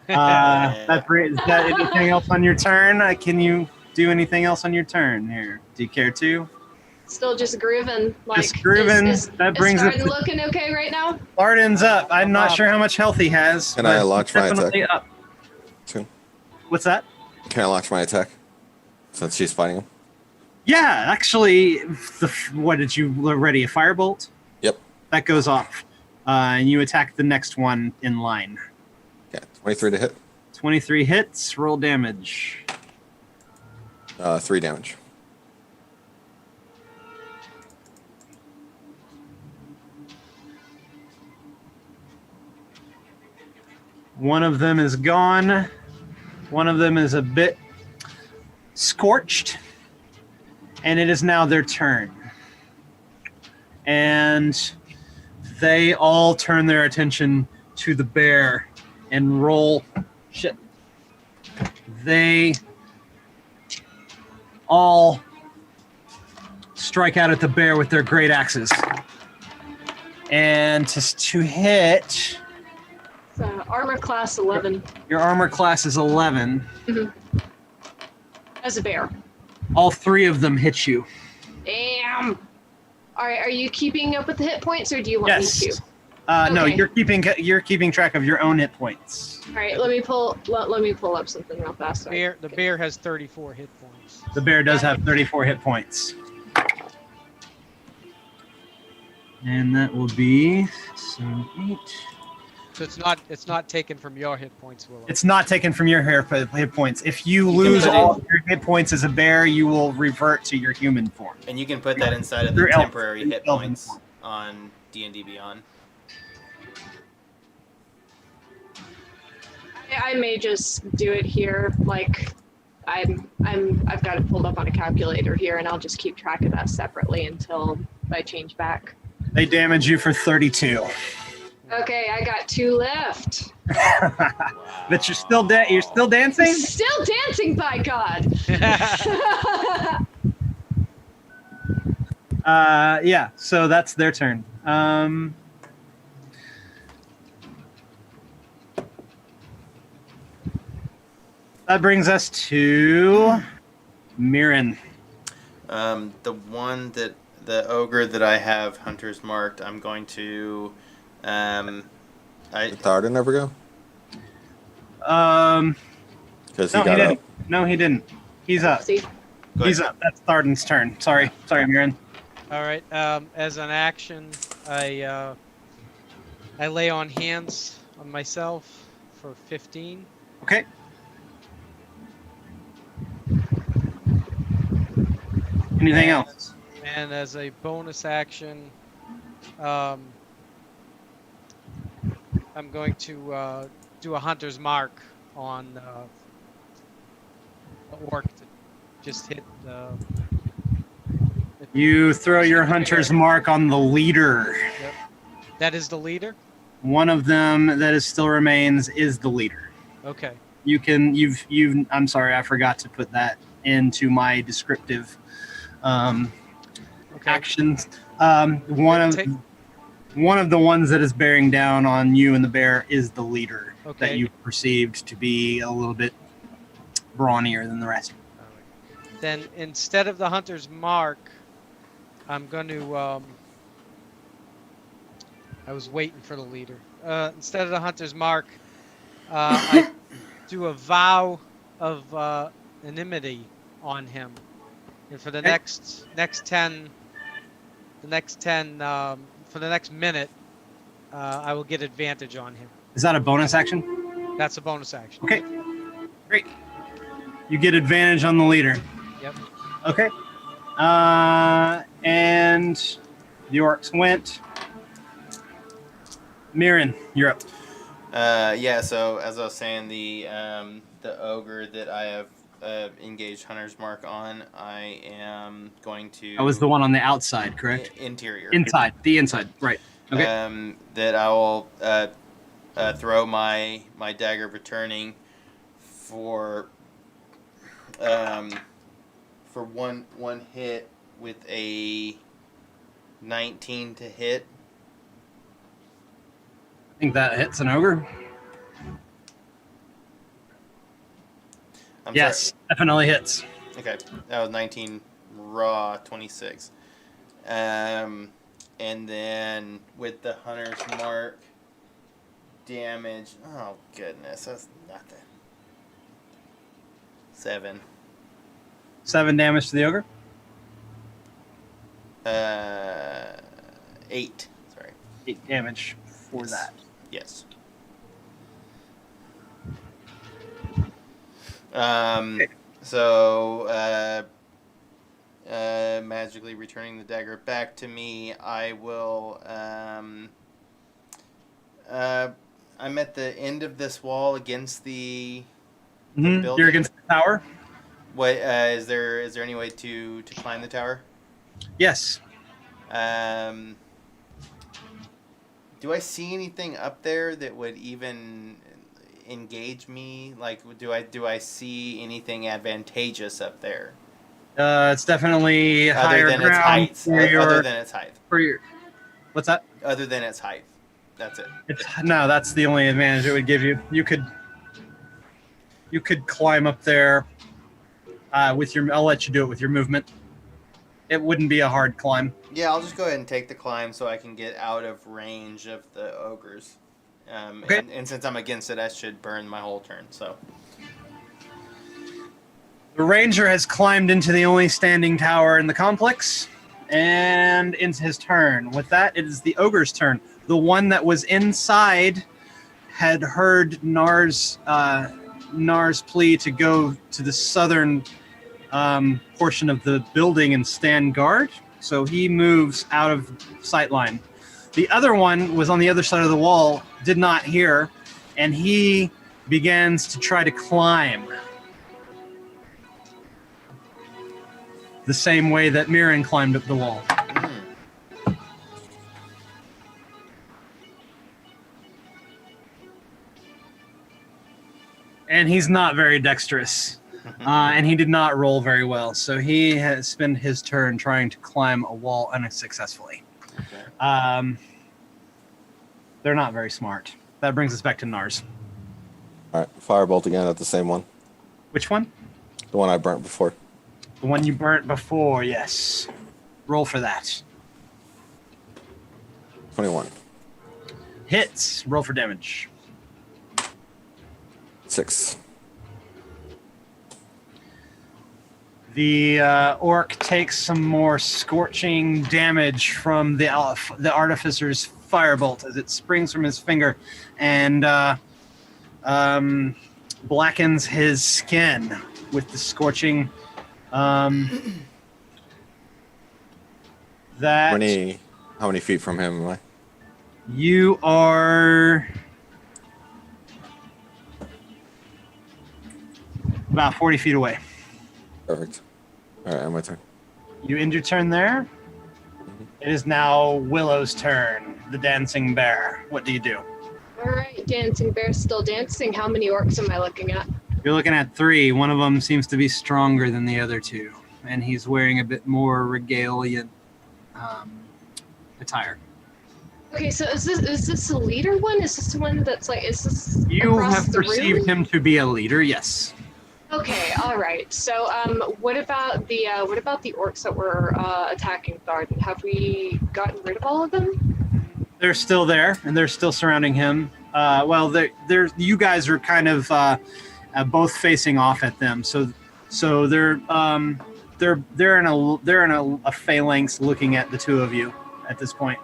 Is that anything else on your turn? Can you do anything else on your turn here? Do you care to? Still just grooving. Like, Just grooving. That brings is it. Thardin looking okay right now? Thardin's up. I'm not sure how much health he has. Can I but launch my definitely attack? up. Too. What's that? Can I launch my attack? Since she's fighting him? Yeah, actually, what did you ready? A firebolt? Yep. That goes off, and you attack the next one in line. Yeah, 23 to hit. 23 hits. Roll damage. 3 damage. One of them is gone. One of them is a bit scorched. And it is now their turn. And they all turn their attention to the bear and roll. Shit. They all strike out at the bear with their great axes. And to hit, Armor class 11. your armor class is 11. As a bear. All 3 of them hit you. Damn. Are you keeping up with the hit points, or do you want me Yes. to? No, Okay. you're keeping track of your own hit points. All right, let me pull up something real fast. The bear has 34 hit points. The bear does have 34 hit points. And that will be 7, 8. So it's not taken from your hit points, Willow. It's not taken from your hit points. If you lose put all it- of your hit points as a bear, you will revert to your human form. And you can put that inside of the Your elf- temporary hit elven points form. on D&D Beyond. I may just do it here. Like, I've got it pulled up on a calculator here, and I'll just keep track of that separately until I change back. They damage you for 32. Okay, I got 2 left. But you're still you're still dancing? Still dancing, by God. Yeah, so that's their turn. That brings us to Myrin. The ogre that I have hunters marked, I'm going to, Did Thardin ever go? Because No, he he got didn't. up. No, he didn't. He's up. See? Go He's ahead. up. That's Thardin's turn. Sorry, Myrin. All right. As an action, I lay on hands on myself for 15. Okay. Anything else? And as a bonus action, I'm going to do a hunter's mark on the orc to just hit. You throw your hunter's mark on the leader. Yep. That is the leader. One of them that is still remains is the leader. Okay. You've I'm sorry, I forgot to put that into my descriptive Okay. actions. One of the ones that is bearing down on you and the bear is the leader that Okay. you perceived to be a little bit brawnier than the rest. Then instead of the hunter's mark, I'm going to. I was waiting for the leader. Instead of the hunter's mark, I do a vow of enmity on him, and for the Okay. next 10, for the next minute, I will get advantage on him. Is that a bonus action? That's a bonus action. Okay. Great. You get advantage on the leader. Yep. Okay. And the orcs went. Myrin, you're up. Yeah. So as I was saying, the ogre that I have engaged hunter's mark on, I am going to. That was the one on the outside, correct? Interior. Inside. The inside. Right. Okay. That I will throw my dagger of returning for one hit with a 19 to hit. I think that hits an ogre. I'm Yes, definitely hits. sorry. Okay, that was 19 raw, 26. And then with the hunter's mark damage, oh goodness, that's nothing. 7. 7 damage to the ogre. 8. Sorry. 8 damage for Yes. that. Yes. So, magically returning the dagger back to me, I will. I'm at the end of this wall against the building. You're against the tower? What is there any way to climb the tower? Yes. Do I see anything up there that would even engage me? Like, do I see anything advantageous up there? It's definitely higher Other than its ground height. for Other your, than its height. for your. What's that? Other than its height. That's it. No, that's the only advantage it would give you. You could climb up there with your. I'll let you do it with your movement. It wouldn't be a hard climb. Yeah, I'll just go ahead and take the climb so I can get out of range of the ogres. Okay. And since I'm against it, I should burn my whole turn. So. The ranger has climbed into the only standing tower in the complex, and into his turn. With that, it is the ogre's turn. The one that was inside had heard Nars' plea to go to the southern portion of the building and stand guard, so he moves out of sight line. The other one was on the other side of the wall, did not hear, and he begins to try to climb. The same way that Myrin climbed up the wall. And he's not very dexterous. And he did not roll very well. So he has spent his turn trying to climb a wall unsuccessfully. Okay. They're not very smart. That brings us back to Nars. All right, firebolt again at the same one. Which one? The one I burnt before. The one you burnt before, yes. Roll for that. 21. Hits. Roll for damage. 6. The orc takes some more scorching damage from the Artificer's firebolt as it springs from his finger and blackens his skin with the scorching. How many feet from him am I? You are about 40 feet away. Perfect. All right, my turn. You end your turn there. It is now Willow's turn, the dancing bear. What do you do? All right, dancing bear still dancing. How many orcs am I looking at? You're looking at 3. One of them seems to be stronger than the other 2, and he's wearing a bit more regalia attire. Okay, so is this the leader one? Is this the one that's like? Is this You across have the perceived room? him to be a leader, yes. Okay, all right. So, what about the orcs that were attacking Thardin? Have we gotten rid of all of them? They're still there, and they're still surrounding him. Well, they're you guys are kind of both facing off at them, so they're in a phalanx looking at the two of you at this point.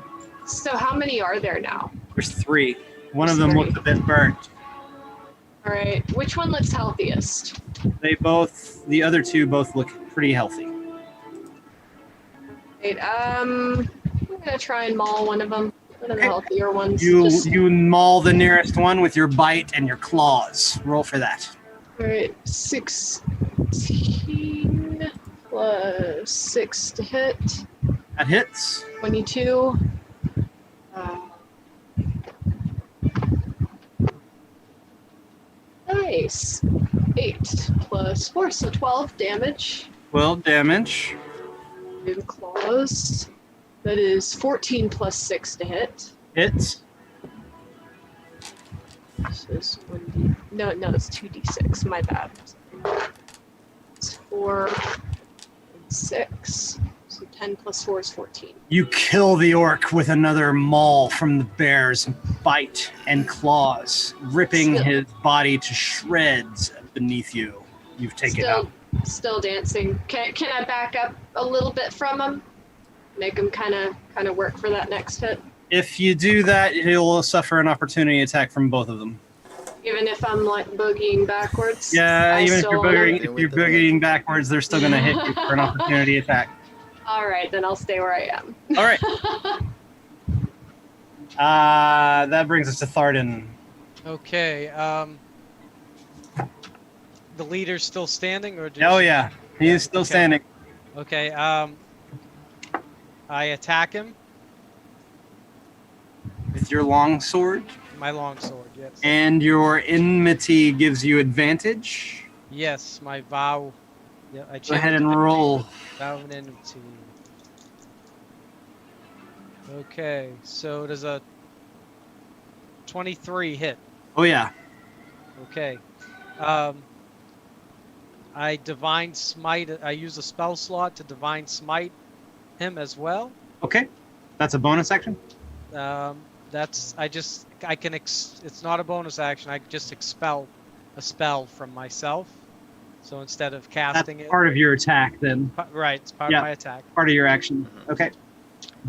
So, how many are there now? There's 3. One of There's them 3. looks a bit burnt. All right. Which one looks healthiest? The other 2 both look pretty healthy. Right. I'm gonna try and maul one of them. One of the Okay. healthier ones. You maul the nearest one with your bite and your claws. Roll for that. All right. 16 plus 6 to hit. That hits. 22. Nice. 8 plus 4, so 12 damage. 12 damage. In claws. That is 14 plus 6 to hit. Hits. This is 1d. No, it's 2d6. My bad. It's 4 and 6. So 10 plus 4 is 14. You kill the orc with another maul from the bear's bite and claws, ripping his body to shreds beneath you. You've taken out. Still dancing. Can I back up a little bit from him? Make him kind of work for that next hit. If you do that, he'll suffer an opportunity attack from both of them. Even if I'm like boogieing backwards. Yeah, even if still you're wanna- boogieing backwards, they're still going to hit you for an opportunity attack. All right, then I'll stay where I am. All right. That brings us to Thardin. Okay. The leader's still standing, or? Oh yeah, he is still standing. Okay. I attack him. With your long sword. My longsword, yes. And your enmity gives you advantage. Yes, my vow. Yeah, I Go ahead and roll. Vow of enmity. Okay, so does a 23 hit? Oh yeah. Okay. I divine smite. I use a spell slot to divine smite him as well. Okay. That's a bonus action. It's not a bonus action. I just expel a spell from myself. So instead of casting That's it, part of your attack then. right? It's part of my attack. Part of your action. Okay.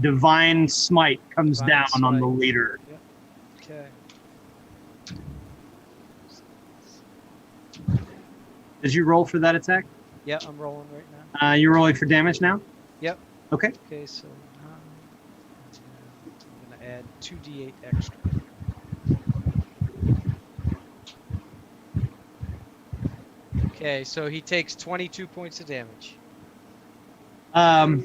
Divine smite comes Divine down on the smite. leader. Okay. Did you roll for that attack? Yeah, I'm rolling right now. You're rolling for damage now? Yep. Okay. Okay, so I'm gonna add 2d8 extra. Okay, so he takes 22 points of damage. The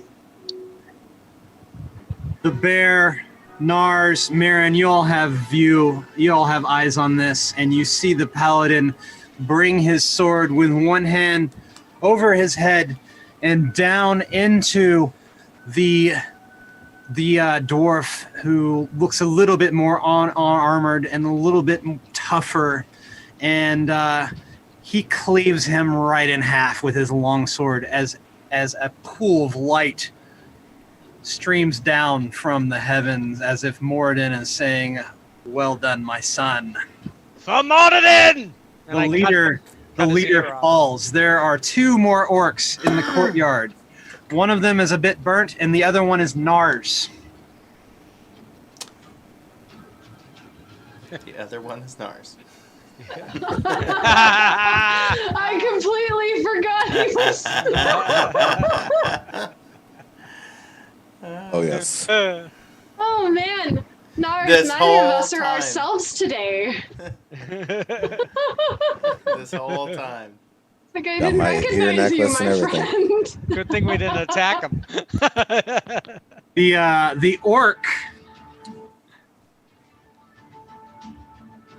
bear, Nars, Myrin, you all have eyes on this, and you see the paladin bring his sword with one hand over his head and down into the dwarf, who looks a little bit more armored and a little bit tougher, and he cleaves him right in half with his long sword as a pool of light streams down from the heavens, as if Moradin is saying, "Well done, my son." For Paladin! The leader falls. There are two more orcs in the courtyard. One of them is a bit burnt, and the other one is Nars. The other one is Nars. I completely forgot he was. Oh yes. Oh man, Nars, This neither whole of us are time. ourselves today. This whole time. Like I Got didn't my ear recognize you, necklace my and everything. friend. Good thing we didn't attack him. The orc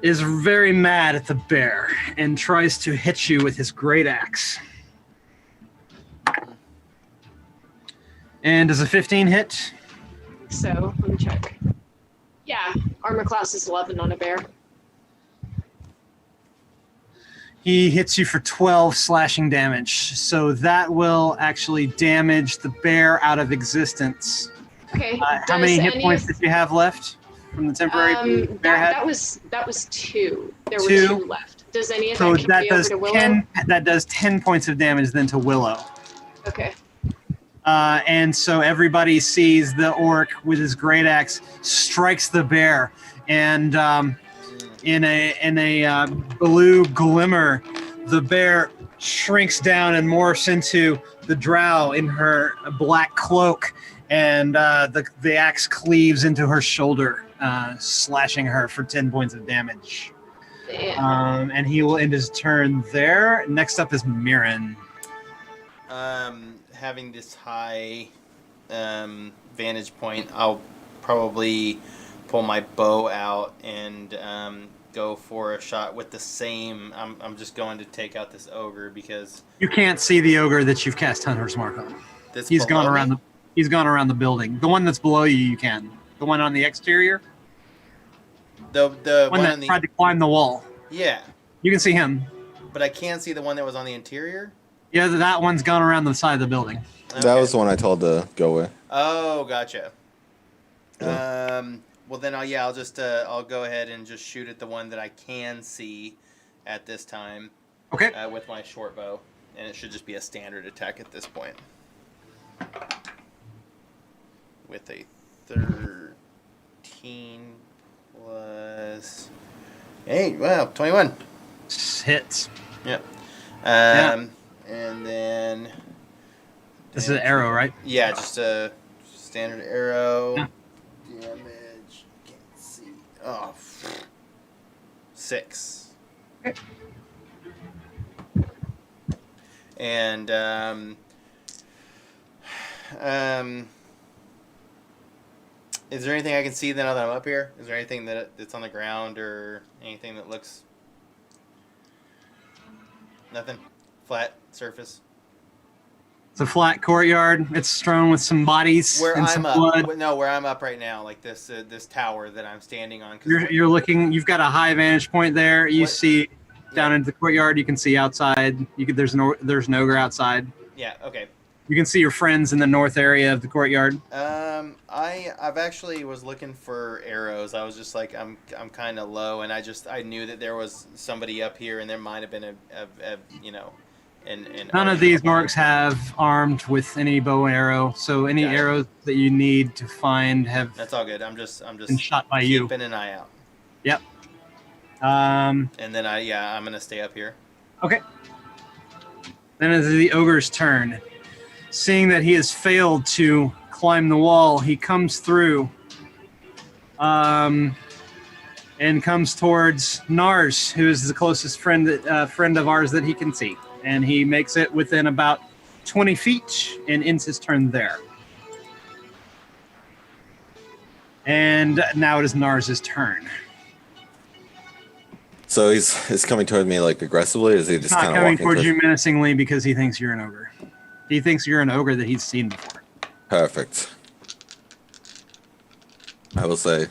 is very mad at the bear and tries to hit you with his great axe. And does a 15 hit? So let me check. Yeah, armor class is 11 on a bear. He hits you for 12 slashing damage. So that will actually damage the bear out of existence. Okay. How many does hit any points of- did you have left from the temporary bear head? that was 2. There were Two. 2 left. Does any of So that that carry over does to Willow? 10. That does 10 points of damage then to Willow. Okay. And so everybody sees the orc with his great axe strikes the bear, and in a blue glimmer, the bear shrinks down and morphs into the Drow in her black cloak, and the axe cleaves into her shoulder, slashing her for 10 points of damage. Damn. And he will end his turn there. Next up is Myrin. Having this high vantage point, I'll probably pull my bow out and go for a shot with the same. I'm just going to take out this ogre because You can't see the ogre that you've cast Hunter's Mark on. this He's gone below around me? he's gone around the building. The one that's below you, you can. The one on the exterior, the one one that on the tried to climb the wall. yeah, You can see him. but I can't see the one that was on the interior. Yeah, that one's gone around the side of the building. That was the one I told to go with. Oh, gotcha. Yeah. Well then, I'll just I'll go ahead and just shoot at the one that I can see at this time. Okay. With my short bow, and it should just be a standard attack at this point. With a 13 plus 8, wow, 21. Hits. Yep. Yeah. And then This is an arrow, right? yeah, just a standard arrow. Yeah. Damage. Can't see. Oh, 6. Okay. And is there anything I can see now that I'm up here? Is there anything that's on the ground or anything that looks nothing? Flat surface. It's a flat courtyard. It's strewn with some bodies Where and I'm some up. blood. No, where I'm up right now, like this tower that I'm standing on. You're looking. You've got a high vantage point there. You What- see down into the courtyard. You can see outside. There's an ogre outside. Yeah. Okay. You can see your friends in the north area of the courtyard. I've actually was looking for arrows. I was just like, I'm kind of low, and I knew that there was somebody up here, and there might have been a None of these orcs have armed with any bow and arrow, so any Got it. arrows that you need to find have That's all good. I'm just been shot by you. keeping an eye out. Yep. And then I'm gonna stay up here. Okay. Then it is the ogre's turn. Seeing that he has failed to climb the wall, he comes through and comes towards Nars, who is the closest friend of ours that he can see. And he makes it within about 20 feet and ends his turn there. And now it is Nars' turn. So he's coming toward me like aggressively, or is he He's just not kind of coming walking? towards you menacingly because he thinks you're an ogre. He thinks you're an ogre that he's seen before. Perfect. I will say,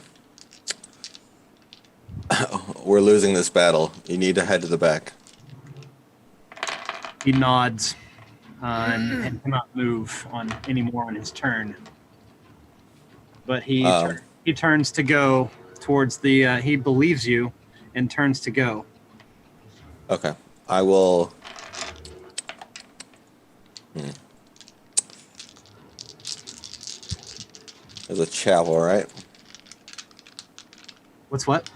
we're losing this battle. You need to head to the back. He nods and cannot move anymore on his turn. But he turns to go towards the. He believes you, and turns to go. Okay, I will. There's a chapel, right? What's what?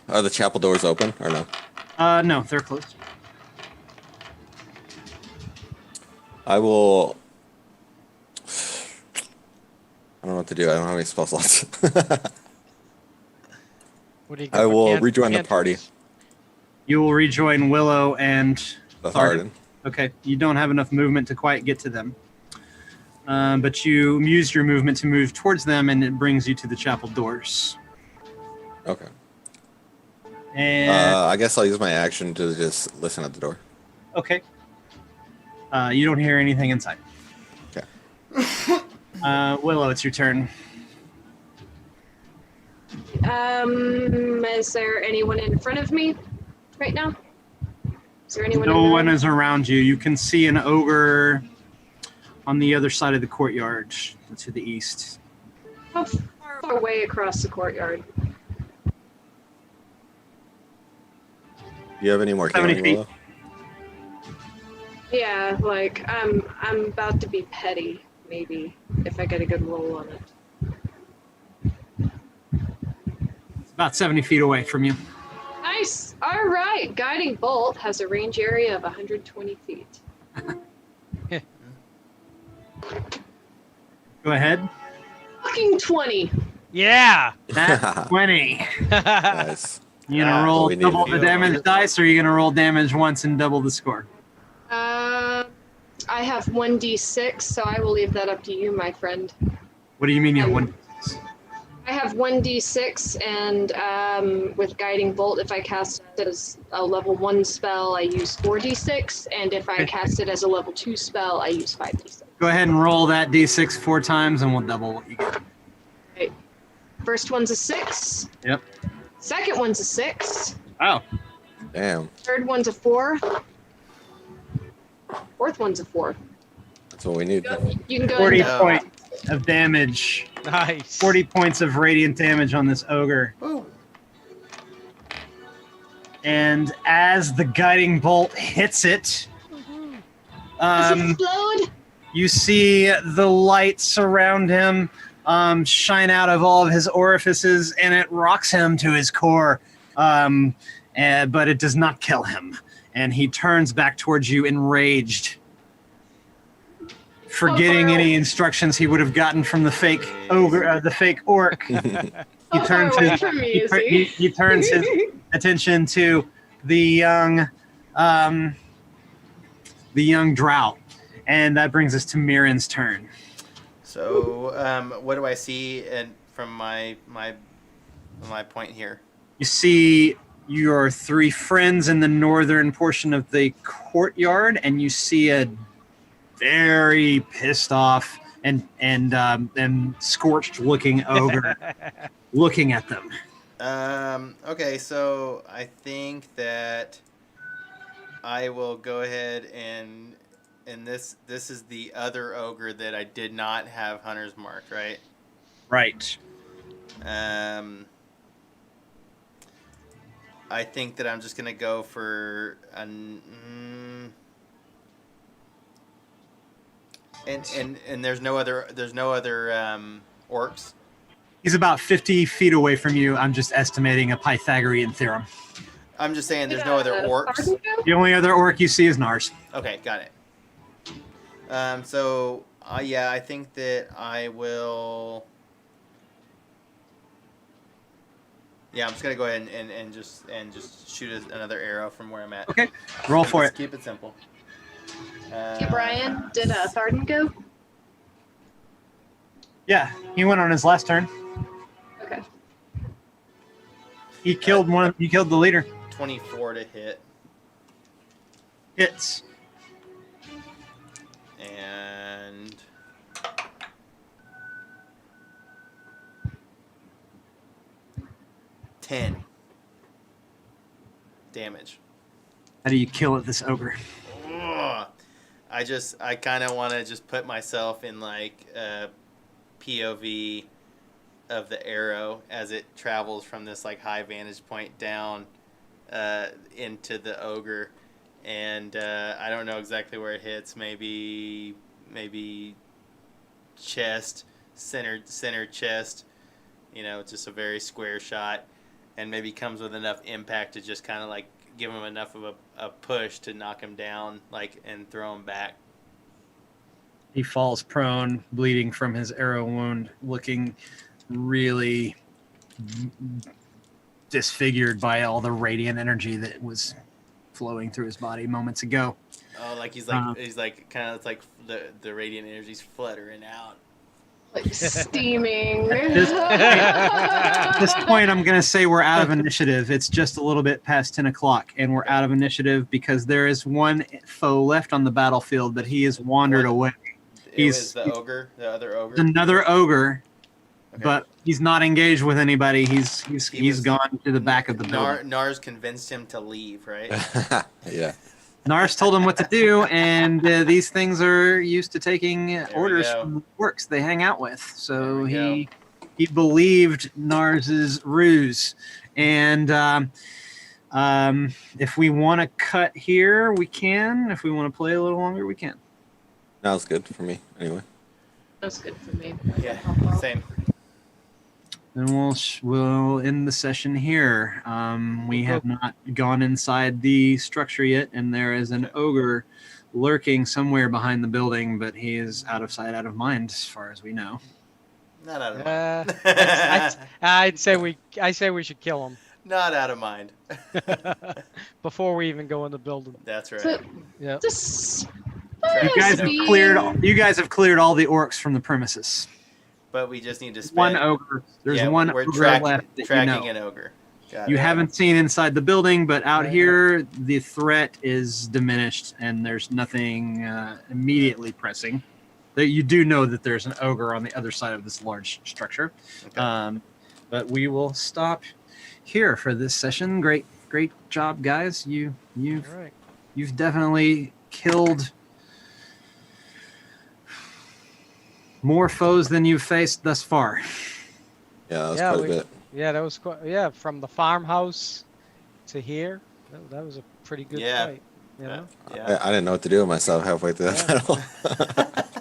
Are the chapel doors open or no? No, they're closed. I will. I don't know what to do. I don't have any spell slots. What do you I will rejoin the party. You will rejoin Willow and The Thardin. Thardin. Okay, you don't have enough movement to quite get to them. But you use your movement to move towards them, and it brings you to the chapel doors. Okay. And I guess I'll use my action to just listen at the door. okay. You don't hear anything inside. Okay. Willow, it's your turn. Is there anyone in front of me right now? Is there anyone? No in one is around you. You can see an ogre on the other side of the courtyard to the east. How far away across the courtyard? Do you have any more 70 healing, feet. Willow? Yeah, like I'm about to be petty, maybe, if I get a good roll on it. It's about 70 feet away from you. Nice. All right. Guiding bolt has a range area of 120 feet. Go ahead. Fucking 20. Yeah. That's 20. Nice. You gonna roll we need double to the do damage dice, or are you gonna roll damage once and double the score? I have 1d6, so I will leave that up to you, my friend. What do you mean you have one? I have 1d6, and with Guiding Bolt, if I cast it as a level 1 spell, I use 4d6, and if I Okay. cast it as a level 2 spell, I use 5d6. Go ahead and roll that d6 4 times, and we'll double what you get. Okay. First one's a 6. Yep. Second one's a 6. Oh, Damn. Third one's a 4. Fourth one's a 4. That's what we need. You can go 40 and points of damage. Nice. 40 points of radiant damage on this ogre. Woo. And as the guiding bolt hits it, Does it explode? you see the light surround him shine out of all of his orifices, and it rocks him to his core, but it does not kill him. And he turns back towards you enraged, forgetting any instructions he would have gotten from the fake ogre, the fake orc. How far away from me is he? He turns his attention to the young Drow, and that brings us to Myrin's turn. So, what do I see from my point here? You see your three friends in the northern portion of the courtyard, and you see a very pissed off and scorched-looking ogre looking at them. Okay, so I think that I will go ahead and this is the other ogre that I did not have Hunter's Mark, right? Right. I think that I'm just gonna go for and there's no other orcs. He's about 50 feet away from you. I'm just estimating a Pythagorean theorem. I'm just saying there's no other orcs. Thardin go? The only other orc you see is Nars. Okay, got it. So yeah, I think that I will. Yeah, I'm just gonna go ahead and just shoot another arrow from where I'm at. Okay, roll for it. Keep it simple. Hey, Brian, did Thardin go? Yeah, he went on his last turn. Okay. He killed one. He killed the leader. 24 to hit, Hits. and ten damage. How do you kill it, this ogre? Ugh. I kind of want to just put myself in like a POV of the arrow as it travels from this like high vantage point down into the ogre, and I don't know exactly where it hits. Maybe chest, center chest. You know, just a very square shot, and maybe comes with enough impact to just kind of like give him enough of a push to knock him down, like, and throw him back. He falls prone, bleeding from his arrow wound, looking really disfigured by all the radiant energy that was flowing through his body moments ago. Oh, like he's like kind of, it's like the radiant energy's fluttering out. Like steaming. At this point, I'm going to say we're out of initiative. It's just a little bit past 10 o'clock, and we're out of initiative because there is one foe left on the battlefield, but he has wandered away. He's the ogre, the other ogre. Another ogre, Okay. but he's not engaged with anybody. He's gone to the back of the building. Nars convinced him to leave, right? Yeah. Nars told him what to do, and these things are used to taking orders go. from the orcs they hang out with. So There we he believed Nars's ruse. And if we want to cut here, we can. If we want to play a little longer, we can. That was good for me, anyway. That's good for me. Yeah, same. Then we'll end the session here. We have not gone inside the structure yet, and there is an ogre lurking somewhere behind the building, but he is out of sight, out of mind, as far as we know. Not out of mind. I say we should kill him Not out of mind. before we even go in the building. That's right. So, Yeah. just You guys have cleared all the orcs from the premises. But we just need to spend One ogre. There's one we're ogre tracking, left that tracking you know. an ogre. Got You it. haven't seen inside the building, but out here the threat is diminished, and there's nothing immediately pressing. You do know that there's an ogre on the other side of this large structure. Okay. But we will stop here for this session. Great job, guys. You've All right. definitely killed More foes than you've faced thus far. Yeah, that was Yeah, quite we- a bit. Yeah, that was quite. Yeah, from the farmhouse to here, that was a pretty good Yeah. fight. You know? Yeah. I didn't know what to do with myself halfway through that Yeah. battle.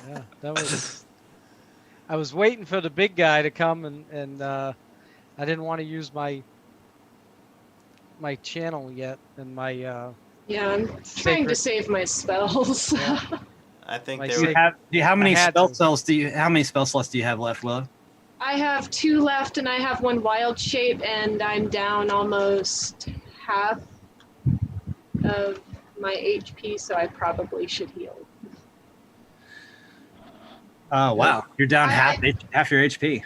Yeah, that was. I was waiting for the big guy to come, and I didn't want to use my channel yet, and my Yeah, I'm trying Sacred. to save my spells. Yeah. I think Like they Do were. you have? How many had spell to. cells do you? How many spell slots do you have left, Willow? I have 2 left, and I have 1 wild shape, and I'm down almost half of my HP, so I probably should heal. Oh wow, you're down I- half your HP.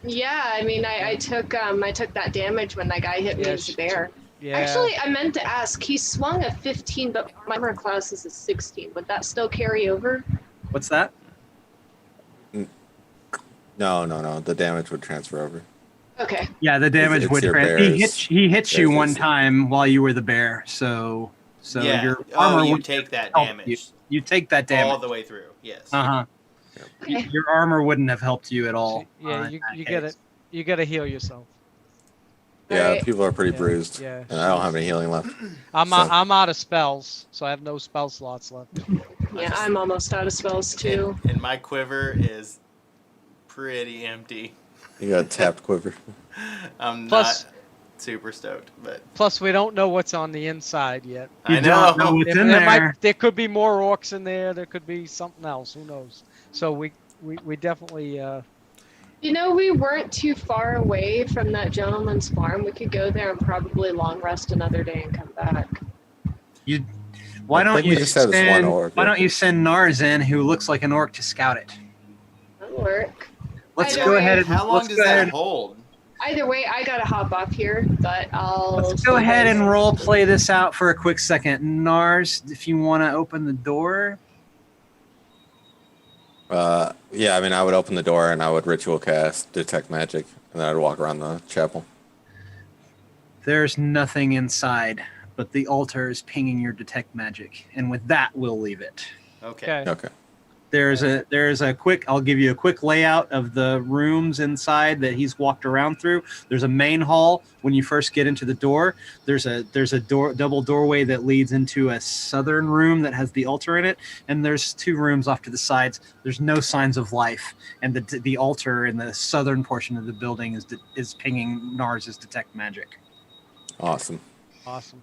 Yeah, I mean, I took that damage when that guy hit me Yeah, as a bear. yeah. Actually, I meant to ask. He swung a 15, but my armor class is a 16. Would that still carry over? What's that? No. The damage would transfer over. Okay. Yeah, the damage It's would. your He bears. hit you Bears one AC. time while you were the bear, so yeah. your armor you would take that help damage you take that all damage. the way through. Yes. Uh Okay. huh. Your armor wouldn't have helped you at all. Yeah, in you that gotta case. you gotta heal yourself. Yeah, Alright. people are pretty Yeah, bruised. yeah. And I don't have any healing left. I'm So- I'm out of spells, so I have no spell slots left. Yeah, I'm almost out of spells too. And my quiver is pretty empty. You got a tapped quiver. I'm Plus- not super stoked, but Plus, we don't know what's on the inside yet. You I don't know. know what's There, in there there. there could be more orcs in there. There could be something else. Who knows? So we definitely. You know, we weren't too far away from that gentleman's farm. We could go there and probably long rest another day and come back. Why I don't think we you just have this one send? orc. Why don't you send Nars in, who looks like an orc, to scout it? That'll work. Let's Either go way, ahead and How long let's does go ahead that and- hold? Either way, I gotta hop off here, but I'll. Let's go ahead and role play this out for a quick second. Nars, if you want to open the door. Yeah, I mean, I would open the door and I would ritual cast detect magic, and then I'd walk around the chapel. There's nothing inside, but the altar is pinging your detect magic, and with that, we'll leave it. Okay. Okay. Okay. There's a quick. I'll give you a quick layout of the rooms inside that he's walked around through. There's a main hall when you first get into the door. There's a double doorway that leads into a southern room that has the altar in it, and there's 2 rooms off to the sides. There's no signs of life, and the altar in the southern portion of the building is pinging Nars' detect magic. Awesome. Awesome.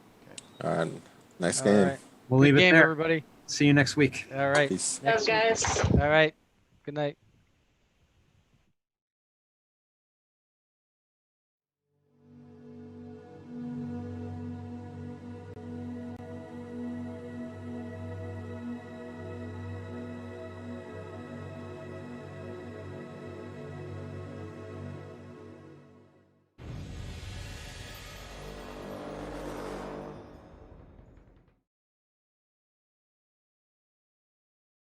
All right. Nice All game. right. We'll Good leave it game, there. everybody. See you next week. All right. Peace. Go, Next week. guys. All right. Good night.